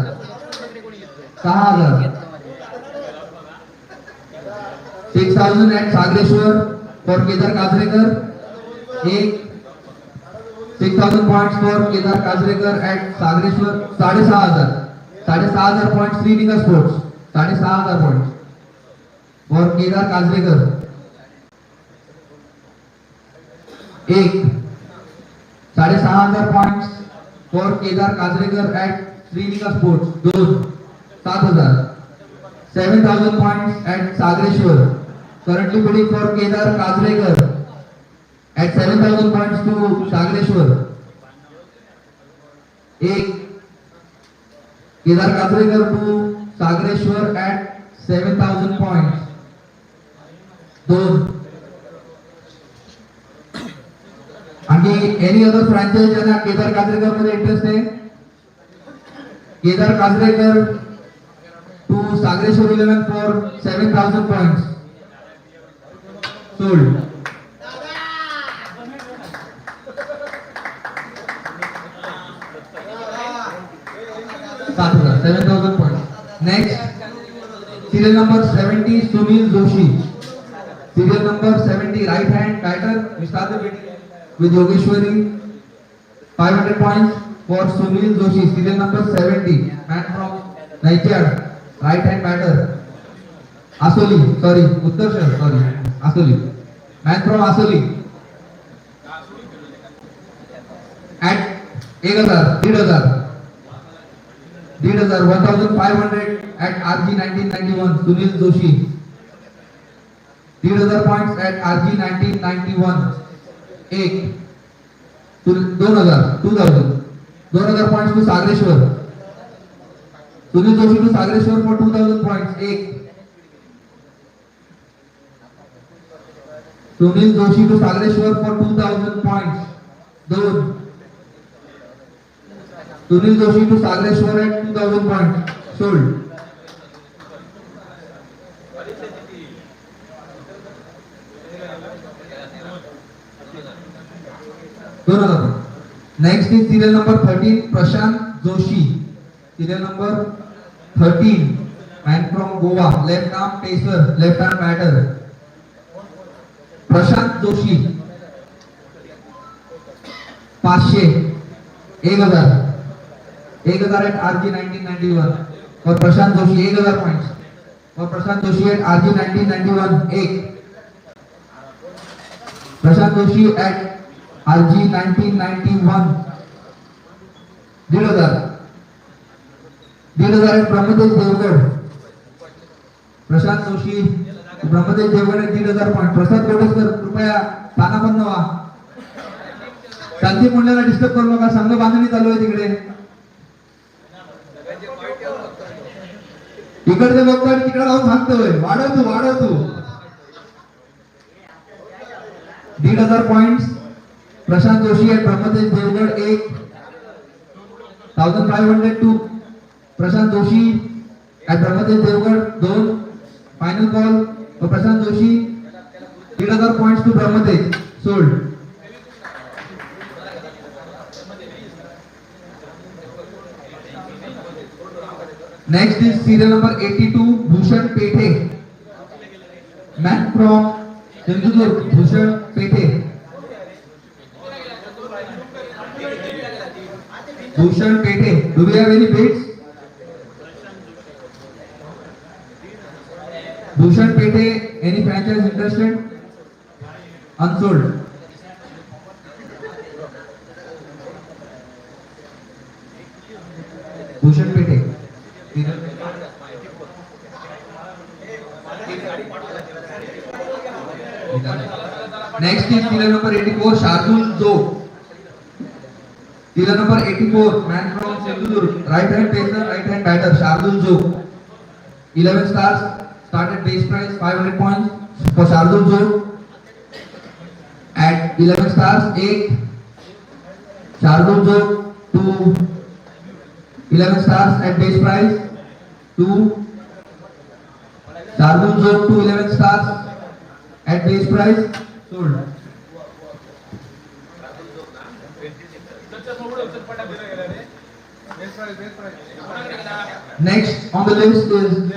6000 at Sagreshwar for Kedar Kazrekar 6000 points for Kedar Kazrekar at Sagreshwar 6500 points Srinika Sports 6500 points for Kedar Kazrekar 6500 points for Kedar Kazrekar at Srinika Sports, 2, 7,000. 7,000 points at Sagreshwar, currently bidding for Kedar Kazrekar at 7,000 points to Sagreshwar. 1. Kedar Kazrekar to Sagreshwar at 7,000 points. 2. आणि any other franchise ज्यांना केदार काजरेकर मध्ये interest आहे, Kedar Kajrekar to Sagareshwar 11 for 7,000 points sold. Next, serial number 70, Sunil Joshi. Serial number 70, right hand batter. We start the bidding with Yogeshwari. 500 points for Sunil Joshi. Serial number 70, man from Naitiyad, right hand batter. Asoli, sorry, Uttarshar, sorry, Asoli. Man from Asoli. At 1,000, 1,500 at RG 1991, Sunil Joshi. 1,000 points at RG 1991. 1. 2,000 points to Sagreshwar. Sunil Joshi to Sagreshwar for 2,000 points. 1. Sunil Joshi to Sagreshwar for 2,000 points. 2. Sunil Joshi to Sagreshwar at 2,000 points. Sold. Next is serial number 13, Prashant Joshi. Serial number 13, man from Goa, left arm pacer, left arm batter. Prashant Joshi. 500, 1,000. 1,000 at RG 1991 for Prashant Joshi. 1,000 points for Prashant Joshi at RG 1991. 1. Prashant Joshi at RG 1991. 1,000. 1,000 at Brahmadev Devgad. Prashant Joshi Brahmadev Devgad at 1,000 points. Prasad Kodeskar, कृपया ताना बंद व्हा. शांती मंडळाला disturb करू नका, संघ बांधणी चालू आहे तिकडे. इकडचे बघतोय तिकडे राहून सांगतोय वाढव तू. 1,500 points Prashant Joshi at Brahmadev Devgad. 1,500 to Prashant Joshi at Brahmadev Devgad. 2. Final call for Prashant Joshi. 1,000 points to Brahmadev. Sold. Next is serial number 82, Bhushan Pethe. Man from Sindhudurg, Bhushan Pethe. Bhushan Pethe. Do we have any bids? Bhushan Pethe, any franchise interested? Unsold. Bhushan Pethe. Next is serial number 84, Shardul Zog. Serial number 84, man from Sindhudurg, right hand pacer, right hand batter, Shardul Zog. 11 stars, started base price 500 points for Shardul Zog. At 11 stars, 8. Shardul Zog to 11 stars at base price 2. Shardul Zog to 11 stars at base price. Sold. Next on the list is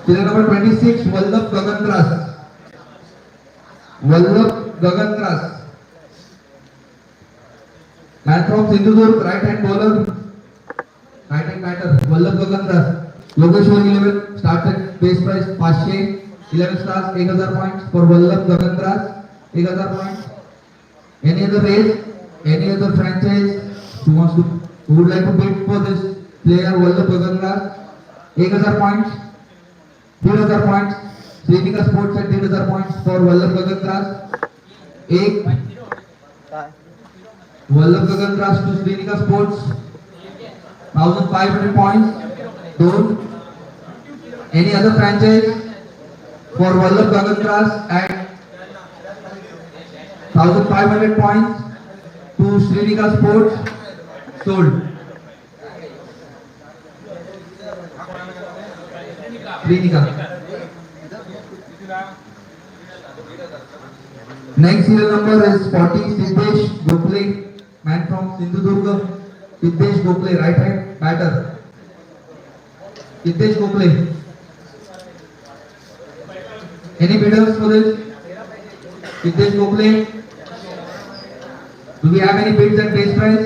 serial number 26, Vallabh Gagantras. Vallabh Gagantras. Man from Sindhudurg, right hand bowler, right hand batter, Vallabh Gagantras. Yogeshwari 11, started base price 500. 11 stars, 1,000 points for Vallabh Gagantras. 1,000 points. Any other race? Any other franchise? who would like to bid for this player Vallabh Gaganraj? 1000 points, 3000 points. Srinika Sports at 3000 points for Vallabh Gaganraj. एक Vallabh Gaganraj to Srinika Sports, 1500 points. Don't. Any other franchise for Vallabh Gaganraj at 1500 points to Srinika Sports, sold. Srinika. Next serial number is 40, Siddesh Gokhale, man from Sindhudurga. Siddesh Gokhale, right hand batter. Siddesh Gokhale. Any bidders for this? Siddesh Gokhale. Do we have any bids at base price?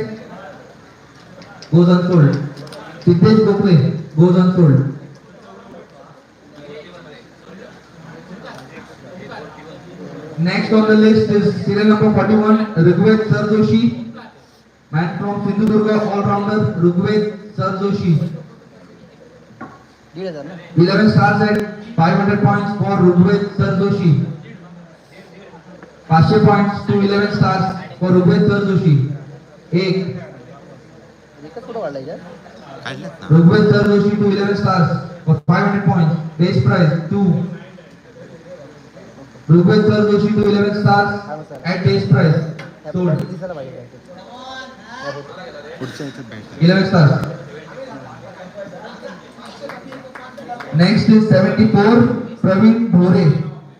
Goes unsold. Siddesh Gokhale goes unsold. Next on the list is serial number 41, Rigved Sir Joshi, man from Sindhudurga, all-rounder Rigved Sir Joshi. 11 stars at 500 points for Rigved Sir Joshi. 500 points to 11 stars for Rigved Sir Joshi. 1. काढल्यात ना Rigved Sir Joshi to 11 stars for 500 points. Base price 2. Rigved Sir Joshi to 11 stars at base price. Sold. पुढच्या इथे bat 11 stars. Next is 74, Praveen Dhore.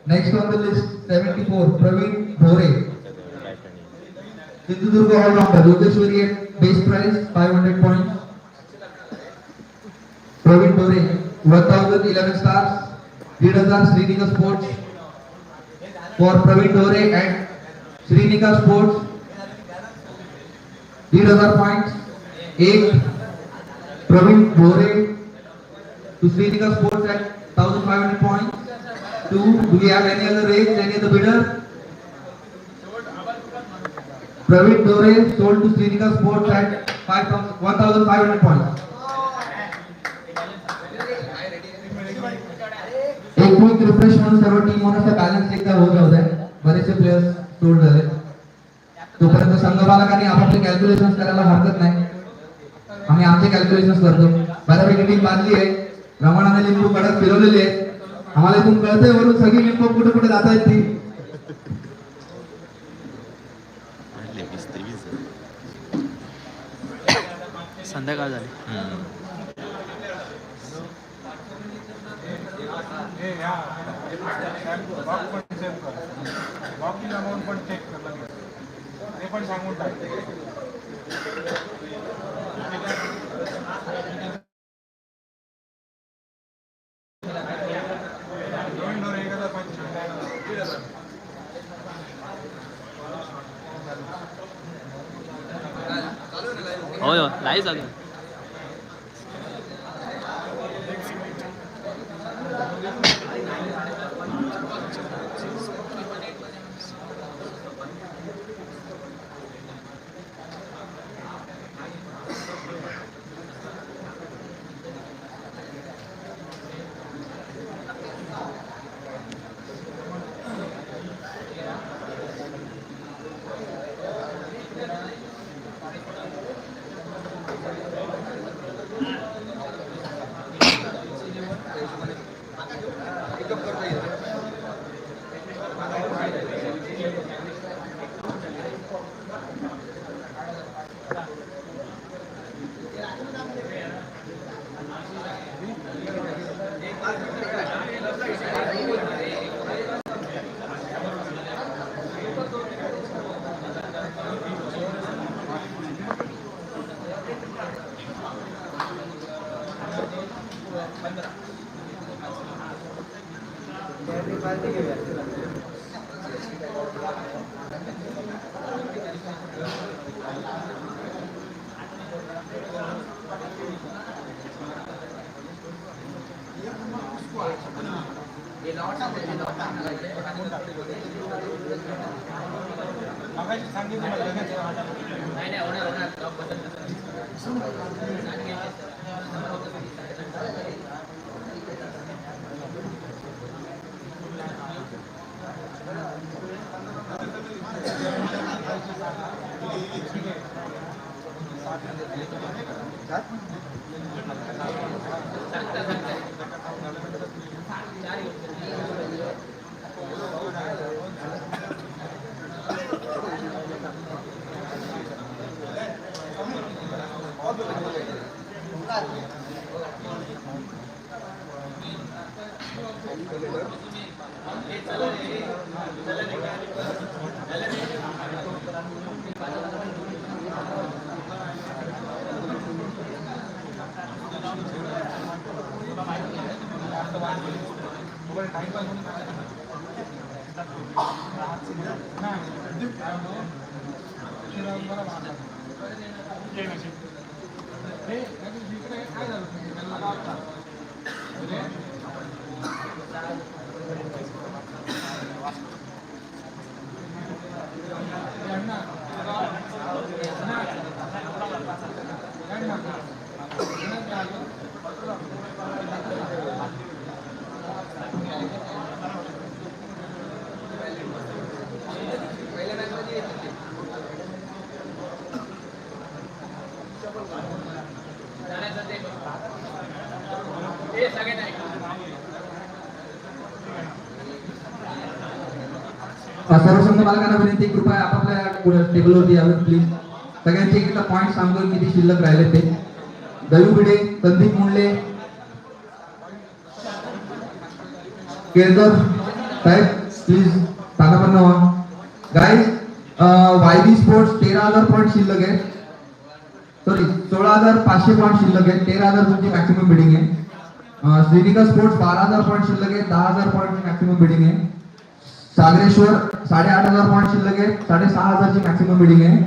Next on the list, 74, Praveen Dhore. Sindhudurga all-rounder, Yogeshwari at base price, 500 points. Praveen Dhore, 1011 stars, 3000 Srinika Sports. For Praveen Dhore at Srinika Sports, 3000 points. 1. Praveen Dhore to Srinika Sports at 1500 points. 2. Do we have any other rates, any other bidder? Praveen Dhore sold to Srinika Sports at 1500 points. एक quick refresh म्हणून सर्व team ओनर्सचा balance एकदा होत जाऊ द्या. बरेचसे players सोड झाले. तोपर्यंत संघपालकांनी आपापले कॅल्क्युलेशन्स करायला हरकत नाही. आम्ही आमचे कॅल्क्युलेशन्स करतो. बऱ्यापैकी टीम बांधली आहे. रमणाने लिंबू कडक फिरवलेले आहेत. आम्हाला इथून कळतंय वरून सगळी लिंबू कुठे कुठे जात आहेत ती. काढले 20-23 संध्याकाळ झाली. हे या बॉक्स पण सेव्ह कर. बॉक्सची अमाऊंट पण चेक कर लगेच. ते पण सांगून टाक. दोन डोर 1025. होय हो लाईव्ह चालू आहे. मगाशी सांगितलं मला लगेच काय झालं सर्वसंघ मालकांना विनंती, कृपया आपापल्या टेबलवरती यावेत प्लीज. सगळ्यांचे एकदा पॉईंट सांगतो किती शिल्लक राहिले ते. दयू भिडे, संदीप मुंडले, केळकर साहेब प्लीज सांगा पण नावा. गाईज वायबी स्पोर्ट्स 13,000 पॉईंट शिल्लक आहे. सॉरी 16,500 पॉईंट शिल्लक आहे. 13,000 तुमची मॅक्सिमम बिडिंग आहे. श्रीनिका स्पोर्ट्स 12,000 पॉईंट शिल्लक आहे. 10,000 पॉईंट मॅक्सिमम बिडिंग आहे. सागरेश्वर 8,500 पॉईंट शिल्लक आहे. 6,500 ची मॅक्सिमम बिडिंग आहे.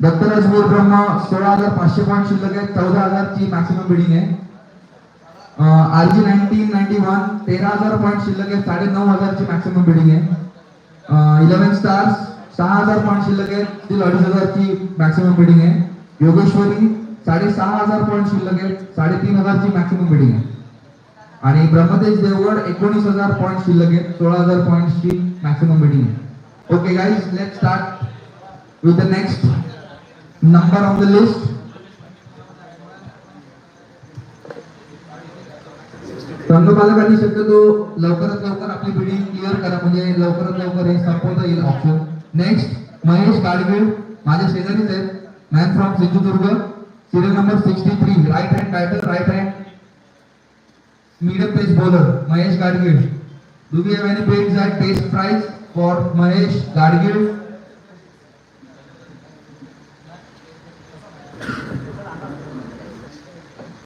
दत्तराज वीर ब्रह्म 16,500 पॉईंट शिल्लक आहे. 14,000 ची मॅक्सिमम बिडिंग आहे. RG 1991 13,000 पॉईंट शिल्लक आहे. 9,500 ची मॅक्सिमम बिडिंग आहे. 11 स्टार्स 6,000 पॉईंट शिल्लक आहे. 2,500 ची मॅक्सिमम बिडिंग आहे. योगेश्वरी 6,500 पॉईंट शिल्लक आहे. 3,500 ची मॅक्सिमम बिडिंग आहे. आणि ब्रह्मतेज देवगड 19,000 पॉईंट शिल्लक आहे. 16,000 पॉईंटची मॅक्सिमम बिडिंग आहे. Okay guys, let's start with the next number of the list. संघपालकांनी शक्यतो लवकरात लवकर आपली बिडिंग क्लिअर करा, म्हणजे लवकरात लवकर हे संपवता येईल ऑप्शन. नेक्स्ट महेश गाडगीळ, माझ्या शेजारीच आहेत, man from Sindhudurg, serial number 63, right hand batter, right hand medium pace bowler Mahesh Gadgil. Do we have any bids at base price for Mahesh Gadgil?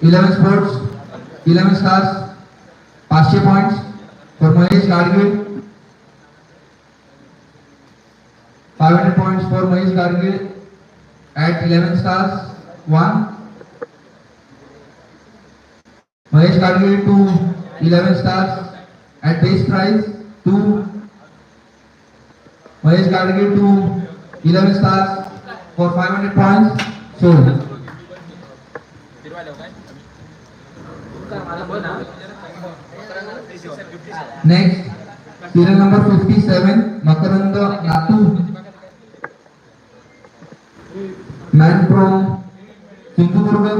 Eleven sports, 11 stars, 500 points for Mahesh Gadgil. 500 points for Mahesh Gadgil at 11 stars. 1. Mahesh Gadgil to 11 stars at base price. 2. Mahesh Gadgil to 11 stars for 500 points. Sold. Next, serial number 57, Makaranda Natu, man from Sindhudurga.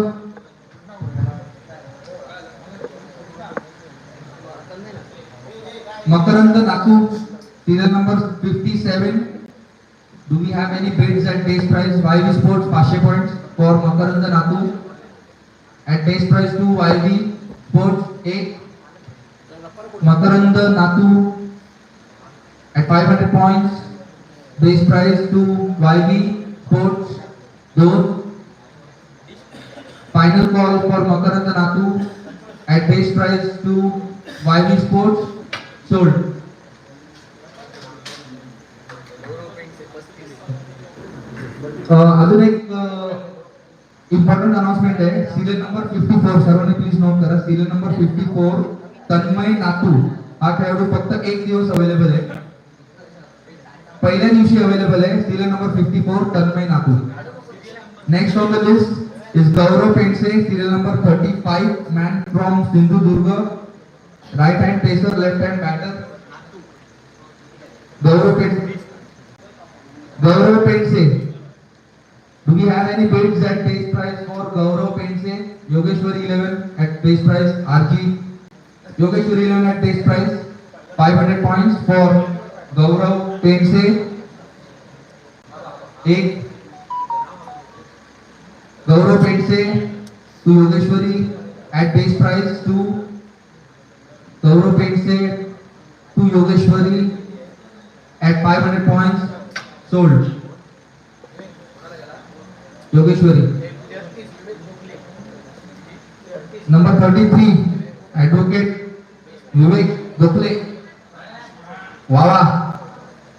Makaranda Natu, serial number 57. Do we have any bids at base price? YV Sports 500 points for Makaranda Natu at base price to YV Sports 8. Makaranda Natu at 500 points, base price to YV Sports 2. Final call for Makaranda Natu at base price to YV Sports. Sold. अजून एक important announcement आहे. Serial number 54, सर्वांनी please note करा. Serial number 54 तन्मय नातू हा खेळाडू फक्त एक दिवस अवेलेबल आहे. पहिल्या दिवशी अवेलेबल आहे serial number 54 Tanmay Naku. Next on the list is Gaurav Pendse serial number 35 man from Sindhudurg. Right hand pacer left hand batter. Gaurav Pense. Do we have any bids at base price for Gaurav Pense? Yogeshwari 11 at base price. RG Yogeshwari 11 at base price. 500 points for Gaurav Pense. एक Gaurav Pense to Yogeshwari at base price. 2 Gaurav Pense to Yogeshwari at 500 points. Sold. Yogeshwari. Number 33, Advocate Vivek Gokhale. Wawa.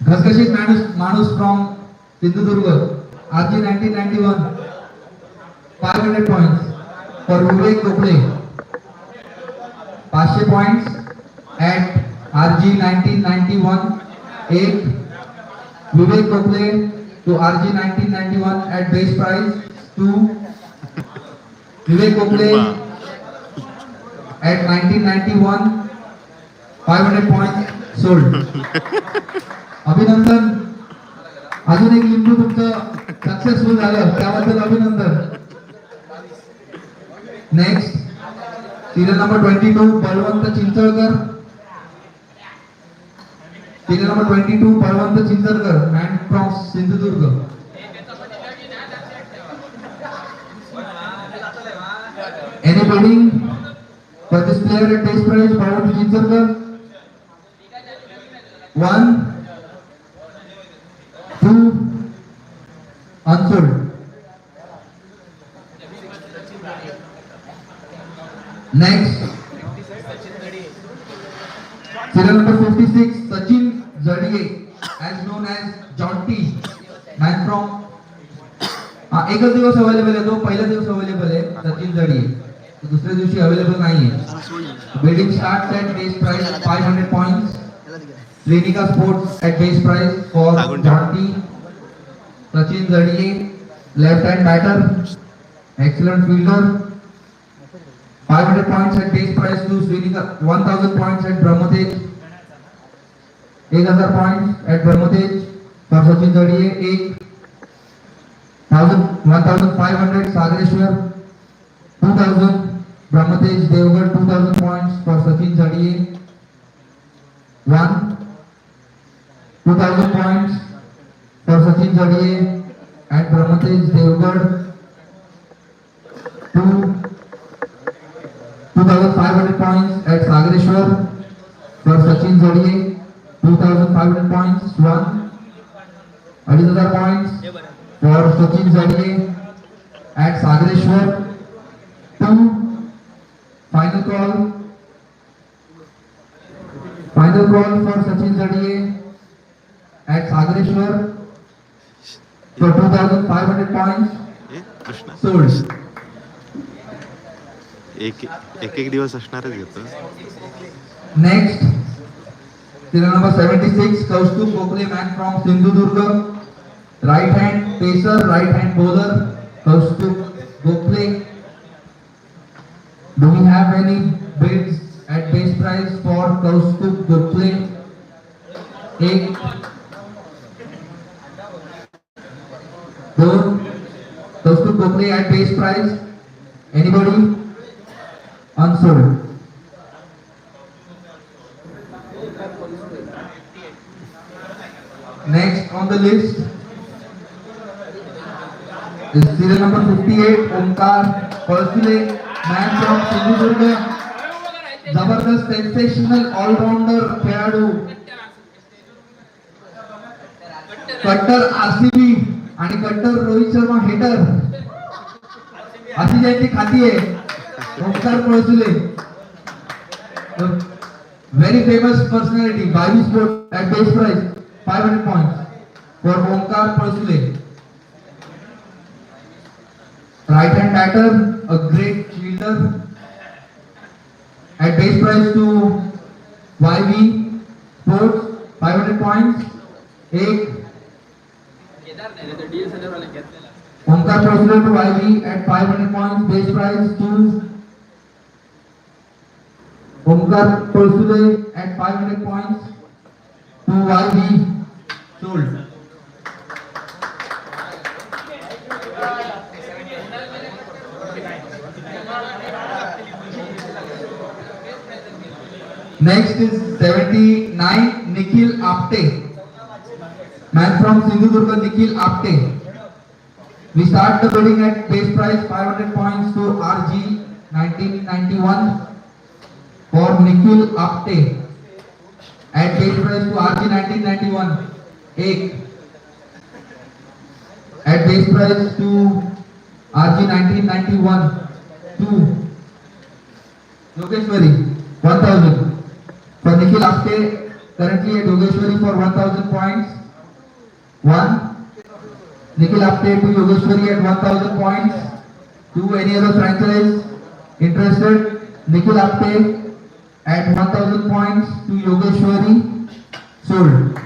घसघशीत माणूस from Sindhudurg. RG 1991. 500 points for Vivek Gokhale. 500 points at RG 1991. 8 Vivek Gokhale to RG 1991 at base price. 2 Vivek Gokhale at 1991 500 points sold. अभिनंदन. अजून एक लिंबू तुमचं successful झालं त्याबद्दल अभिनंदन. Next serial number 22 Balwant Chinchalkar. Serial number 22 Balwant Chinchalkar man from Sindhudurg. Any bidding for this player at base price? Balwant Chinchalkar. 1 2 unsold. Next serial number 56 Sachin Zadiye as known as Jonty man from एकच दिवस अवेलेबल आहे. तो पहिला दिवस अवेलेबल आहे सचिन जडिये. दुसऱ्या दिवशी अवेलेबल नाहीये. Bidding starts at base price 500 points. Clinica Sports at base price for Jonty. Sachin Zadiye left hand batter, excellent fielder. 500 points at base price to Clinica. 1000 points at Brahmotej. 1000 points at Brahmotej for Sachin Zadiye. 1500 Sagreshwar. 2000 Brahmotej Devgarh. 2000 points for Sachin Zadiye. 2000 points for Sachin Zadiye at Brahmotej Devgarh. 2500 points at Sagreshwar for Sachin Zadiye. 2500 points. 2500 points for Sachin Zadiye at Sagreshwar. 2 final call. Final call for Sachin Zadiye at Sagreshwar for 2500 points. Krishna Sold. एक दिवस असणारच घेतो. Next, serial number 76, Kaustubh Gokhale man from Sindhudurg. Right hand pacer, right hand bowler, Kaustubh Gokhale. Do we have any bids at base price for Kaustubh Gokhale? एक 2 Kaustubh Gokhale at base price. Anybody? Unsold. Next on the list is serial number 58 Omkar Palsule man from Sindhudurg. जबरदस्त sensational allrounder खेळाडू. कट्टर RCB आणि कट्टर Rohit Sharma hater अशी ज्यांची खाती आहे Omkar Palsule. Very famous personality. Bhavi Sport at base price 500 points for Omkar Pulsule. Right hand batter, a great fielder. At base price to YV Sports 500 points. एक Omkar Prosule to YV at 500 points, base price to Omkar Prosule at 500 points to YV, sold. Next is 79 Nikhil Apte. Man from Sindhudurga, Nikhil Apte. We start the bidding at base price 500 points to RG 1991 for Nikhil Apte. At base price to RG 1991. 8. At base price to RG 1991. 2. Yogeshwari 1000. For Nikhil Apte, currently at Yogeshwari for 1000 points. 1. Nikhil Apte to Yogeshwari at 1000 points. 2. Any other franchise interested? Nikhil Apte at 1000 points to Yogeshwari, sold.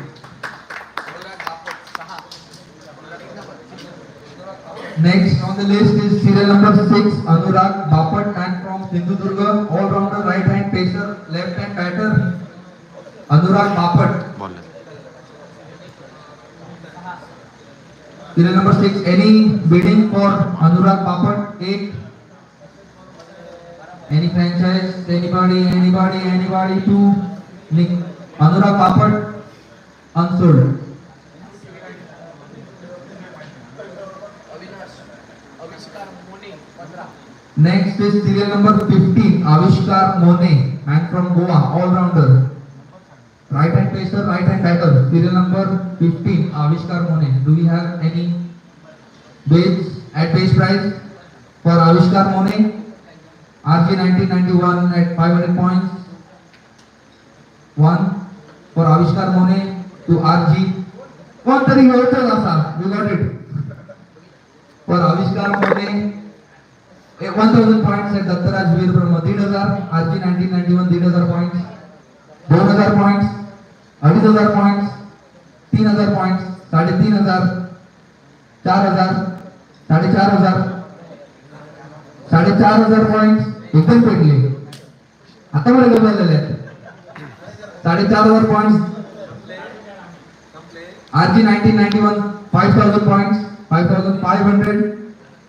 Next on the list is serial number 6, Anurag Bapat, and from Sindhudurga, all-rounder, right hand pacer, left hand batter, Anurag Bapat. Ball Serial number 6, any bidding for Anurag Bapat? 8. Any franchise? Anybody? 2. Anurag Bapat, unsold. Next is serial number 15, Avishkar Mone, man from Goa, all-rounder. Right hand pacer, right hand batter. Serial number 15, Avishkar Mone. Do we have any bids at base price for Avishkar Mone? RG 1991 at 500 points. 1 for Avishkar Mone to RG. 130 we got it. For Avishkar Mone, 1000 points at Dattaraj Veer Brahma, 1000, RG 1991, 1000 points, 2000 points, 2500 points, 3000 points, 3500, 4000, 4500, 4500 points, एकदम पेटले आता मला घेऊन आलेले आहेत 4500 points, RG 1991, 5000 points, 5500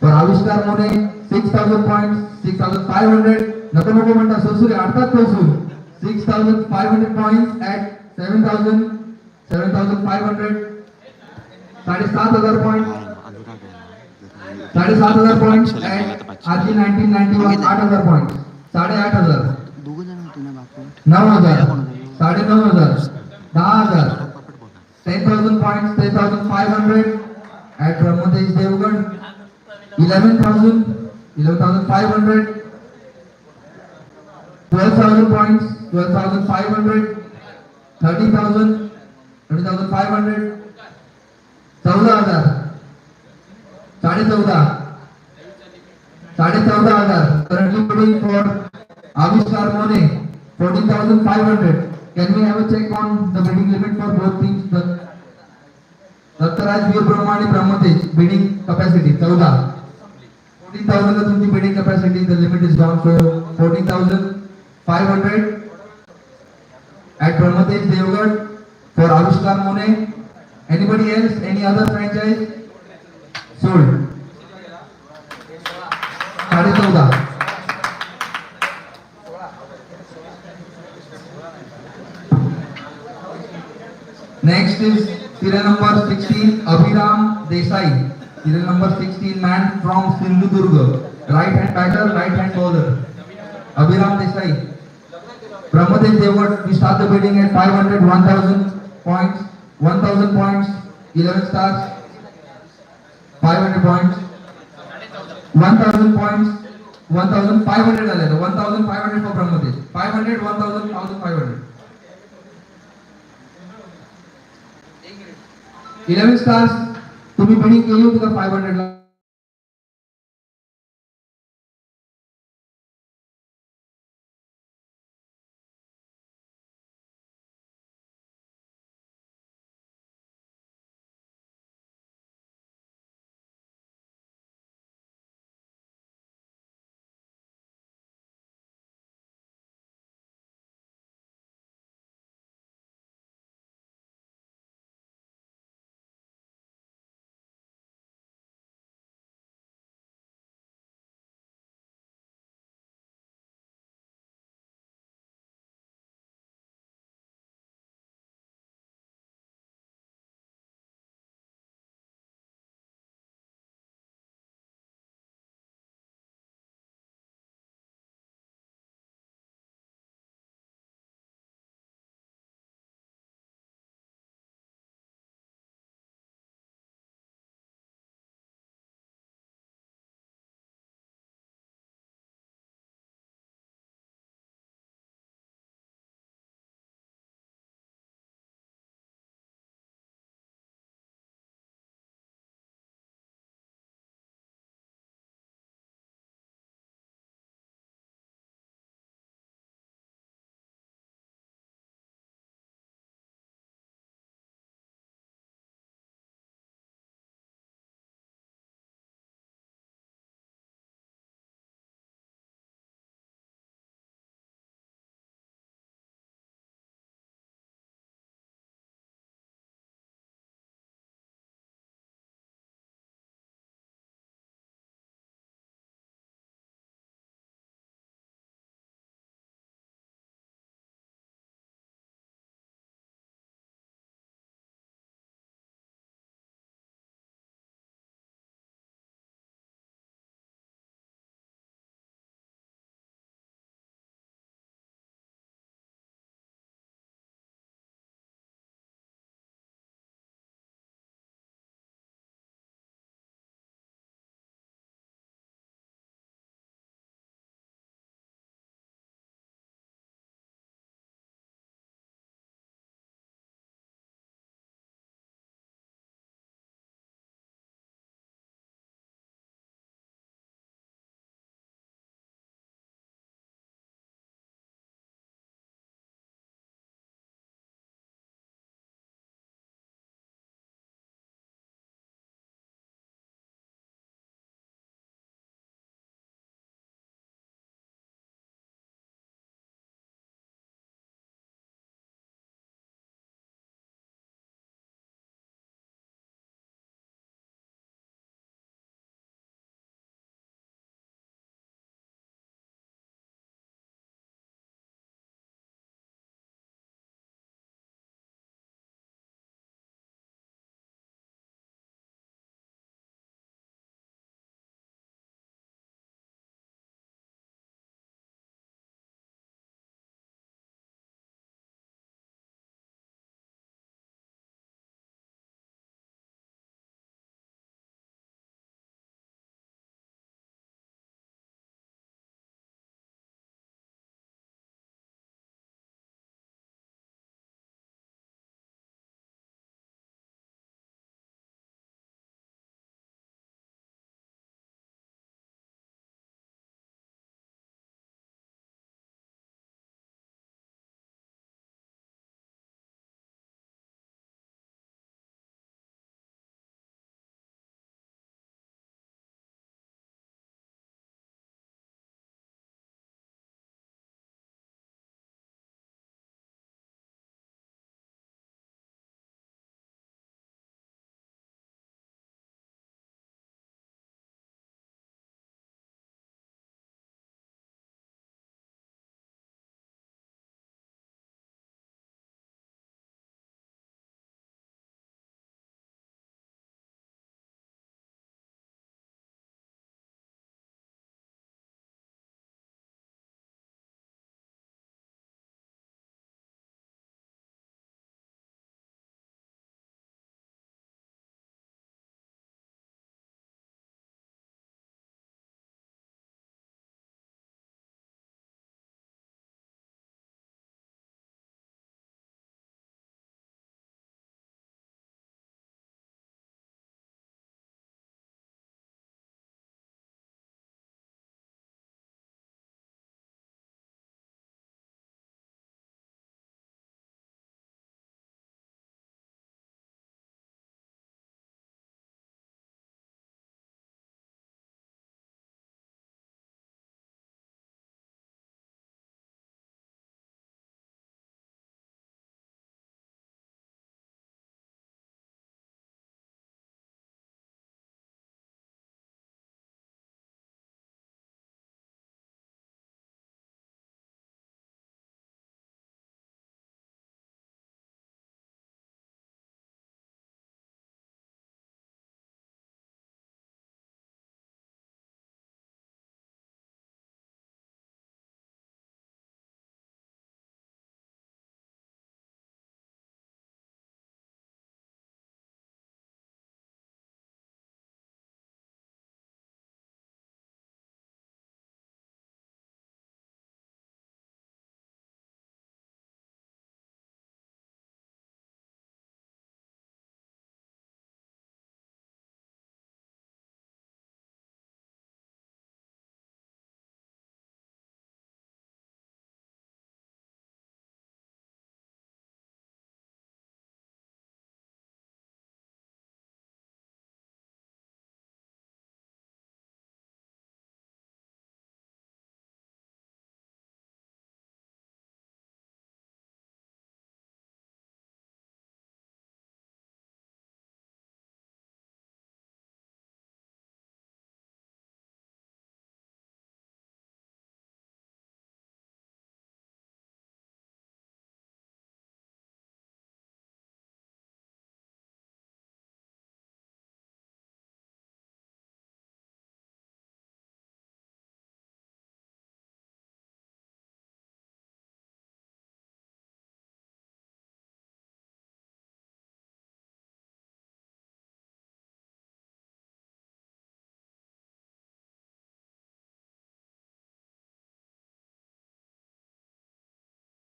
for Avishkar Mone, 6000 points, 6500. नको म्हणता सोसुरे अर्थात पोहोचून 6500 points at 7000, 7500, 7500 points, 7500 points at RG 1991, 8000 points, 8500, 9000, 9500, 10000, 10,000 points, 10,500 at Brahmadesh Devgarh, 11,000, 11,500, 12,000 points, 12,500, 30,000, 30,500, 14,000, 14,500, 14,500. Currently bidding for Avishkar Mone, 14,500. Can we have a check on the bidding limit for both teams? Dattaraj Veer Brahma and Brahmadesh bidding capacity 14,000. 14,000 का तुमची bidding capacity, the limit is gone, so 14,500 at Brahmadesh Devgarh for Avishkar Mone. Anybody else? Any other franchise? Sold. 14,500. Next is serial number 16, Abhiram Desai. Serial number 16, man from Sindhudurga. Right hand batter, right hand bowler. Abhiram Desai. Brahmadesh Devgarh, we start the bidding at 500, 1,000 points, 1,000 points, 11 stars, 500 points, 1,000 points, 1,500 आले, 1,500 for Brahmadesh. 500, 1,000, 1,500. 11 stars, तुम्ही bidding केली होती का 500 ला?